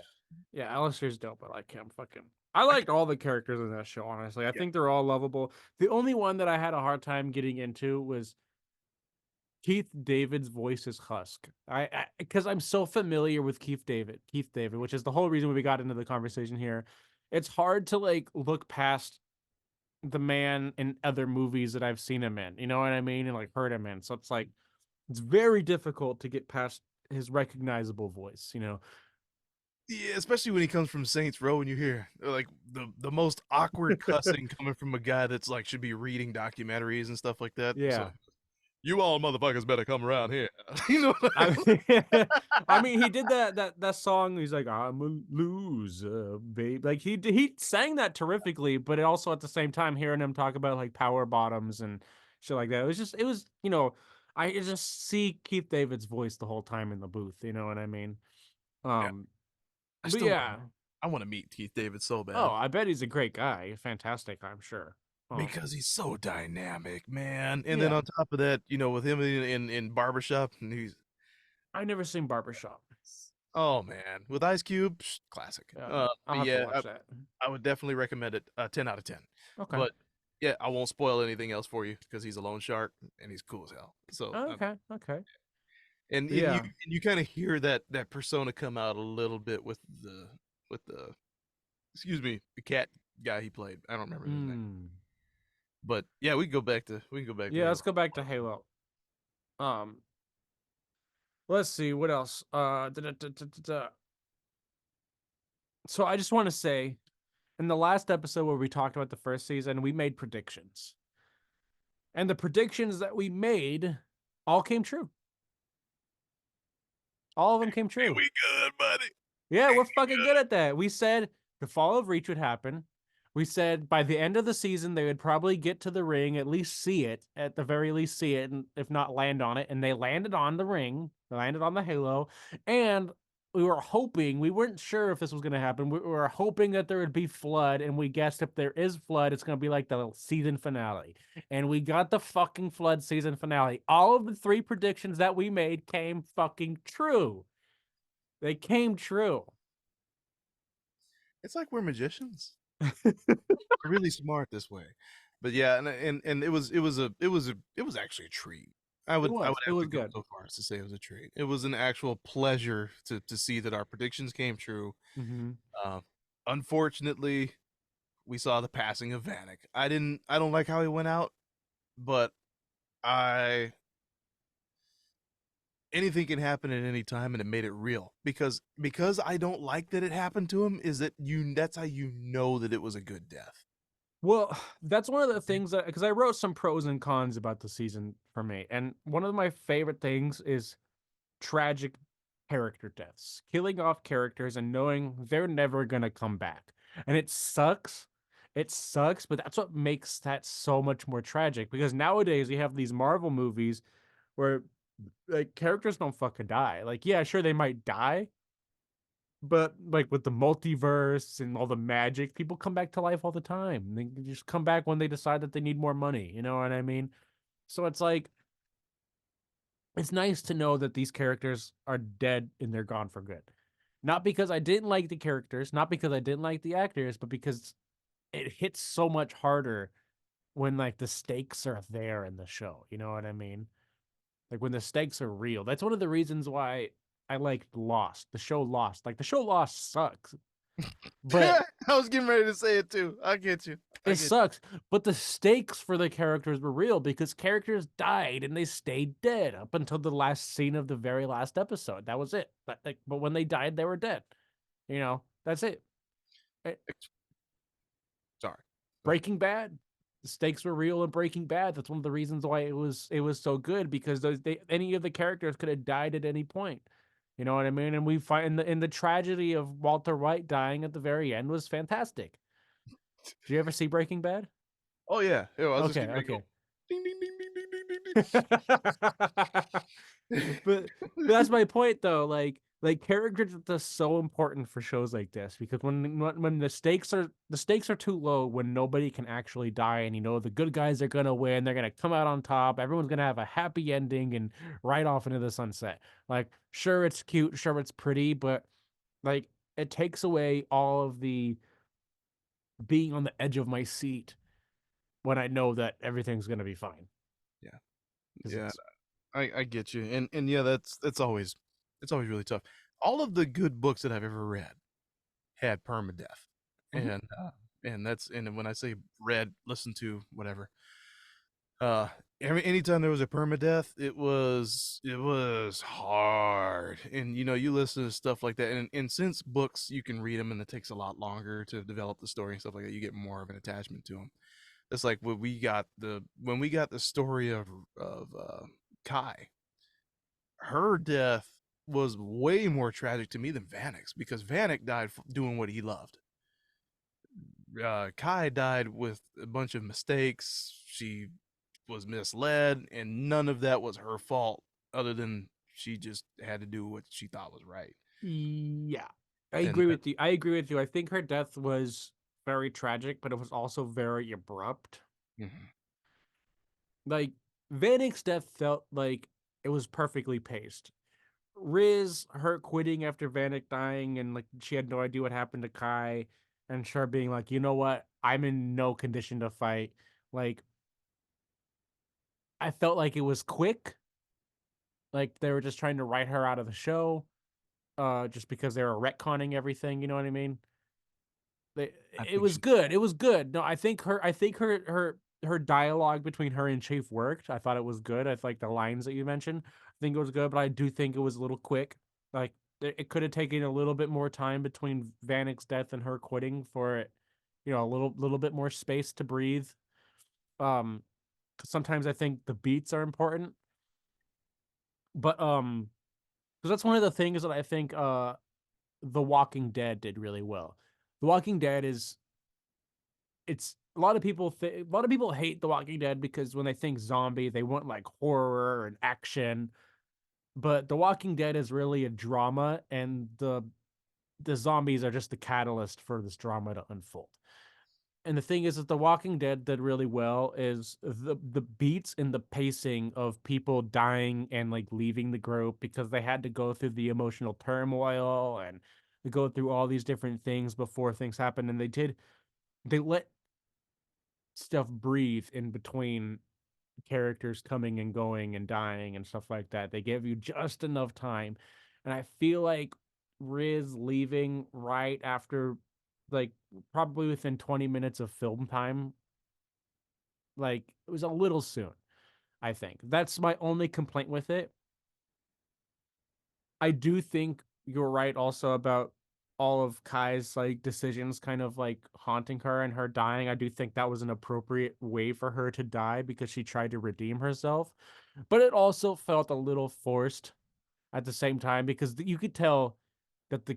Yeah, Alistair's dope. I like him. Fucking I I, liked all the characters in that show, honestly. I yeah. think they're all lovable. The only one that I had a hard time getting into was Keith David's voice is Husk. I because I'm so familiar with Keith David, which is the whole reason we got into the conversation here. It's hard to like look past the man in other movies that I've seen him in. You know what I mean? And like heard him in. So it's like it's very difficult to get past his recognizable voice, you know. Yeah, especially when he comes from Saints Row and you hear like the most awkward cussing coming from a guy that's like should be reading documentaries and stuff like that. So Yeah. you all motherfuckers better come around here. You know what I I mean, he did that song. He's like, "I'm a loser, babe." Like he sang that terrifically, but it also at the same time hearing him talk about like power bottoms and shit like that. It was I just see Keith David's voice the whole time in the booth. You know what I mean? yeah, Um, I but still yeah. I want to meet Keith David so Oh, bad I bet he's a great guy. Fantastic, I'm sure. because he's so dynamic, man. And then Yeah. on top of that, with him in barbershop and I never seen Barbershop. oh man, with Ice Cube, classic. Yeah, I'll But have to yeah, watch that. I would definitely recommend it. 10 out of 10. Okay. But yeah, I won't spoil anything else for you because he's a loan shark and he's cool as hell. So, Okay. Okay. and Yeah. you kind of hear that persona come out a little bit with the excuse me, the cat guy he played. I don't remember his name. Hmm. But yeah, we can go back to Yeah, let's Halo. go back to Halo. Um, let's see what else. So I just want to say, in the last episode where we talked about the first season, we made predictions, and the predictions that we made all came true. All of them came Ain't true. we good, buddy? Yeah, Ain't we're we fucking good at that. We said the fall of Reach would happen. We said by the end of the season they would probably get to the ring, at least see it, at the very least see it, and if not land on it. And they landed on the ring, they landed on the Halo, and we were hoping, we weren't sure if this was going to happen. We were hoping that there would be flood, and we guessed if there is flood, it's going to be like the season finale. And we got the fucking flood season finale. All of the three predictions that we made came fucking true. They came true. It's like we're magicians. We're really smart this way. But yeah, and it was actually a treat. I would It have was to go good. so far as to say it was a treat. It was an actual pleasure to see that our predictions came true. Mm-hmm. Uh, Unfortunately, we saw the passing of Vanek. I don't like how he went out, but I anything can happen at any time, and it made it real because I don't like that it happened to him. Is that you? That's how you know that it was a good death. Well, that's one of the things that, because I wrote some pros and cons about the season for me, and one of my favorite things is tragic character deaths, killing off characters and knowing they're never gonna come back. And it sucks. It sucks, but that's what makes that so much more tragic. Because nowadays we have these Marvel movies where like characters don't fucking die. Like, yeah, sure they might die, but like with the multiverse and all the magic, people come back to life all the time. They just come back when they decide that they need more money. You know what I mean? So it's like it's nice to know that these characters are dead and they're gone for good. Not because I didn't like the characters, not because I didn't like the actors, but because it hits so much harder when like the stakes are there in the show. You know what I mean? Like when the stakes are real. That's one of the reasons why I liked Lost. The show Lost. Like the show Lost sucks, but I was getting ready to say it too. I get you. I it get sucks, but the stakes for the characters were real because characters died and they stayed dead up until the last scene of the very last episode. That was it. But when they died, they were dead. You know, that's it. Eh, you. Sorry. Go ahead. Breaking Bad, the stakes were real in Breaking Bad. That's one of the reasons why it was so good because any of the characters could have died at any point. You know what I mean? And we find in the tragedy of Walter White dying at the very end was fantastic. Did you ever see Breaking Bad? Oh yeah. Yeah, I was just Okay, getting ready to go. okay. Ding ding ding ding ding ding ding but that's my point though. Like characters are just so important for shows like this because when the stakes are too low when nobody can actually die and you know the good guys are gonna win, they're gonna come out on top, everyone's gonna have a happy ending and right off into the sunset. Like sure it's cute, sure it's pretty, but like it takes away all of the being on the edge of my seat when I know that everything's gonna be fine. Yeah. Because Yeah. it's I get you. And yeah, that's always it's always really tough. All of the good books that I've ever read had permadeath. Mhm. And that's and when I say read, listen to, whatever. Uh Anytime there was a permadeath, it was hard. And you know, you listen to stuff like that, and since books you can read them and it takes a lot longer to develop the story and stuff like that, you get more of an attachment to them. It's like when we got the story of Kai, her death was way more tragic to me than Vanek's because Vanek died doing what he loved. Kai died with a bunch of mistakes. She was misled, and none of that was her fault, other than she just had to do what she thought was right. Yeah, I And agree with you. I agree with you. I think her death was very tragic, but it was also very abrupt. mhm. Like Vanek's death felt like it was perfectly paced. Riz, her quitting after Vanek dying, and like she had no idea what happened to Kai, and her being like, you know what, I'm in no condition to fight. Like I felt like it was quick. Like they were just trying to write her out of the show, just because they were retconning everything. You know what I mean? I It think was she. good. It was good. No, I think her dialogue between her and Chief worked. I thought it was good. I like the lines that you mentioned. I think it was good, but I do think it was a little quick. Like it could have taken a little bit more time between Vanek's death and her quitting for it, a little bit more space to breathe. 'Cause sometimes I think the beats are important, but because that's one of the things that I think The Walking Dead did really well. The Walking Dead is it's a lot of people a lot of people hate The Walking Dead because when they think zombie, they want like horror and action. But The Walking Dead is really a drama, and the zombies are just the catalyst for this drama to unfold. And the thing is that The Walking Dead did really well is the beats and the pacing of people dying and like leaving the group because they had to go through the emotional turmoil and go through all these different things before things happen. And they let stuff breathe in between characters coming and going and dying and stuff like that. They give you just enough time. And I feel like Riz leaving right after, like, probably within 20 minutes of film time, like, it was a little soon, I think. That's my only complaint with it. I do think you're right also about all of Kai's like decisions kind of like haunting her and her dying. I do think that was an appropriate way for her to die because she tried to redeem herself. But it also felt a little forced at the same time because you could tell that the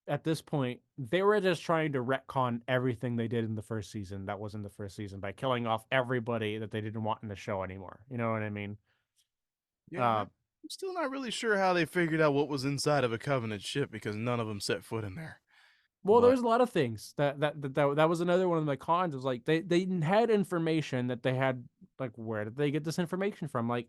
at this point they were just trying to retcon everything they did in the first season that was in the first season by killing off everybody that they didn't want in the show anymore. You know what I mean? Yeah, Uh I'm still not really sure how they figured out what was inside of a Covenant ship because none of them set foot in there. well, But there's a lot of things that was another one of my cons. Was like they had information that they had, like, where did they get this information from? Like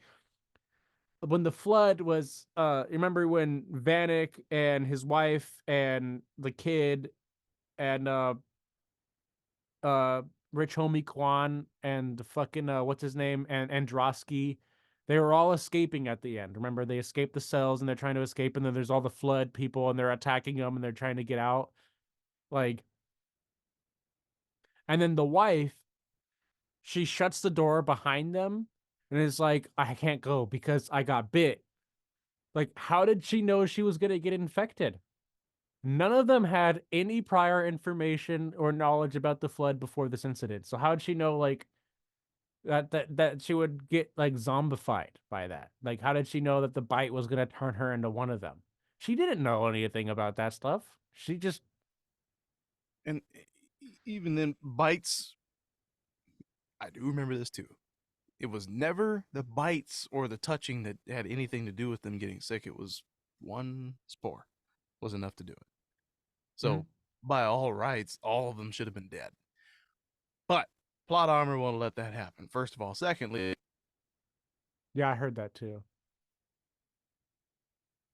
when the flood was, remember when Vanek and his wife and the kid and uh Rich Homie Kwan and the fucking what's his name and Androsky, they were all escaping at the end. Remember, they escaped the cells and they're trying to escape, and then there's all the flood people and they're attacking them and they're trying to get out. Like, and then the wife, she shuts the door behind them and is like, I can't go because I got bit. Like, how did she know she was gonna get infected? None of them had any prior information or knowledge about the flood before this incident. So how'd she know, like, that she would get like zombified by that? Like, how did she know that the bite was gonna turn her into one of them? She didn't know anything about that stuff. She just and even then, bites. I do remember this too. It was never the bites or the touching that had anything to do with them getting sick. It was one spore was enough to do it. Mhm. So by all rights, all of them should have been dead. But plot armor won't let that happen. First of all, secondly, Yeah, I heard that too.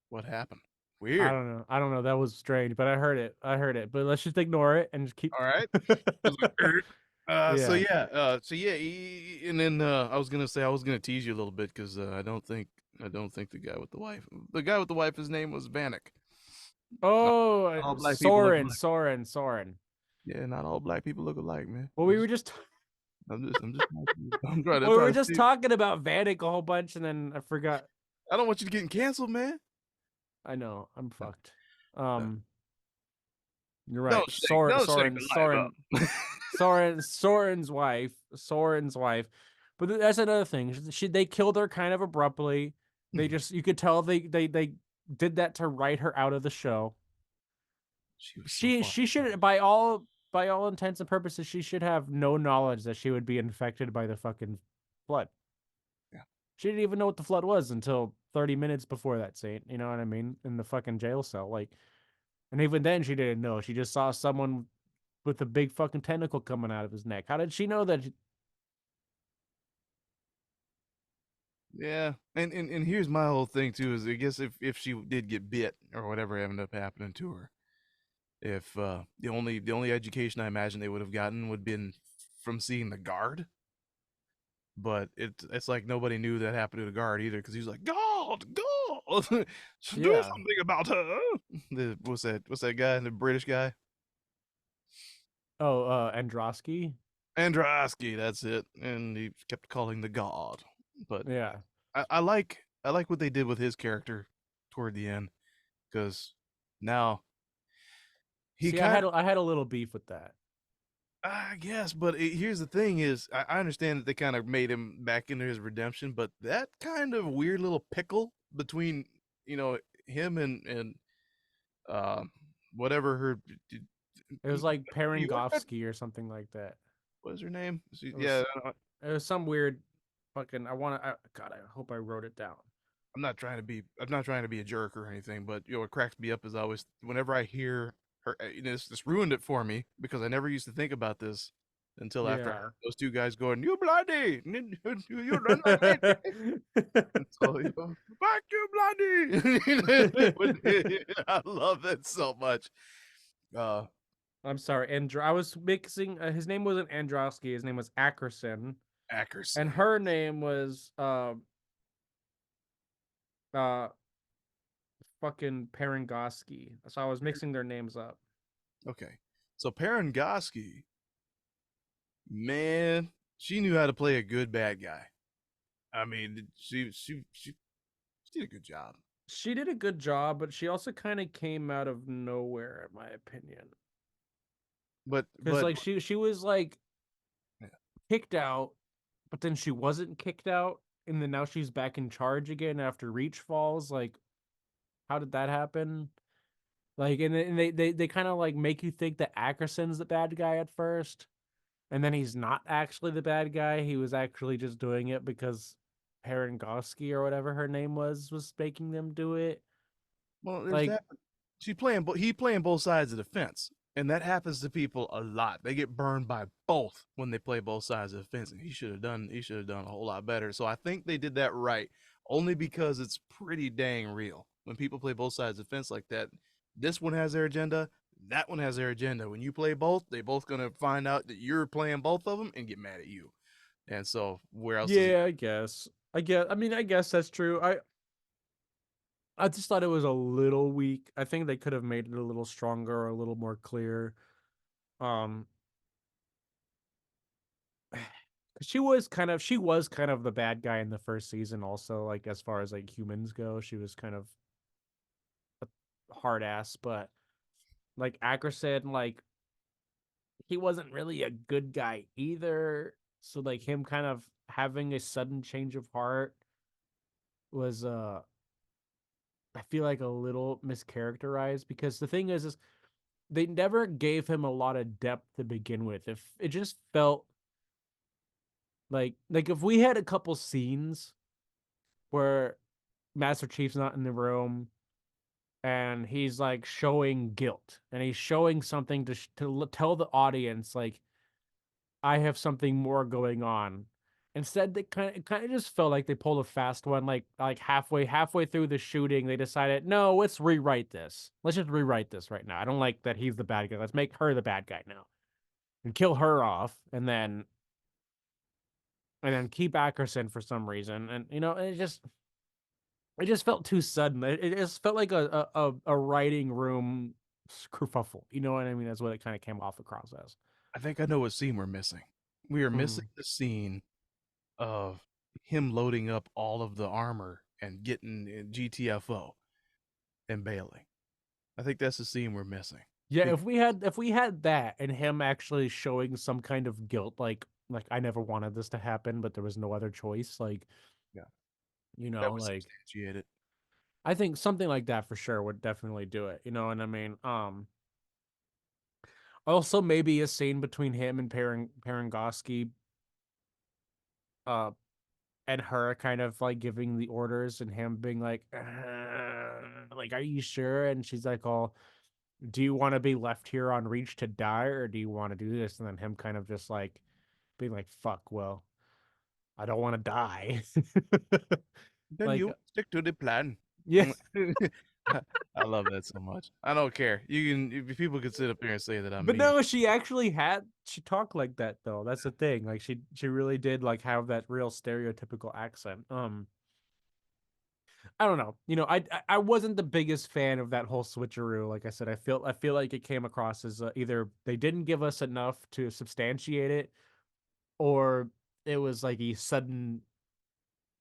what happened? I Weird. don't know. I don't know. That was strange, but I heard it. I heard it. But let's just ignore it and just keep. All right. I was like, so Yeah. yeah, and then I was gonna say I was gonna tease you a little bit because I don't think the guy with the wife, his name was Vanek. Not, Oh, not all black people look Soren, alike. Soren, Soren. Yeah, not all black people look alike, man. Well, we were just I'm just, I'm trying to, well, we were trying to just see. talking about Vanek a whole bunch, and then I forgot. I don't want you to get canceled, man. I know I'm No, fucked. no. Um, you're right. Don't shake the life up. Soren's wife. But that's another thing. They killed her kind of abruptly. They just you could tell they did that to write her out of the show. She was so She fucking should, by all intents and purposes, she should have no knowledge that she would be infected by the fucking flood. yeah. She didn't even know what the flood was until 30 minutes before that scene. You know what I mean? In the fucking jail cell. Like, and even then she didn't know. She just saw someone with a big fucking tentacle coming out of his neck. How did she know that? Yeah, and here's my whole thing too is I guess if she did get bit or whatever ended up happening to her, if the only education I imagine they would have gotten would been from seeing the guard, but it's like nobody knew that happened to the guard either because he was like God, God, do Yeah. something about her. What's that guy, the British guy, Oh, Androsky? Androsky, that's it, and he kept calling the God, but Yeah. I like what they did with his character toward the end because now he See, kind of I had a little beef with that. I guess, but here's the thing: is I understand that they kind of made him back into his redemption, but that kind of weird little pickle between you know him and uh, whatever her It was like You are. Parangofsky or something like that. What's her name? It Yeah, was it was some weird fucking. God, I hope I wrote it down. I'm not trying to be a jerk or anything, but what cracks me up is I always whenever I hear her, this ruined it for me because I never used to think about this until after I Yeah. heard those two guys going, "You bloody, you done my lady." And so back you bloody. I love that so much. Uh, I'm sorry, I was mixing. His name wasn't Androsky. His name was Ackerson, and Ackerson. her name was uh fucking Parangoski. So I was mixing their names up. Okay, so Parangoski, man, she knew how to play a good bad guy. I mean, she did a good job. She did a good job, but she also kind of came out of nowhere, in my opinion. Because But like she was like yeah. kicked out, but then she wasn't kicked out, and then now she's back in charge again after Reach falls. Like, how did that happen? Like, and they kind of like make you think that Ackerson's the bad guy at first, and then he's not actually the bad guy. He was actually just doing it because Parangoski or whatever her name was making them do it. Well, there's Like, that. He playing both sides of the fence, and that happens to people a lot. They get burned by both when they play both sides of the fence, and he should have done a whole lot better. So I think they did that right, only because it's pretty dang real. When people play both sides of the fence like that, this one has their agenda, that one has their agenda. When you play both, they both gonna find out that you're playing both of them and get mad at you. And so where else does he? yeah, I guess. I mean, I guess that's true. I just thought it was a little weak. I think they could have made it a little stronger or a little more clear. Um, she was kind of the bad guy in the first season also, like as far as like humans go. She was kind of a hard ass, but like Acker said, like he wasn't really a good guy either. So like him kind of having a sudden change of heart was I feel like a little mischaracterized because the thing is they never gave him a lot of depth to begin with. If it just felt like if we had a couple scenes where Master Chief's not in the room and he's like showing guilt and he's showing something to tell the audience like I have something more going on. Instead, it kind of just felt like they pulled a fast one. Like halfway through the shooting, they decided, no, let's rewrite this. Let's just rewrite this right now. I don't like that he's the bad guy. Let's make her the bad guy now and kill her off, and then keep Ackerson for some reason. And it just felt too sudden. It just felt like a writing room kerfuffle. You know what I mean? That's what it kind of came off across as. I think I know what scene we're missing. We are missing Hmm. the scene of him loading up all of the armor and getting GTFO and bailing. I think that's the scene we're missing. Yeah, Because, if we had that and him actually showing some kind of guilt, like I never wanted this to happen, but there was no other choice. Like yeah, that was like substantiated. I think something like that for sure would definitely do it. You know what I mean? Also maybe a scene between him and Parangoski, uh, and her kind of like giving the orders and him being like, are you sure? And she's like, oh, do you want to be left here on Reach to die, or do you want to do this? And then him kind of just like being like, fuck, well, I don't want to die. Then like, you stick to the plan. yeah. I love that so much. I don't care. You can if people could sit up here and say that I'm But mean. no, she talked like that though. That's the thing. Like she really did like have that real stereotypical accent. I don't know. I wasn't the biggest fan of that whole switcheroo. Like I said, I feel like it came across as either they didn't give us enough to substantiate it, or it was like a sudden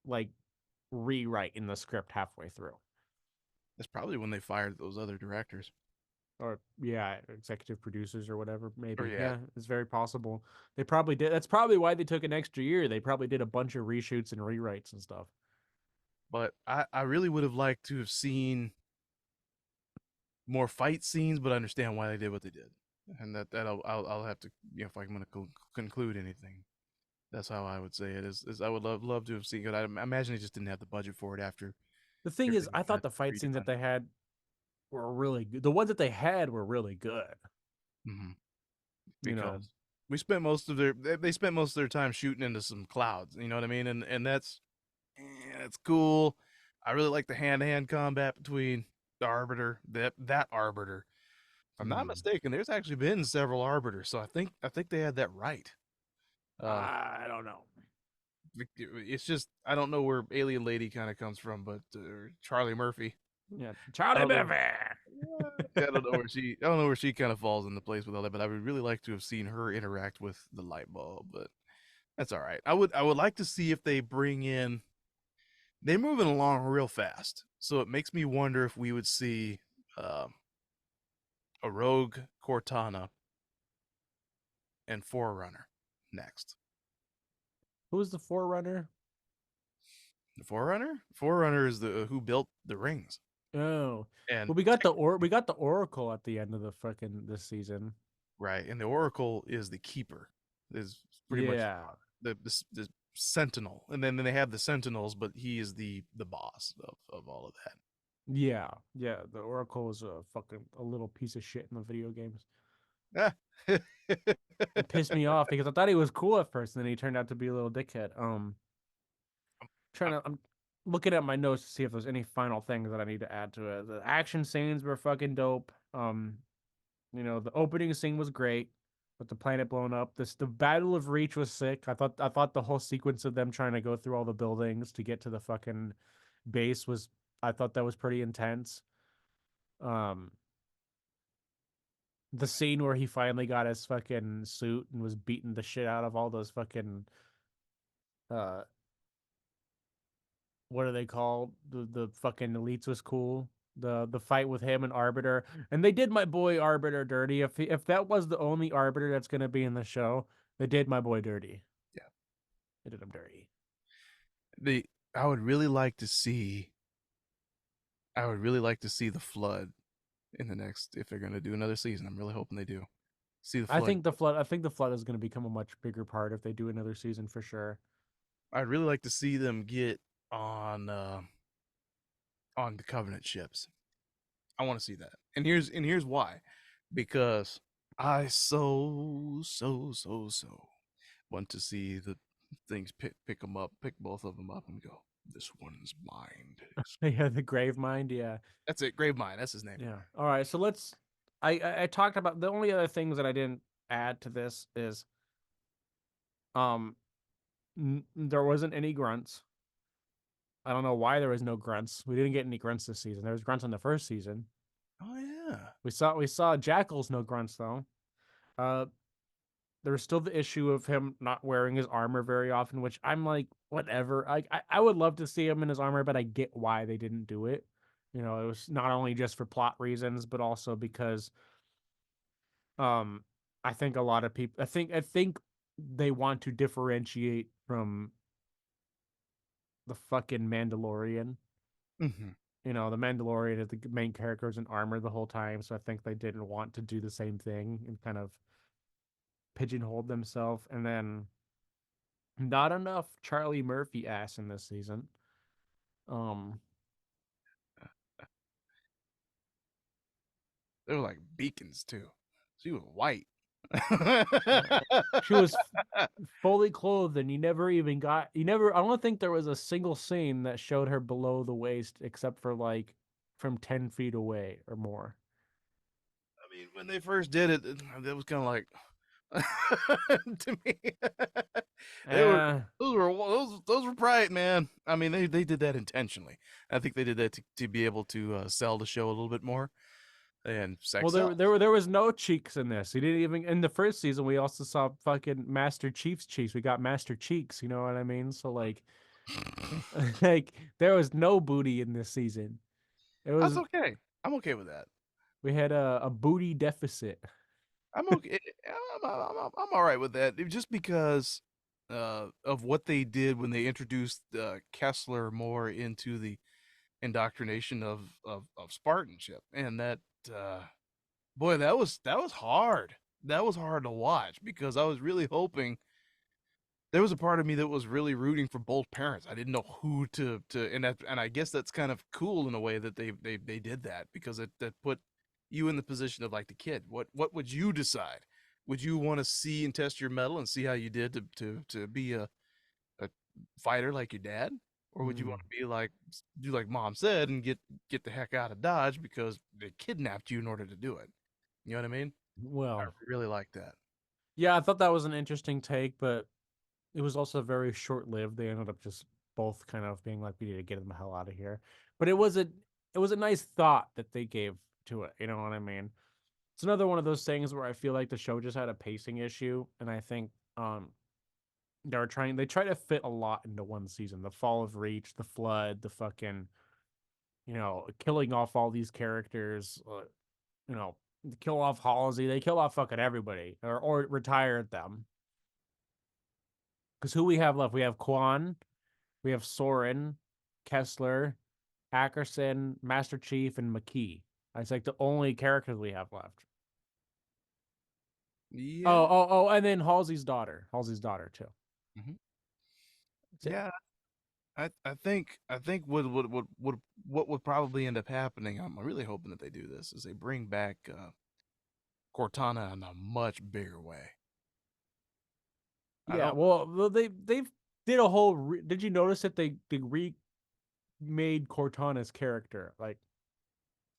like rewrite in the script halfway through. That's probably when they fired those other directors. Or yeah, executive producers or whatever. Or Maybe yeah, yeah, it's very possible. They probably did. That's probably why they took an extra year. They probably did a bunch of reshoots and rewrites and stuff. but I really would have liked to have seen more fight scenes, but I understand why they did what they did. and I'll have to, if I'm going to conclude anything, that's how I would say it. Is I would love to have seen it. I imagine they just didn't have the budget for it after The thing is, everything I got thought the fight scenes that redone. they had were really good. The ones that they had were really good. Hmm. You know, Because we spent most of they spent most of their time shooting into some clouds. You know what I mean? And that's cool. I really like the hand to hand combat between the arbiter, that arbiter. If I'm not mm. mistaken, there's actually been several arbiters, so I think they had that right. Uh, I don't know. it's just I don't know where Alien Lady kind of comes from, but Charlie Murphy. Yeah, I Charlie don't know. Murphy. I don't know where she kind of falls into place with all that, but I would really like to have seen her interact with the light bulb. But that's all right. I would like to see if they bring in. They're moving along real fast, so it makes me wonder if we would see uh, a rogue Cortana and Forerunner next. Who was the Forerunner? The Forerunner is the who built the rings, Oh, and well, we got the Oracle at the end of the fucking this season. right, and the Oracle is the keeper. Is pretty much Yeah, the Sentinel, and then they have the Sentinels, but he is the boss of all of yeah, yeah. The Oracle is a fucking a little piece of shit in the video games. that. It pissed me off because I thought he was cool at first, and then he turned out to be a little dickhead. I'm looking at my notes to see if there's any final things that I need to add to it. The action scenes were fucking dope. The opening scene was great with the planet blown up. The Battle of Reach was sick. I thought the whole sequence of them trying to go through all the buildings to get to the fucking base was I thought that was pretty intense. Um the scene where he finally got his fucking suit and was beating the shit out of all those fucking uh what are they called? The fucking elites was cool. The fight with him and Arbiter, and they did my boy Arbiter dirty. If that was the only Arbiter that's gonna be in the show, they did my boy dirty. Yeah, They did him dirty. the I would really like to see. I would really like to see the flood in the next if they're going to do another season. I'm really hoping they do. See the flood. I think the flood is gonna become a much bigger part if they do another season for sure. I'd really like to see them get on the Covenant ships. I want to see that. And here's why. Because I so want to see the things pick them up, pick both of them up and go, this one's mine. Yeah, the grave mind. Yeah, That's it. Gravemind. That's his name. yeah. All right, so let's. I talked about the only other things that I didn't add to this is um there wasn't any grunts. I don't know why there was no grunts. We didn't get any grunts this season. There was grunts in the first season. Oh yeah. We saw Jackal's no grunts though. Uh, there was still the issue of him not wearing his armor very often, which I'm like, whatever. I would love to see him in his armor, but I get why they didn't do it. It was not only just for plot reasons, but also because um I think a lot of people I think they want to differentiate from the fucking Mandalorian. Mm-hmm. The Mandalorian is the main character is in armor the whole time, so I think they didn't want to do the same thing and kind of pigeonholed themselves. And then not enough Charlie Murphy ass in this season. Um, They were like beacons too. She was white. yeah. She was fully clothed, and you never. I don't think there was a single scene that showed her below the waist, except for like from 10 feet away or more. I mean, when they first did it, that was kind of like to me. they were Uh, those were bright, man. I mean, they did that intentionally. I think they did that to be able to sell the show a little bit more, and well, sex there was no cheeks in this. He didn't even in the first season. We also saw fucking Master Chief's cheeks. We got Master Cheeks. You know what I mean? So like, sells. like there was no booty in this season. It That's was okay. I'm okay with that. we had a booty deficit. I'm okay. I'm all right with that. Just because of what they did when they introduced Kessler more into the indoctrination of Spartanship, and that uh, Boy, that was hard. That was hard to watch because I was really hoping there was a part of me that was really rooting for both parents. I didn't know who to and I guess that's kind of cool in a way that they did that because that put you in the position of like the kid. What would you decide? Would you want to see and test your mettle and see how you did to be a fighter like your dad? Or would you want Mm, to be like do like mom said and get the heck out of Dodge because they kidnapped you in order to do it? You know what I mean? I well, really like that. yeah, I thought that was an interesting take, but it was also very short lived. They ended up just both kind of being like, we need to get them the hell out of here. But it was a nice thought that they gave to it. You know what I mean? It's another one of those things where I feel like the show just had a pacing issue, and I think they try to fit a lot into one season. The fall of Reach, the flood, the fucking killing off all these characters. You know, kill off Halsey. They kill off fucking everybody or retire them. Because who we have left? We have Quan, we have Soren, Kessler, Ackerson, Master Chief, and McKee. It's like the only characters we have left. Yeah. And then Halsey's daughter. Halsey's daughter too. Mhm. That's it. Yeah, I think what would probably end up happening. I'm really hoping that they do this is they bring back Cortana in a much bigger way. I Yeah. don't. Well, they've did a whole. Did you notice that they remade Cortana's character? Like,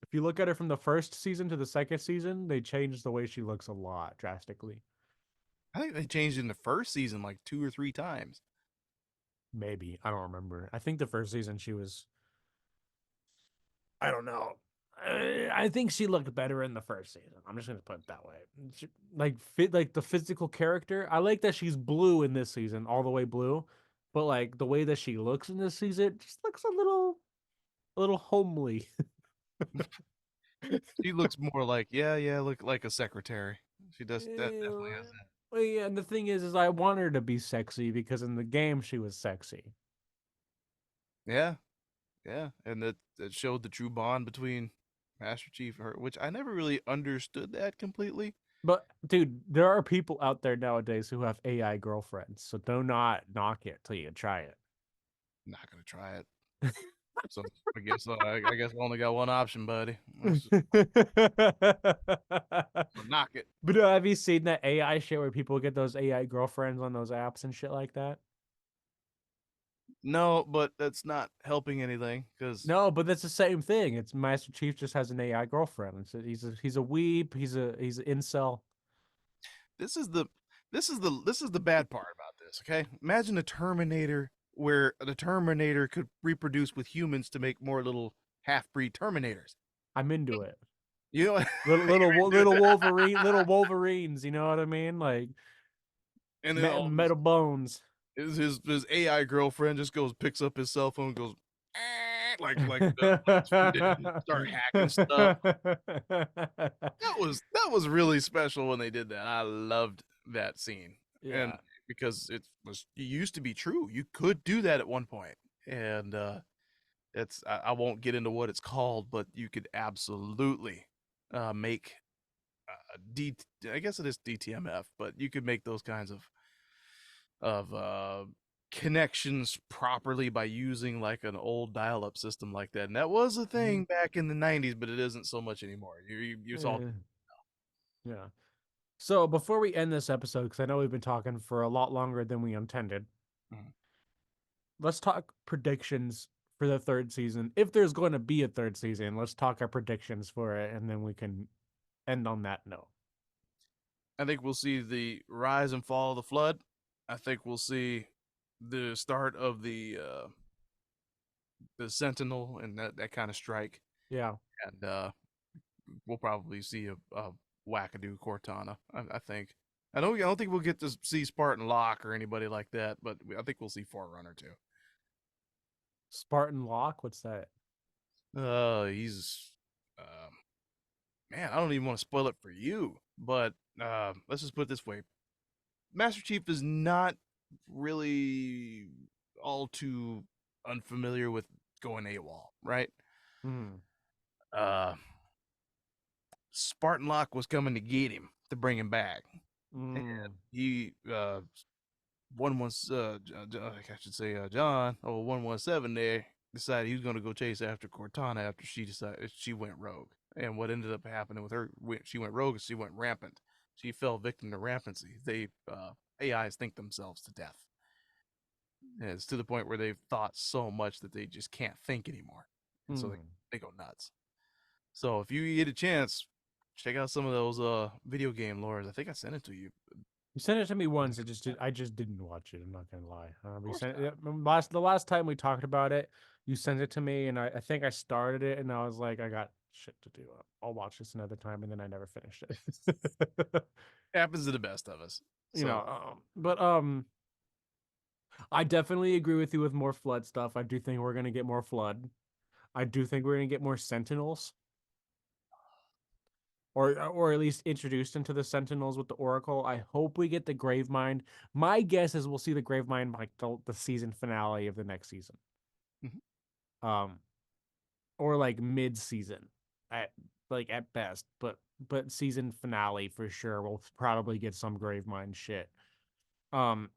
if you look at her from the first season to the second season, they changed the way she looks a lot drastically. I think they changed in the first season like two or three times. Maybe I don't remember. I think the first season she was. I don't know. I think she looked better in the first season. I'm just gonna put it that way. Like the physical character. I like that she's blue in this season, all the way blue. But like the way that she looks in this season, just looks a little homely. She looks more like yeah, look like a secretary. She does that definitely has that. Well, yeah, and the thing is I want her to be sexy because in the game she was sexy. Yeah, yeah, and that showed the true bond between Master Chief and her, which I never really understood that completely. But dude, there are people out there nowadays who have AI girlfriends, so do not knock it till you try it. Not gonna try it. So I guess I only got one option, buddy. Let's knock it. But have you seen that AI shit where people get those AI girlfriends on those apps and shit like that? No, but that's not helping anything because No, but that's the same thing. It's Master Chief just has an AI girlfriend. He's a weeb. He's an incel. this is the this is the bad part about this. Okay, imagine a Terminator where the Terminator could reproduce with humans to make more little half breed Terminators. I'm into it. You know, Little Wolverines. You know what I mean? Like and then all of metal bones. his AI girlfriend just goes picks up his cell phone, goes like Lights from Dead, and start hacking stuff. That was really special when they did that. I loved that scene, and Yeah. because it used to be true, you could do that at one point, and I won't get into what it's called, but you could absolutely make D. I guess it is DTMF, but you could make those kinds of connections properly by using like an old dial-up system like that, and that was a Mhm. thing back in the '90s, but it isn't so much anymore. You saw. Eh, yeah. So before we end this episode, because I know we've been talking for a lot longer than we intended, Mhm. let's talk predictions for the third season. If there's going to be a third season, let's talk our predictions for it, and then we can end on that note. I think we'll see the rise and fall of the flood. I think we'll see the start of the Sentinel and that kind of strike, Yeah. and we'll probably see a wackadoo Cortana. I think. I don't think we'll get to see Spartan Locke or anybody like that, but I think we'll see Forerunner too. Spartan Lock, what's that? He's man, I don't even want to spoil it for you, but let's just put it this way: Master Chief is not really all too unfamiliar with going AWOL, right? Hmm. Uh, Spartan Locke was coming to get him to bring him back. And Mm. he one was I should say John 117 there decided he was going to go chase after Cortana after she decided she went rogue. And what ended up happening with her when she went rogue is she went rampant. She fell victim to rampancy. They AIs think themselves to death. And it's to the point where they've thought so much that they just can't think anymore, and so Mm. they go nuts. So if you get a chance, check out some of those video game lores. I think I sent it to you. You sent it to me once. I just didn't watch it. I'm not gonna lie. Of We course sent not. it the last time we talked about it. You sent it to me, and I think I started it, and I was like, I got shit to do. I'll watch this another time, and then I never finished it. Happens to the best of us. You So know, but I definitely agree with you with more flood stuff. I do think we're gonna get more flood. I do think we're gonna get more sentinels, or at least introduced into the sentinels with the oracle. I hope we get the grave mind. My guess is we'll see the grave mind like the season finale of the next season. mhm. Um, or like mid season at at best, but season finale for sure. We'll probably get some grave mind shit. Um,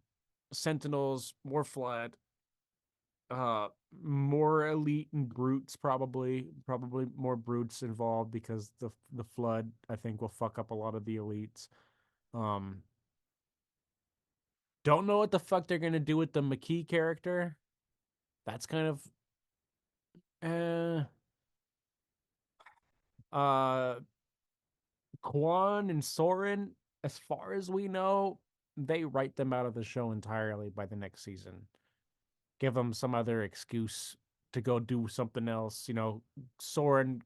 sentinels, more flood, uh more elite and brutes, probably more brutes involved because the flood I think will fuck up a lot of the elites. um don't know what the fuck they're gonna do with the McKee character. That's kind of uh uh Quan and Soren, as far as we know, they write them out of the show entirely by the next season. Give them some other excuse to go do something else. Soren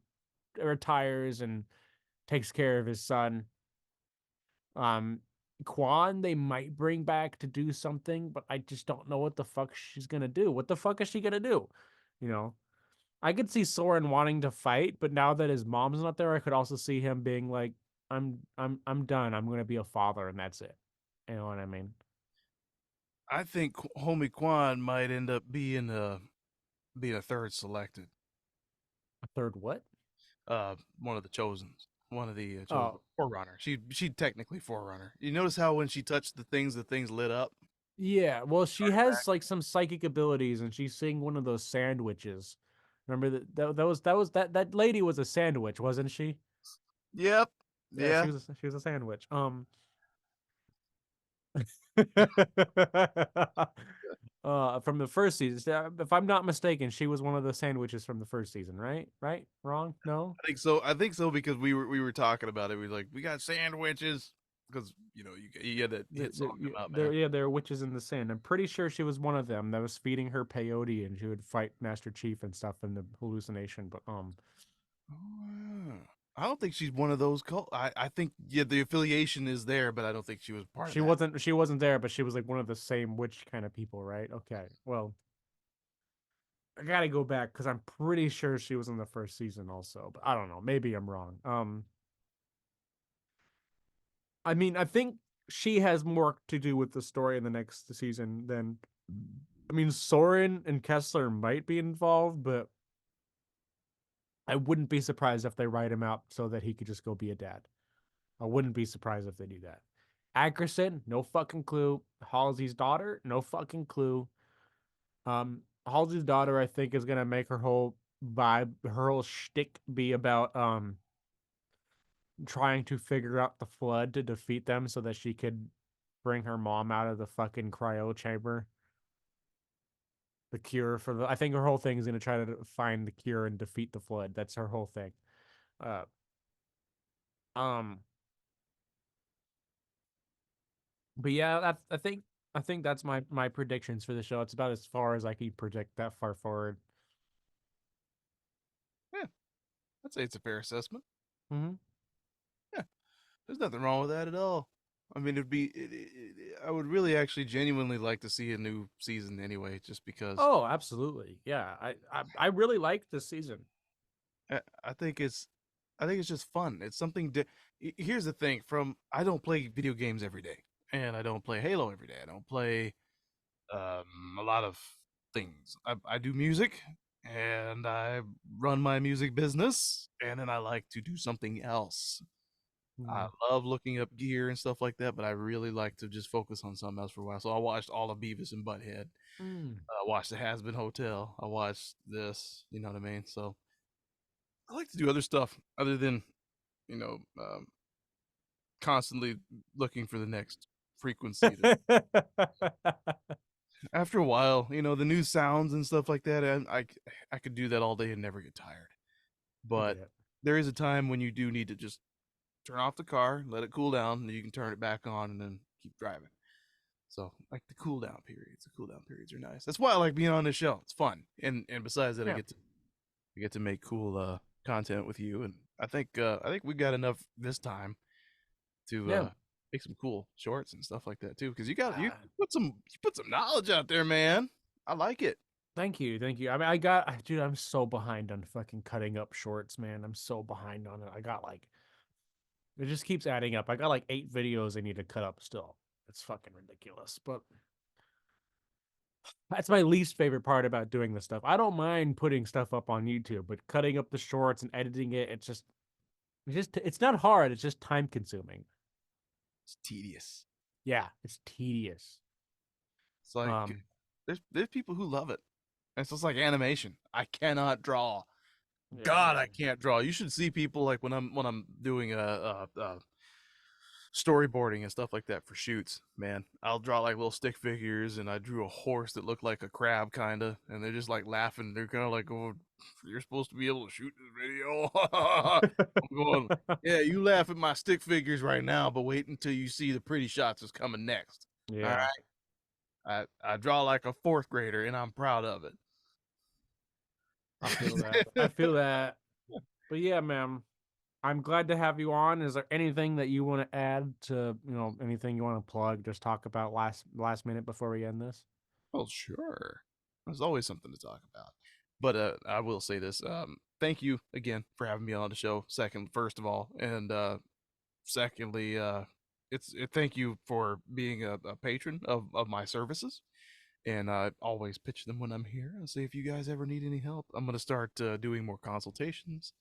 retires and takes care of his son. Um, Quan, they might bring back to do something, but I just don't know what the fuck she's gonna do. What the fuck is she gonna do? You know, I could see Soren wanting to fight, but now that his mom's not there, I could also see him being like, I'm done. I'm gonna be a father, and that's it." You know what I mean? I think Homie Quan might end up being a third selected. A third what? One of the chosen, one of the chosen Oh, forerunner. She technically forerunner. You notice how when she touched the things lit up. yeah. Well, she has like some psychic abilities, and she's seeing one of those sandwiches. Remember that lady was a sandwich, wasn't she? Yep. Yeah, Yeah. she was a sandwich. From the first season. If I'm not mistaken, she was one of the sandwiches from the first season, right? Right? Wrong? No? I think so. I think so because we were talking about it. We were like, we got sandwiches because you had that hit song come out, man. Yeah, there are witches in the sand. I'm pretty sure she was one of them that was feeding her peyote and she would fight Master Chief and stuff in the hallucination. But Oh, yeah. I don't think she's one of those cult. I think yeah, the affiliation is there, but I don't think she was part of that. she wasn't there, but she was like one of the same witch kind of people, right? Okay. Well, I gotta go back because I'm pretty sure she was in the first season also, but I don't know. Maybe I'm wrong. I mean, I think she has more to do with the story in the next season than. I mean, Soren and Kessler might be involved, but I wouldn't be surprised if they write him out so that he could just go be a dad. I wouldn't be surprised if they do that. Ackerson, no fucking clue. Halsey's daughter, no fucking clue. Halsey's daughter, I think, is gonna make her whole vibe, her whole shtick be about trying to figure out the flood to defeat them so that she could bring her mom out of the fucking cryo chamber. The cure for the I think her whole thing is gonna try to find the cure and defeat the flood. That's her whole thing. Uh um but yeah, I think that's my predictions for the show. It's about as far as I can predict that far forward. Yeah, I'd say it's a fair assessment. Hmm. Yeah, there's nothing wrong with that at all. I mean, I would really actually genuinely like to see a new season anyway, just because Oh, absolutely. Yeah. I really liked this season. I think it's just fun. It's something. Here's the thing: from I don't play video games every day, and I don't play Halo every day. I don't play a lot of things. I do music, and I run my music business, and then I like to do something else. I Mm. love looking up gear and stuff like that, but I really like to just focus on something else for a while. So I watched all of Beavis and Butthead. Mm. I watched The Has Been Hotel. I watched this. You know what I mean? So I like to do other stuff other than you know constantly looking for the next frequency. After a while, the new sounds and stuff like that, and I could do that all day and never get tired. I But get it. there is a time when you do need to just turn off the car, let it cool down, and you can turn it back on and then keep driving. So like the cool down periods are nice. That's why I like being on this show. It's fun, and besides that, Yeah. I get to make cool content with you, and I think we got enough this time to Yeah. make some cool shorts and stuff like that too. Because Ah, you put some knowledge out there, man. I like it. thank you. Thank you. I mean, dude, I'm so behind on fucking cutting up shorts, man. I'm so behind on it. I got like, it just keeps adding up. I got like 8 videos I need to cut up still. It's fucking ridiculous. But that's my least favorite part about doing this stuff. I don't mind putting stuff up on YouTube, but cutting up the shorts and editing it, it's not hard. It's just time consuming. It's tedious. Yeah, it's tedious. It's like Um, there's people who love it. It's just like animation. I cannot draw. yeah, God, I man. can't draw. You should see people like when I'm doing storyboarding and stuff like that for shoots. Man, I'll draw like little stick figures, and I drew a horse that looked like a crab, kind of, and they're just like laughing. They're kind of like, "Oh, you're supposed to be able to shoot this video." I'm going, "Yeah, you laugh at my stick figures right now, but wait until you see the pretty shots that's coming next." All Yeah, right, I draw like a fourth grader, and I'm proud of I feel that. I it. feel that. But yeah, man, I'm glad to have you on. Is there anything that you want to add to, anything you want to plug, just talk about last minute before we end this? Well, sure. There's always something to talk about. But I will say this. Thank you again for having me on the show. First of all, and secondly, thank you for being a patron of my services. And I always pitch them when I'm here and say if you guys ever need any help, I'm gonna start doing more consultations.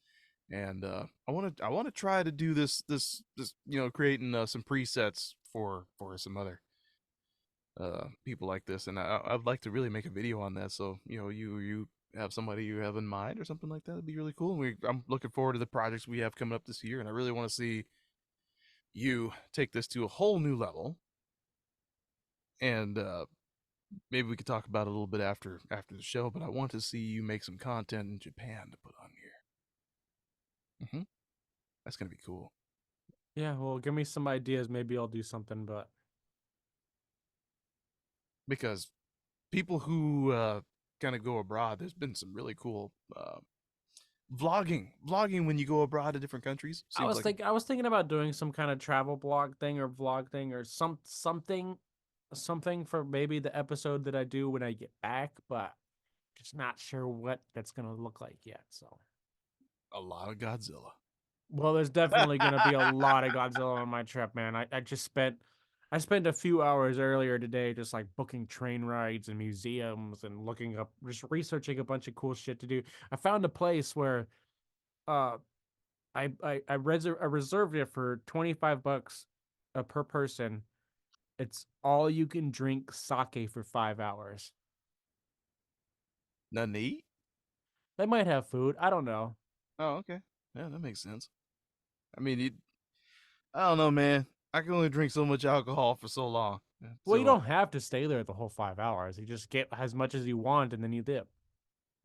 And I want to try to do this creating some presets for some other people like this, and I'd like to really make a video on that. So you have somebody you have in mind or something like that. It'd be really cool. And I'm looking forward to the projects we have coming up this year, and I really want to see you take this to a whole new level. And maybe we could talk about it a little bit after the show. But I want to see you make some content in Japan to put on here. That's gonna be cool Yeah, well, give me some ideas. Maybe I'll do something, but because people who kind of go abroad, there's been some really cool vlogging when you go abroad to different countries seems like I was thinking about doing some kind of travel blog thing or vlog thing or something for maybe the episode that I do when I get back, but just not sure what that's gonna look like yet. So, a lot of Godzilla. well, there's definitely gonna be a lot of Godzilla on my trip, man. I spent a few hours earlier today just like booking train rides and museums and looking up, just researching a bunch of cool shit to do. I found a place where uh I reserved it for $25 per person. It's all you can drink sake for 5 hours. Nani? They might have food. I don't know. Oh, okay. Yeah, that makes sense. I mean, I don't know, man. I can only drink so much alcohol for so long. Well, you So, don't have to stay there the whole 5 hours. You just get as much as you want and then you dip.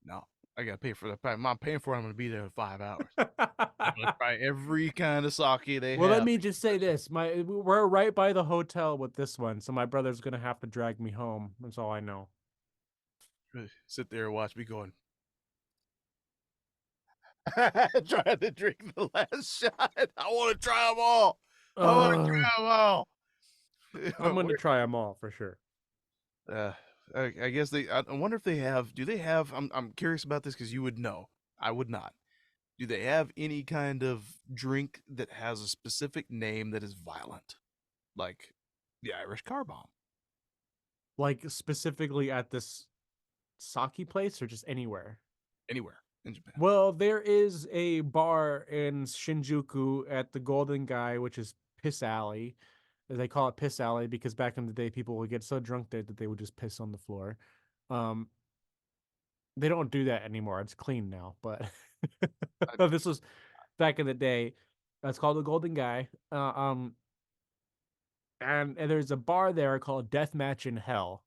no, I gotta pay for that. I'm not paying for it. I'm gonna be there in 5 hours. I'm gonna try every kind of sake they Well, let have. me just say this: we're right by the hotel with this one, so my brother's gonna have to drag me home. That's all I know. Sit there and watch me going. Trying to drink the last shot. I want to try them all. I want to Uh, try them all. I'm gonna try them all for sure. uh, I guess they. I wonder if they have. Do they have? I'm curious about this because you would know. I would not. Do they have any kind of drink that has a specific name that is violent, like the Irish car bomb? Like specifically at this sake place or just anywhere? anywhere in Japan. Well, there is a bar in Shinjuku at the Golden Guy, which is Piss Alley. They call it Piss Alley because back in the day, people would get so drunk there that they would just piss on the floor. Um, they don't do that anymore. It's clean now, but I, this was back in the day. It's called the Golden Guy. And there's a bar there called Deathmatch in Hell,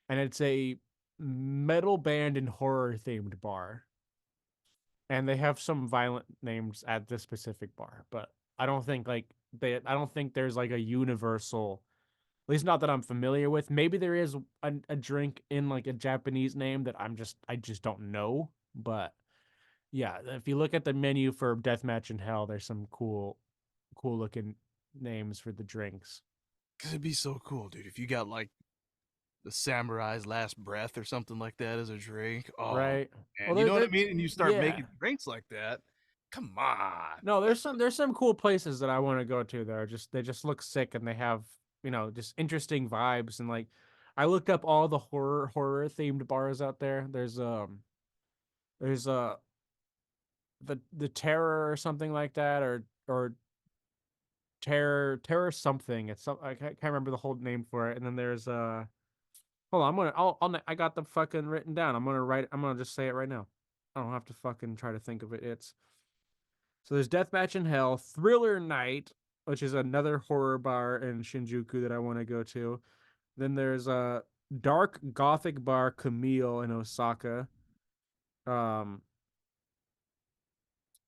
and it's a metal band and horror themed bar. And they have some violent names at this specific bar, but I don't think like I don't think there's like a universal, at least not that I'm familiar with. Maybe there is a drink in like a Japanese name that I just don't know. But yeah, if you look at the menu for Deathmatch in Hell, there's some cool looking names for the drinks. Cause it'd be so cool, dude. If you got like the samurai's last breath or something like that as a drink. Oh Right. Well, man, you know what I they're mean? And you start yeah. making drinks like that. Come on. No, there's some cool places that I want to go to that are just they just look sick and they have, just interesting vibes and like I looked up all the horror themed bars out there. There's the Terror or something like that or Terror something. It's some I can't remember the whole name for it. And then there's hold on, I got the fucking written down. I'm gonna just say it right now. I don't have to fucking try to think of it. It's So there's Deathmatch in Hell, Thriller Night, which is another horror bar in Shinjuku that I want to go to. Then there's a Dark Gothic Bar Camille in Osaka. Um,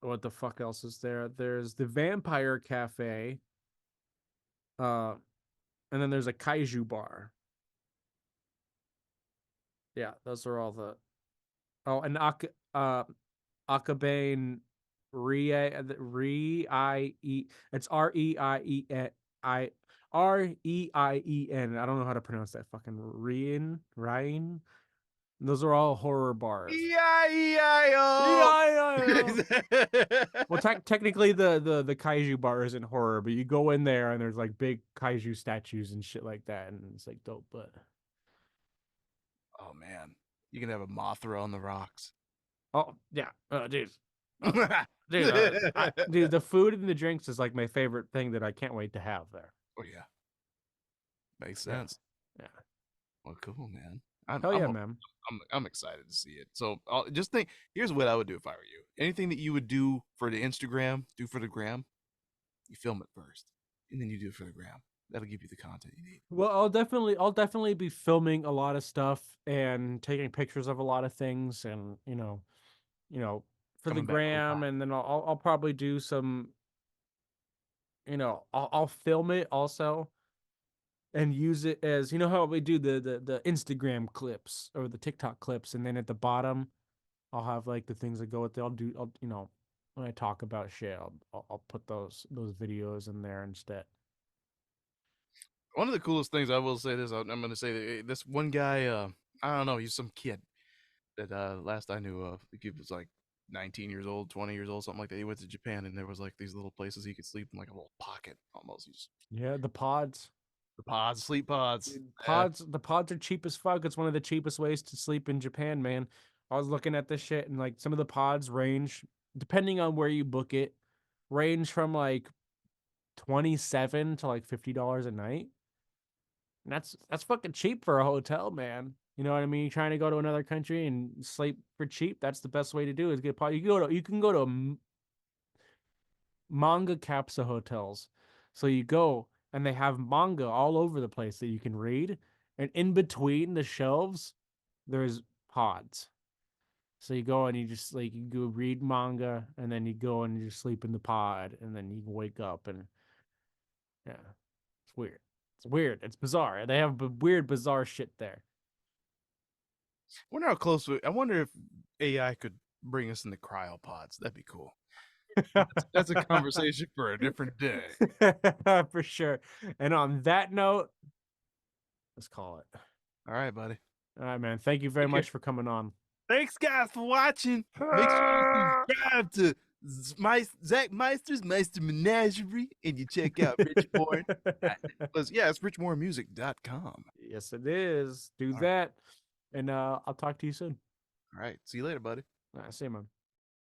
what the fuck else is there? There's the Vampire Cafe. Uh, and then there's a Kaiju Bar. Yeah, those are all the. Oh, and Akabe Re-I-E. It's Reien. I don't know how to pronounce that fucking Rien. Those are all horror bars. E-I-E-I-O. Yeah. Well, technically, the kaiju bar isn't horror, but you go in there and there's like big kaiju statues and shit like that, and it's like dope. But Oh man, you can have a Mothra on the rocks. oh yeah, uh, dude, the food and the drinks is like my favorite thing that I can't wait to have there. Oh yeah, makes Yeah, sense. yeah. Well, cool, man. I'm Hell I'm yeah, man. I'm excited to see it. So I'll just think. Here's what I would do if I were you. Anything that you would do for the Instagram, do for the gram. You film it first, and then you do it for the gram. That'll give you the content you need. Well, I'll definitely be filming a lot of stuff and taking pictures of a lot of things, and you know, for the Coming back over gram, time. and then I'll probably do some, I'll film it also and use it as how we do the Instagram clips or the TikTok clips, and then at the bottom I'll have like the things that go with it. I'll when I talk about shit, I'll put those videos in there instead. One of the coolest things I will say this. I'm going to say that this one guy. I don't know. He's some kid that last I knew of. The kid was like 19 years old, 20 years old, something like that. He went to Japan and there was like these little places he could sleep in, like a little pocket almost. He's Yeah, the pods. the pods, sleep pods. Dude, Yeah. the pods are cheap as fuck. It's one of the cheapest ways to sleep in Japan, man. I was looking at this shit and like some of the pods range, depending on where you book it, range from like 27 to like $50 a night. And that's fucking cheap for a hotel, man. You know what I mean? You're trying to go to another country and sleep for cheap. That's the best way to do it, is get pod. You can go to manga capsule hotels. So you go and they have manga all over the place that you can read. And in between the shelves, there's pods. So you go and you just like you go read manga and then you go and you just sleep in the pod and then you can wake up and yeah. It's weird. It's weird. It's bizarre. They have weird, bizarre shit there. Wonder how close. I wonder if AI could bring us in the cryopods. That'd be cool. That's a conversation for a different day. For sure. And on that note, let's call it. All right, buddy. All right, man. Thank you very Take care. much for coming on. Thanks, guys, for watching. Make sure you subscribe to Zach Meister's Meister Menagerie and you check out Rich Moore. Yeah, it's richmoremusic.com. Yes, it is. Do All right. that. And I'll talk to you soon. All right. See you later, buddy. Same.